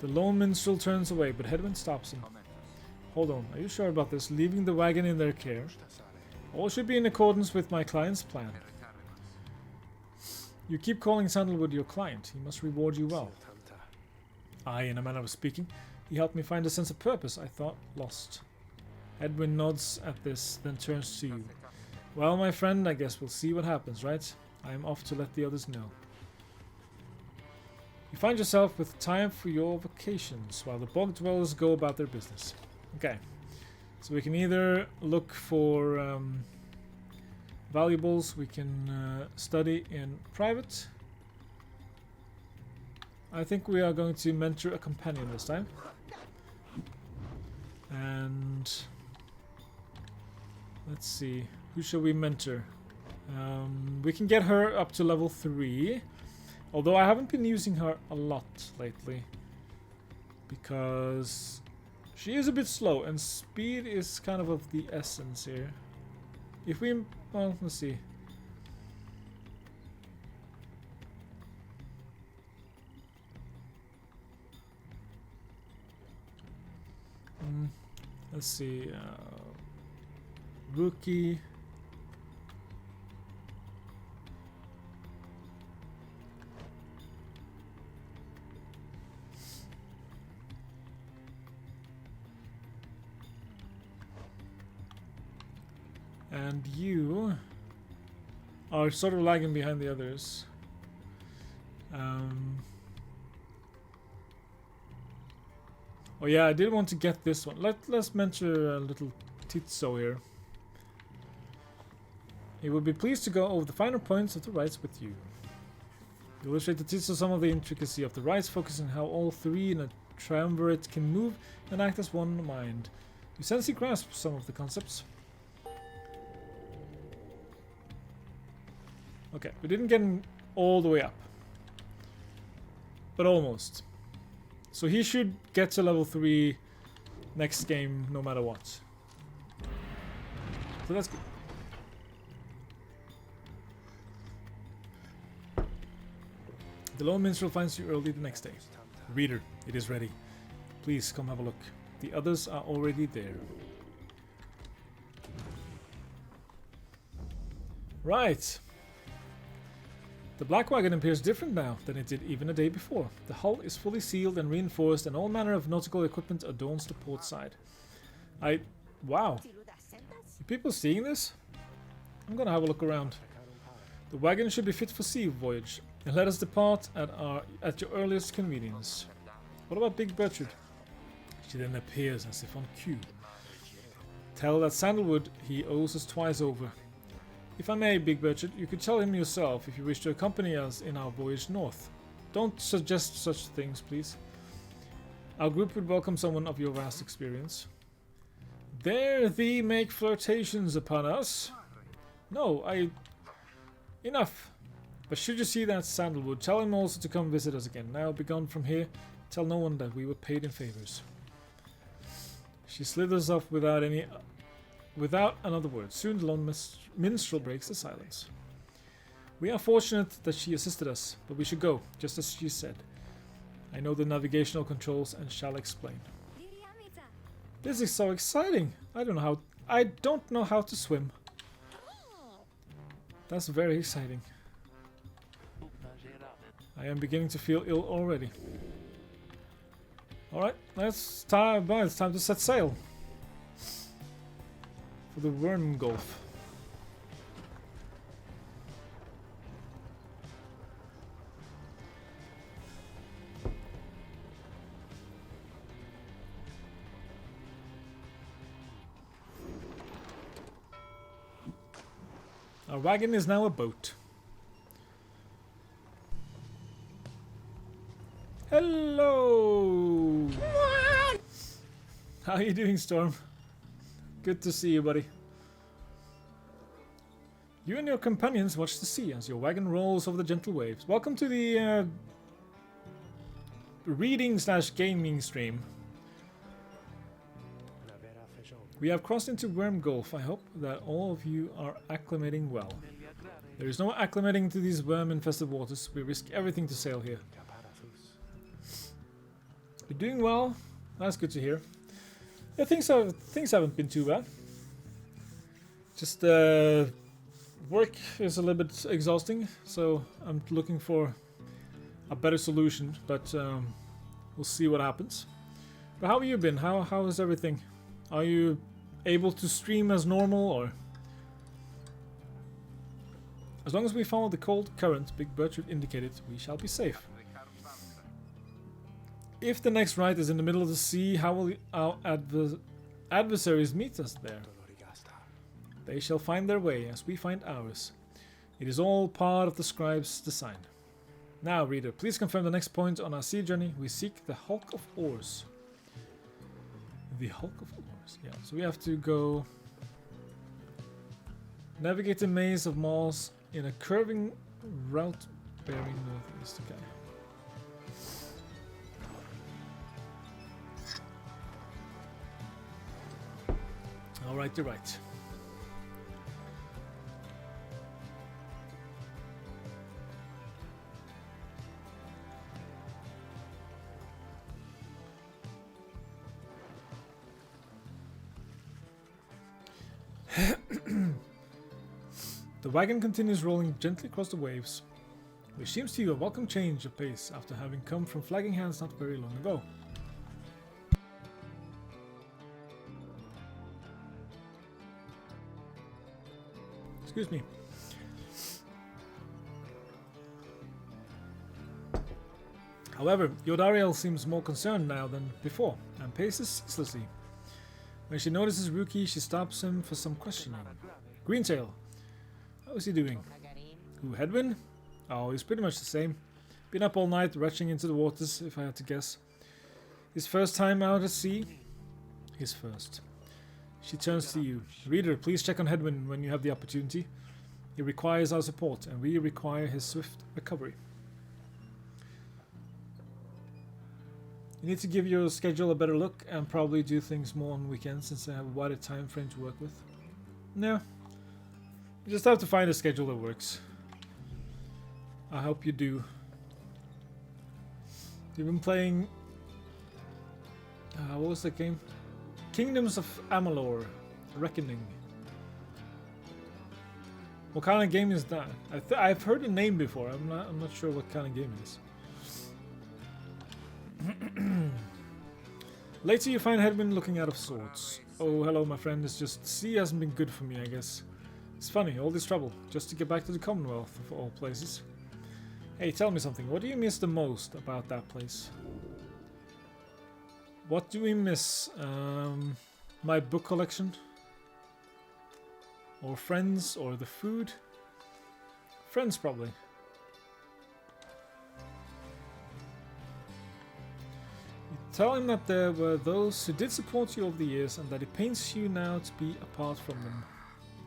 The lone minstrel turns away, but Hedwyn stops him. Hold on, are you sure about this? Leaving the wagon in their care? All should be in accordance with my client's plan. You keep calling Sandalwood your client. He must reward you well. Aye, in a manner of speaking. He helped me find a sense of purpose I thought lost. Edwin nods at this, then turns to you. Well, my friend, I guess we'll see what happens, right? I am off to let the others know. You find yourself with time for your vacations, while the bog dwellers go about their business. Okay. So we can either look for valuables, we can study in private. I think we are going to mentor a companion this time. And let's see, who shall we mentor? We can get her up to level 3, although I haven't been using her a lot lately because she is a bit slow and speed is kind of the essence here. If we, well, let's see. Let's see, rookie. And you are sort of lagging behind the others. Oh yeah, I did want to get this one. Let's mentor a little Tizzo here. He will be pleased to go over the finer points of the rites with you. You illustrate to Tizzo some of the intricacy of the rites, focusing on how all three in a triumvirate can move and act as one mind. You sense he grasps some of the concepts. Okay, we didn't get him all the way up, but almost. So he should get to level 3 next game, no matter what. So that's good. The lone minstrel finds you early the next day. Reader, it is ready. Please come have a look. The others are already there. Right. The black wagon appears different now than it did even a day before. The hull is fully sealed and reinforced, and all manner of nautical equipment adorns the port side. Wow. Are people seeing this? I'm gonna have a look around. The wagon should be fit for sea voyage, and let us depart at your earliest convenience. What about Big Bertrude? She then appears as if on cue. Tell that Sandalwood he owes us twice over. If I may, Big Bertrude, you could tell him yourself if you wish to accompany us in our voyage north. Don't suggest such things, please. Our group would welcome someone of your vast experience. Dare thee make flirtations upon us? No, Enough. But should you see that Sandalwood, tell him also to come visit us again. Now be gone from here. Tell no one that we were paid in favors. She slithers off without another word. Soon the lone minstrel breaks the silence. We are fortunate that she assisted us, but we should go, just as she said. I know the navigational controls and shall explain. This is so exciting! I don't know how to swim. That's very exciting. I am beginning to feel ill already. Alright, it's time to set sail. For the Worm Gulf. Our wagon is now a boat. Hello! How are you doing, Storm? Good to see you, buddy. You and your companions watch the sea as your wagon rolls over the gentle waves. Welcome to the reading/gaming stream. We have crossed into Worm Gulf. I hope that all of you are acclimating well. There is no acclimating to these worm-infested waters. We risk everything to sail here. You're doing well. That's good to hear. Yeah, things haven't been too bad. Just work is a little bit exhausting, so I'm looking for a better solution. But we'll see what happens. But how have you been? How is everything? Are you able to stream as normal, or? As long as we follow the cold current Big Bertrude indicated, we shall be safe. If the next ride is in the middle of the sea, how will our adversaries meet us there? They shall find their way as we find ours. It is all part of the scribe's design. Now, reader, please confirm the next point on our sea journey. We seek the Hulk of Oars. The Hulk of Oars, yeah. So we have to go navigate the maze of malls in a curving route bearing northeast. Okay. Alright, you're right. The wagon continues rolling gently across the waves, which seems to you a welcome change of pace after having come from flagging hands not very long ago. Excuse me. However, Yodariel seems more concerned now than before, and paces ceaselessly. When she notices Ruki, she stops him for some questioning. Greentail, how is he doing? Who, Hedwin? Oh, he's pretty much the same. Been up all night, retching into the waters, if I had to guess. His first time out at sea? His first. She turns to you. Reader, please check on Hedwin when you have the opportunity. He requires our support, and we require his swift recovery. You need to give your schedule a better look and probably do things more on weekends since I have a wider time frame to work with. No. You just have to find a schedule that works. I hope you do. You've been playing... what was that game? Kingdoms of Amalur. Reckoning. What kind of game is that? I've heard the name before. I'm not sure what kind of game it is. Later you find Hedwyn looking out of sorts. Oh, hello my friend. It's just the sea hasn't been good for me, I guess. It's funny, all this trouble, just to get back to the Commonwealth, of all places. Hey, tell me something. What do you miss the most about that place? What do we miss? My book collection? Or friends? Or the food? Friends, probably. You tell him that there were those who did support you over the years and that it pains you now to be apart from them.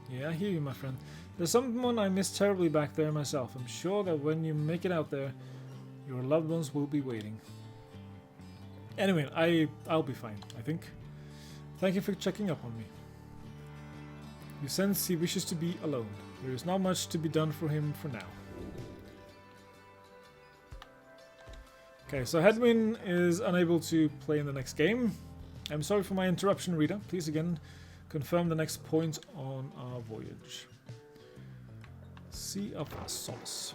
Yeah, I hear you, my friend. There's someone I miss terribly back there myself. I'm sure that when you make it out there, your loved ones will be waiting. Anyway, I'll be fine, I think. Thank you for checking up on me. You sense he wishes to be alone. There is not much to be done for him for now. Okay, so Hedwyn is unable to play in the next game. I'm sorry for my interruption, Rita. Please again confirm the next point on our voyage. Sea of Solace.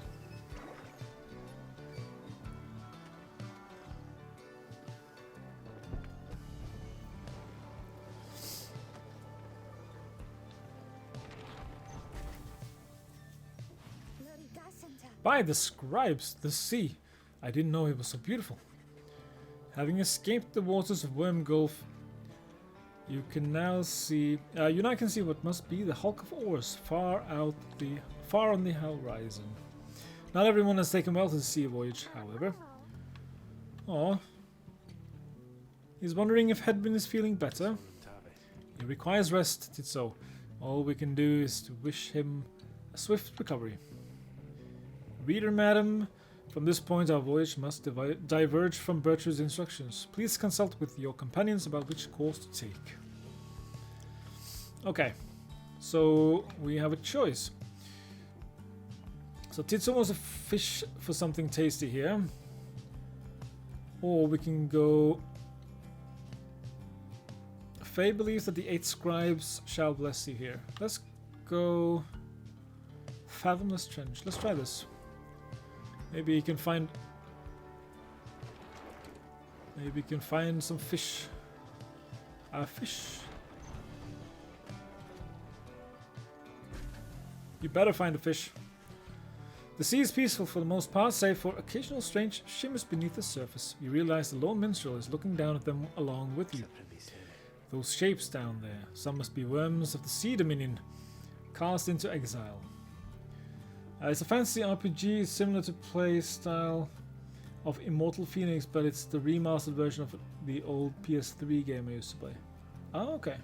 By the scribes, the sea. I didn't know it was so beautiful. Having escaped the waters of Worm Gulf, you can now see. You now can see what must be the hulk of oars far on the horizon. Not everyone has taken well to the sea voyage, however. Aw. He's wondering if Hedwyn is feeling better. He requires rest, did so. All we can do is to wish him a swift recovery. Reader, madam, from this point our voyage must diverge from Bertrude's instructions. Please consult with your companions about which course to take. Okay, so we have a choice. So Titso wants to fish for something tasty here. Or we can go... Faye believes that the 8 scribes shall bless you here. Let's go... Fathomless Trench. Let's try this. Maybe you can find... Maybe you can find some fish. Fish. You better find a fish. The sea is peaceful for the most part, save for occasional strange shimmers beneath the surface. You realize the lone minstrel is looking down at them along with you. Those shapes down there, some must be worms of the Sea Dominion, cast into exile. It's a fantasy RPG, similar to play style of Immortal Phoenix, but it's the remastered version of the old PS3 game I used to play. Oh, okay.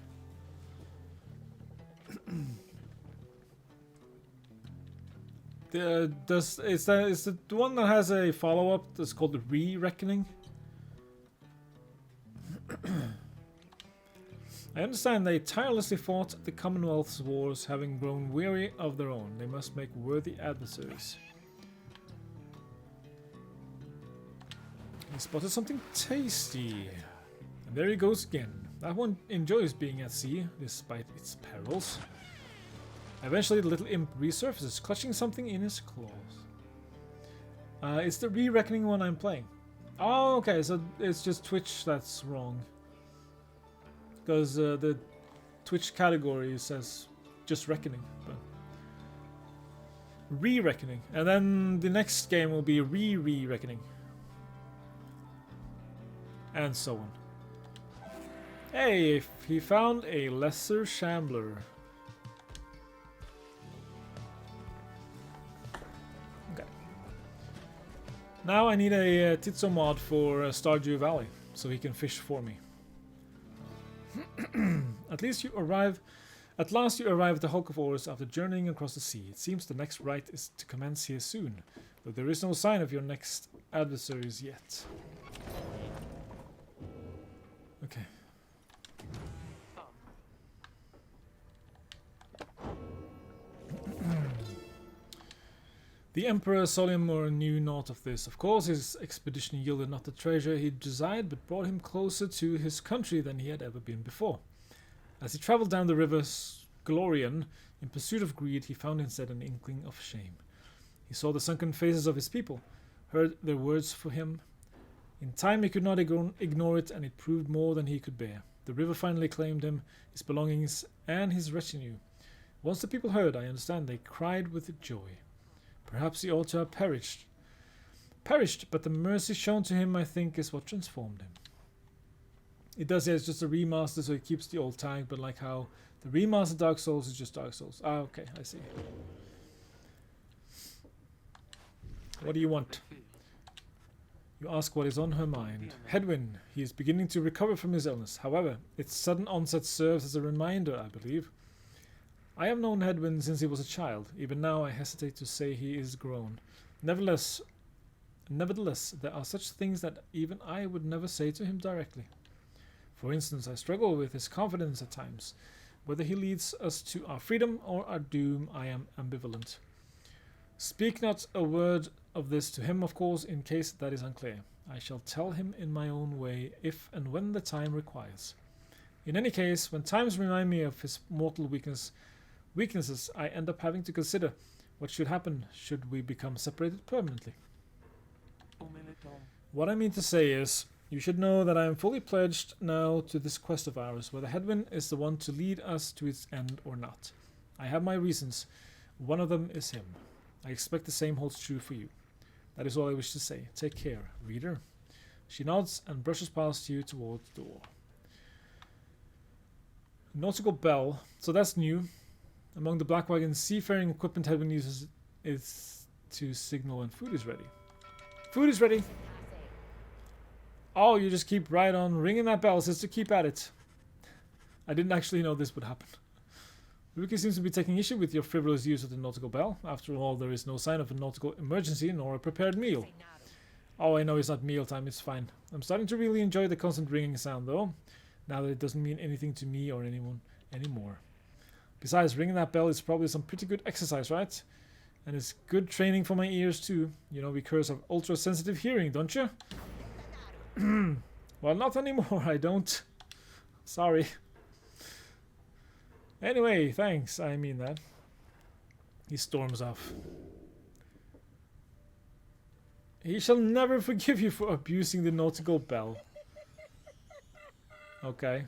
Is the one that has a follow-up that's called the Re-Reckoning? I understand they tirelessly fought the Commonwealth's wars, having grown weary of their own. They must make worthy adversaries. He spotted something tasty. And there he goes again. That one enjoys being at sea, despite its perils. Eventually the little imp resurfaces, clutching something in his claws. It's the Re-Reckoning one I'm playing. Oh, okay, so it's just Twitch that's wrong. Because the Twitch category says just Reckoning. But Re-Reckoning. And then the next game will be Re-Reckoning. And so on. Hey, he found a lesser shambler. Okay. Now I need a Titso mod for Stardew Valley, so he can fish for me. At last you arrive at the Hulk of Oars after journeying across the sea. It seems the next rite is to commence here soon, though there is no sign of your next adversaries yet. Okay. The Emperor Solimur knew naught of this. Of course, his expedition yielded not the treasure he desired, but brought him closer to his country than he had ever been before. As he traveled down the river Glorian, In pursuit of greed, he found instead an inkling of shame. He saw the sunken faces of his people, heard their words for him. In time, he could not ignore it, and it proved more than he could bear. The river finally claimed him, his belongings, and his retinue. Once the people heard, I understand, they cried with joy. Perhaps he ought to have perished, but the mercy shown to him, I think, is what transformed him. It does say it's just a remaster, so it keeps the old tag, but like how the remastered Dark Souls is just Dark Souls. Ah, okay, I see. What do you want? You ask what is on her mind. Hedwyn, he is beginning to recover from his illness. However, its sudden onset serves as a reminder, I believe. I have known Hedwyn since he was a child. Even now I hesitate to say he is grown. Nevertheless, there are such things that even I would never say to him directly. For instance, I struggle with his confidence at times. Whether he leads us to our freedom or our doom, I am ambivalent. Speak not a word of this to him, of course, in case that is unclear. I shall tell him in my own way, if and when the time requires. In any case, when times remind me of his mortal weaknesses, I end up having to consider what should happen should we become separated permanently. What I mean to say is, you should know that I am fully pledged now to this quest of ours, whether Hedwyn is the one to lead us to its end or not. I have my reasons. One of them is him. I expect the same holds true for you. That is all I wish to say. Take care, reader. She nods and brushes past you towards the door. Nautical bell. So that's new. Among the Black Wagon's seafaring equipment, Hedwyn uses is to signal when food is ready. Food is ready. Oh, you just keep right on ringing that bell, sister. Keep at it. I didn't actually know this would happen. Ruki seems to be taking issue with your frivolous use of the nautical bell. After all, there is no sign of a nautical emergency nor a prepared meal. Oh, I know it's not mealtime, it's fine. I'm starting to really enjoy the constant ringing sound, though, now that it doesn't mean anything to me or anyone anymore. Besides, ringing that bell is probably some pretty good exercise, right? And it's good training for my ears, too. You know, because of ultra-sensitive hearing, don't you? Well, not anymore, I don't. Sorry. Anyway, thanks, I mean that. He storms off. He shall never forgive you for abusing the nautical bell. Okay.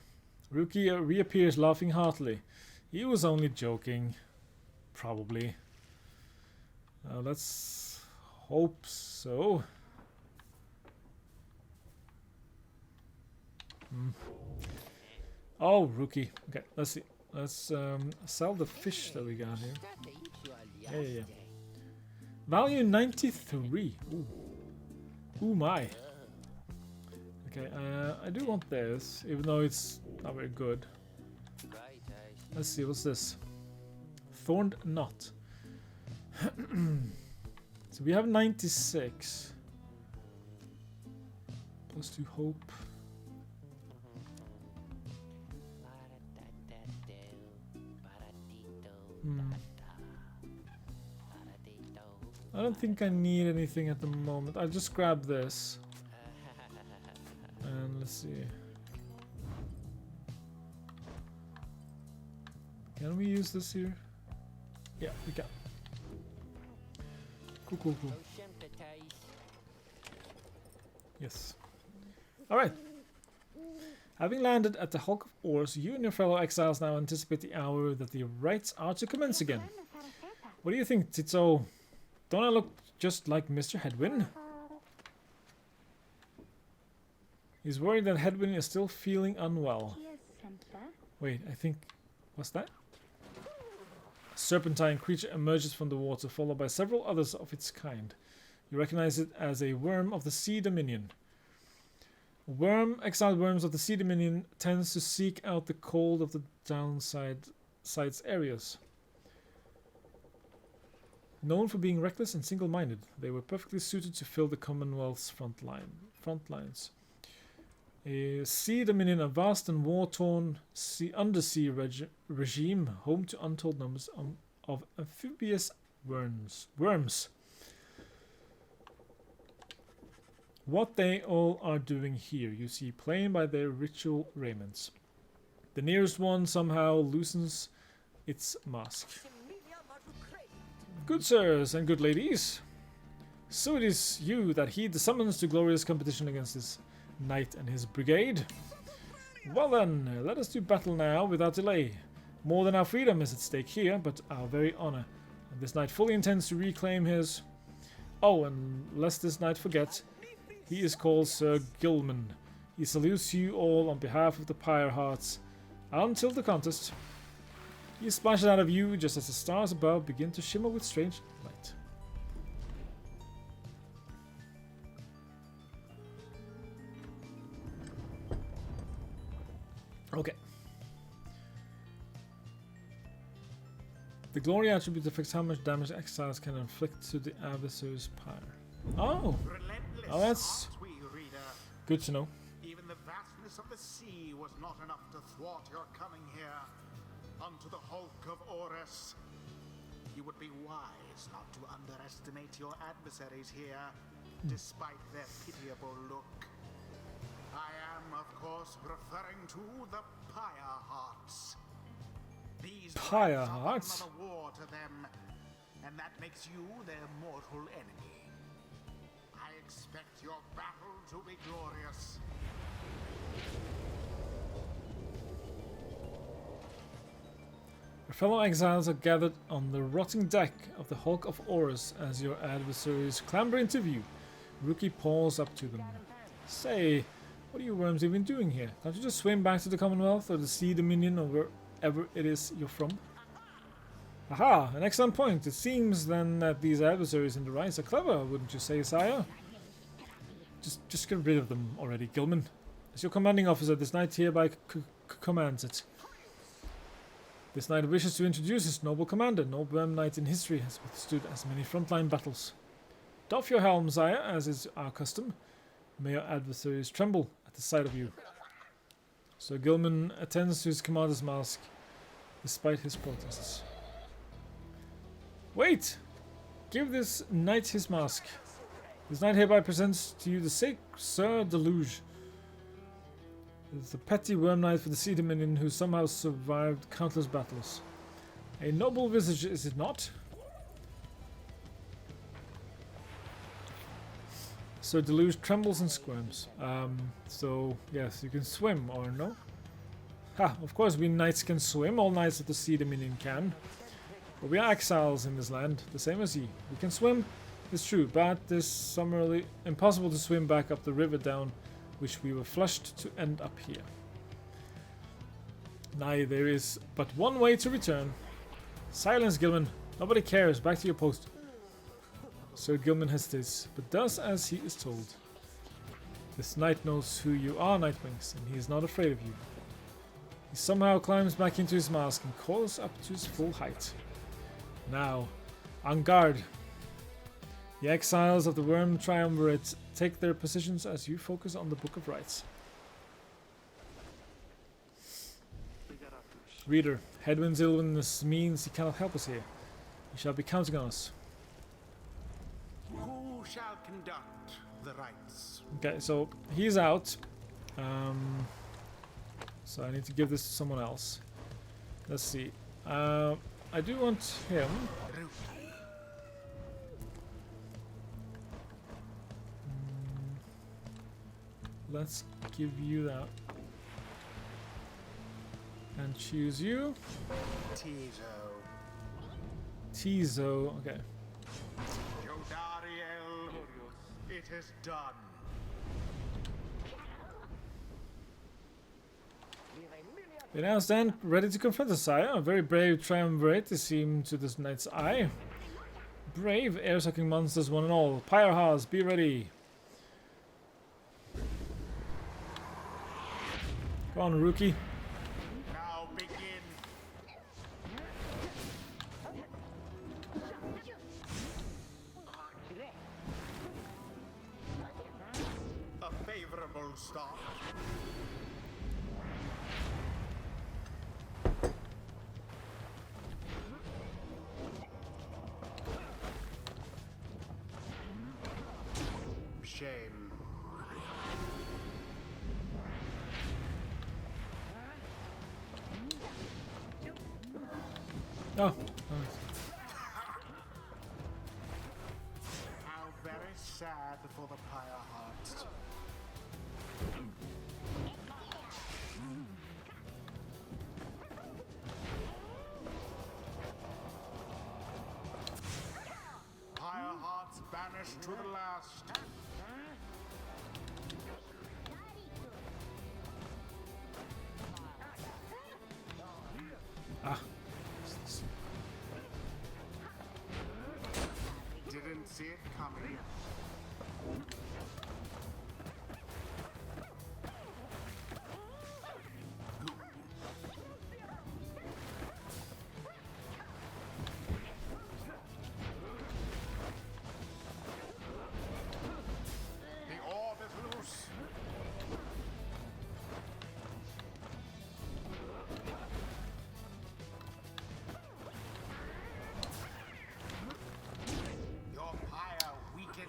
Ruki reappears laughing heartily. He was only joking. Probably. Let's hope so. Oh, Ruki. Okay, let's see. Let's sell the fish that we got here. Yeah. Value 93. Ooh. Ooh my. Okay, I do want this, even though it's not very good. Let's see, what's this? Thorned knot. So we have 96. Plus 2 hope. I don't think I need anything at the moment. I'll just grab this. And let's see. Can we use this here? Yeah, we can. Cool. Yes. Alright. Having landed at the hulk of oars, you and your fellow exiles now anticipate the hour that the rites are to commence again. What do you think, Tito? Don't I look just like Mr. Hedwyn? He's worried that Hedwyn is still feeling unwell. Wait, I think... What's that? A serpentine creature emerges from the water, followed by several others of its kind. You recognize it as a worm of the Sea Dominion. Exiled worms of the Sea Dominion tends to seek out the cold of the downside's areas. Known for being reckless and single-minded, they were perfectly suited to fill the Commonwealth's front lines. A Sea Dominion, a vast and war-torn undersea regime, home to untold numbers of amphibious worms. What they all are doing here, you see plain by their ritual raiments. The nearest one somehow loosens its mask. Good sirs and good ladies, so it is you that heed the summons to glorious competition against this knight and his brigade. Well then, let us do battle now without delay. More than our freedom is at stake here, but our very honor. And this knight fully intends to reclaim his... Oh, and lest this knight forget, he is called Sir Gilman. He salutes you all on behalf of the Pyre Hearts. Until the contest, he splashes out of you just as the stars above begin to shimmer with strange light. Okay. The glory attribute affects how much damage exiles can inflict to the adversary's pyre. Oh! Oh, that's good to know. Even the vastness of the sea was not enough to thwart your coming here unto the hulk of Horus. You would be wise not to underestimate your adversaries here, despite their pitiable look. I am, of course, referring to the Pyre Hearts. These Pyre knights are Hearts? another war to them, and that makes you their mortal enemy. I expect your battle to be glorious. Your fellow exiles are gathered on the rotting deck of the Hulk of Horus as your adversaries clamber into view. Rookie paws up to them. Say, what are you worms even doing here? Can't you just swim back to the Commonwealth or the Sea Dominion or wherever it is you're from? Aha, an excellent point. It seems then that these adversaries in the rise are clever, wouldn't you say, sire? Just get rid of them already, Gilman. As your commanding officer, this knight hereby commands it. This knight wishes to introduce his noble commander. No worm knight in history has withstood as many frontline battles. Doff your helm, sire, as is our custom. May your adversaries tremble at the sight of you. Sir Gilman attends to his commander's mask, despite his protests. Wait! Give this knight his mask. This knight hereby presents to you the Sir Deluge. The petty worm knight for the Sea Dominion who somehow survived countless battles. A noble visage, is it not? Sir Deluge trembles and squirms. So, yes, you can swim, or no? Ha, of course we knights can swim. All knights of the Sea Dominion can. But we are exiles in this land, the same as ye. We can swim, it's true, but it is summarily impossible to swim back up the river down which we were flushed to end up here. Nay, there is but one way to return. Silence, Gilman. Nobody cares. Back to your post. Sir Gilman hesitates, but does as he is told. This knight knows who you are, Nightwings, and he is not afraid of you. He somehow climbs back into his mask and calls up to his full height. Now, en garde. The exiles of the Worm Triumvirate take their positions as you focus on the Book of Rites. Reader, Hedwin's illness means he cannot help us here. He shall be counting on us. Who shall conduct the rites? Okay, so he's out. So I need to give this to someone else. Let's see. I do want him. Let's give you that. And choose you. Tizo, okay. Jodariel, it is done. We now stand ready to confront the sire. A very brave triumvirate they seem to this knight's eye. Brave air-sucking monsters, one and all. Pyre Hearts, be ready. Go on, rookie. Now begin. A favorable start. Shame. Oh. How very sad for the Pyre hearts. Pyre hearts banished to the last. Ah. Didn't see it coming. The orb is loose. Your Pyre weakens.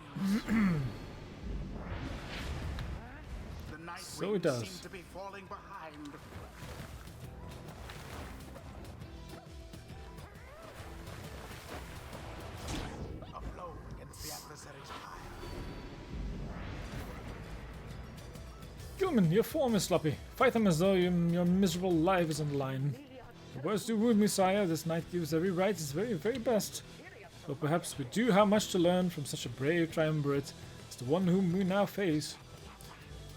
The night So it wings does. seem to be falling behind. A blow against the adversary's Pyre. Gilman, your form is sloppy. Fight them as though your miserable life is on the line. The words do wound me, sire. This knight gives every right his very, very best. Though perhaps we do have much to learn from such a brave triumvirate as the one whom we now face.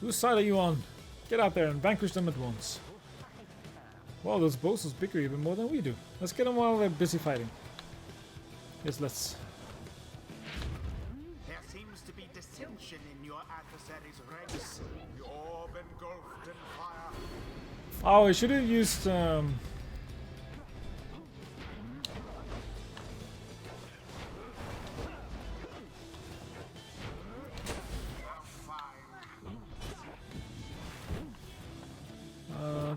Whose side are you on? Get out there and vanquish them at once. Well, those boasters bicker even more than we do. Let's get them while they're busy fighting. Yes, let's. There seems to be dissension in your adversary's ranks. The orb engulfed in fire. Oh, I should have used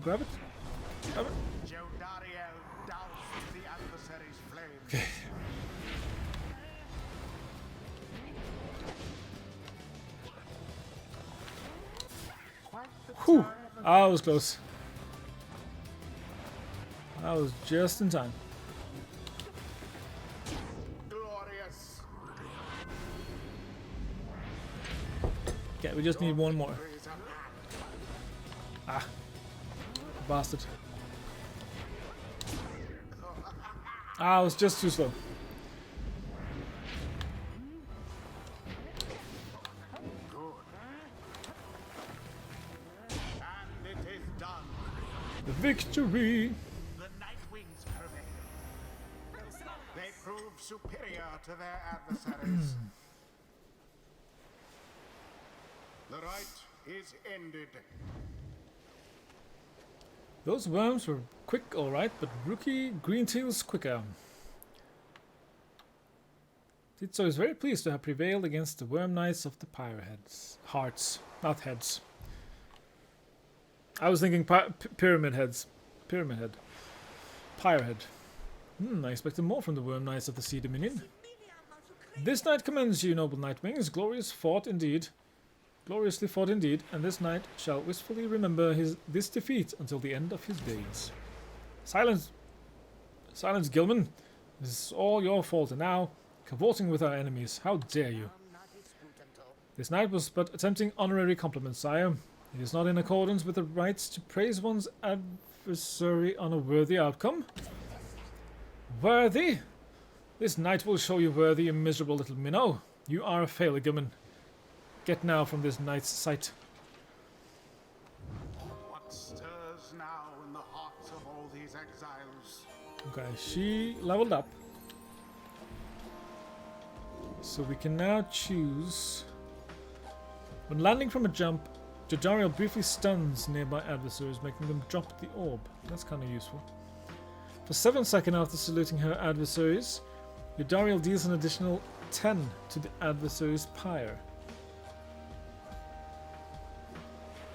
grab it. Grab it. Jodariel doused the adversary's flame. Okay. Quite the Whew. time of Ah, that was close. That was just in time. glorious. Okay, we just need one more. Praise and Ah. Bastard. Ah, it was just too slow. good. And it is done. The victory! The Nightwings prevail. They prove superior to their adversaries. The right is ended. Those worms were quick, alright, but rookie Greentail's quicker. Titso is very pleased to have prevailed against the Worm Knights of the Pyre Heads. Hearts, not heads. I was thinking Pyramid Heads. Pyramid Head. Pyre Head. I expected more from the Worm Knights of the Sea Dominion. This knight commends you, noble Nightwings. Gloriously fought indeed, and this knight shall wistfully remember this defeat until the end of his days. Silence, Gilman. This is all your fault, and now, cavorting with our enemies. How dare you? This knight was but attempting honorary compliments, sire. It is not in accordance with the rights to praise one's adversary on a worthy outcome. Worthy? This knight will show you worthy, you miserable little minnow. You are a failure, Gilman. Get now from this knight's sight. What stirs now in the hearts of all these exiles? Okay, she leveled up. So we can now choose. When landing from a jump, Jodariel briefly stuns nearby adversaries, making them drop the orb. That's kind of useful. For 7 seconds after saluting her adversaries, Jodariel deals an additional 10 to the adversary's pyre.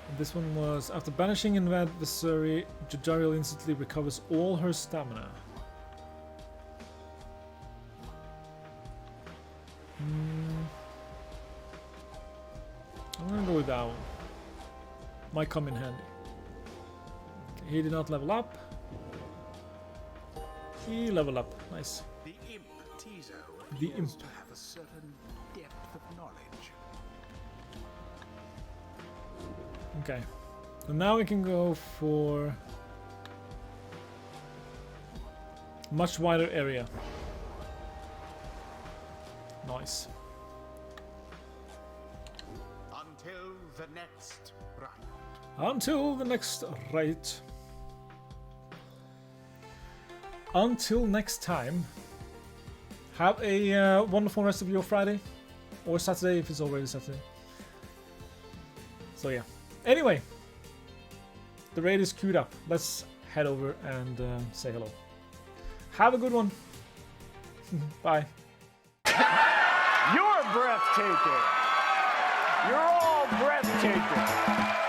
And this one was after banishing an adversary, Jodariel instantly recovers all her stamina. I'm gonna go with that one. Might come in handy. Okay, he did not level up. He leveled up. Nice. The imp Tizo The appears imp. to have a certain depth of knowledge. Okay. So now we can go for much wider area. Nice. Until the next run. Until the next right. Until next time. Have a wonderful rest of your Friday. Or Saturday if it's already Saturday. So yeah. Anyway. The raid is queued up. Let's head over and say hello. Have a good one. Bye. You're breathtaking. You're all breathtaking.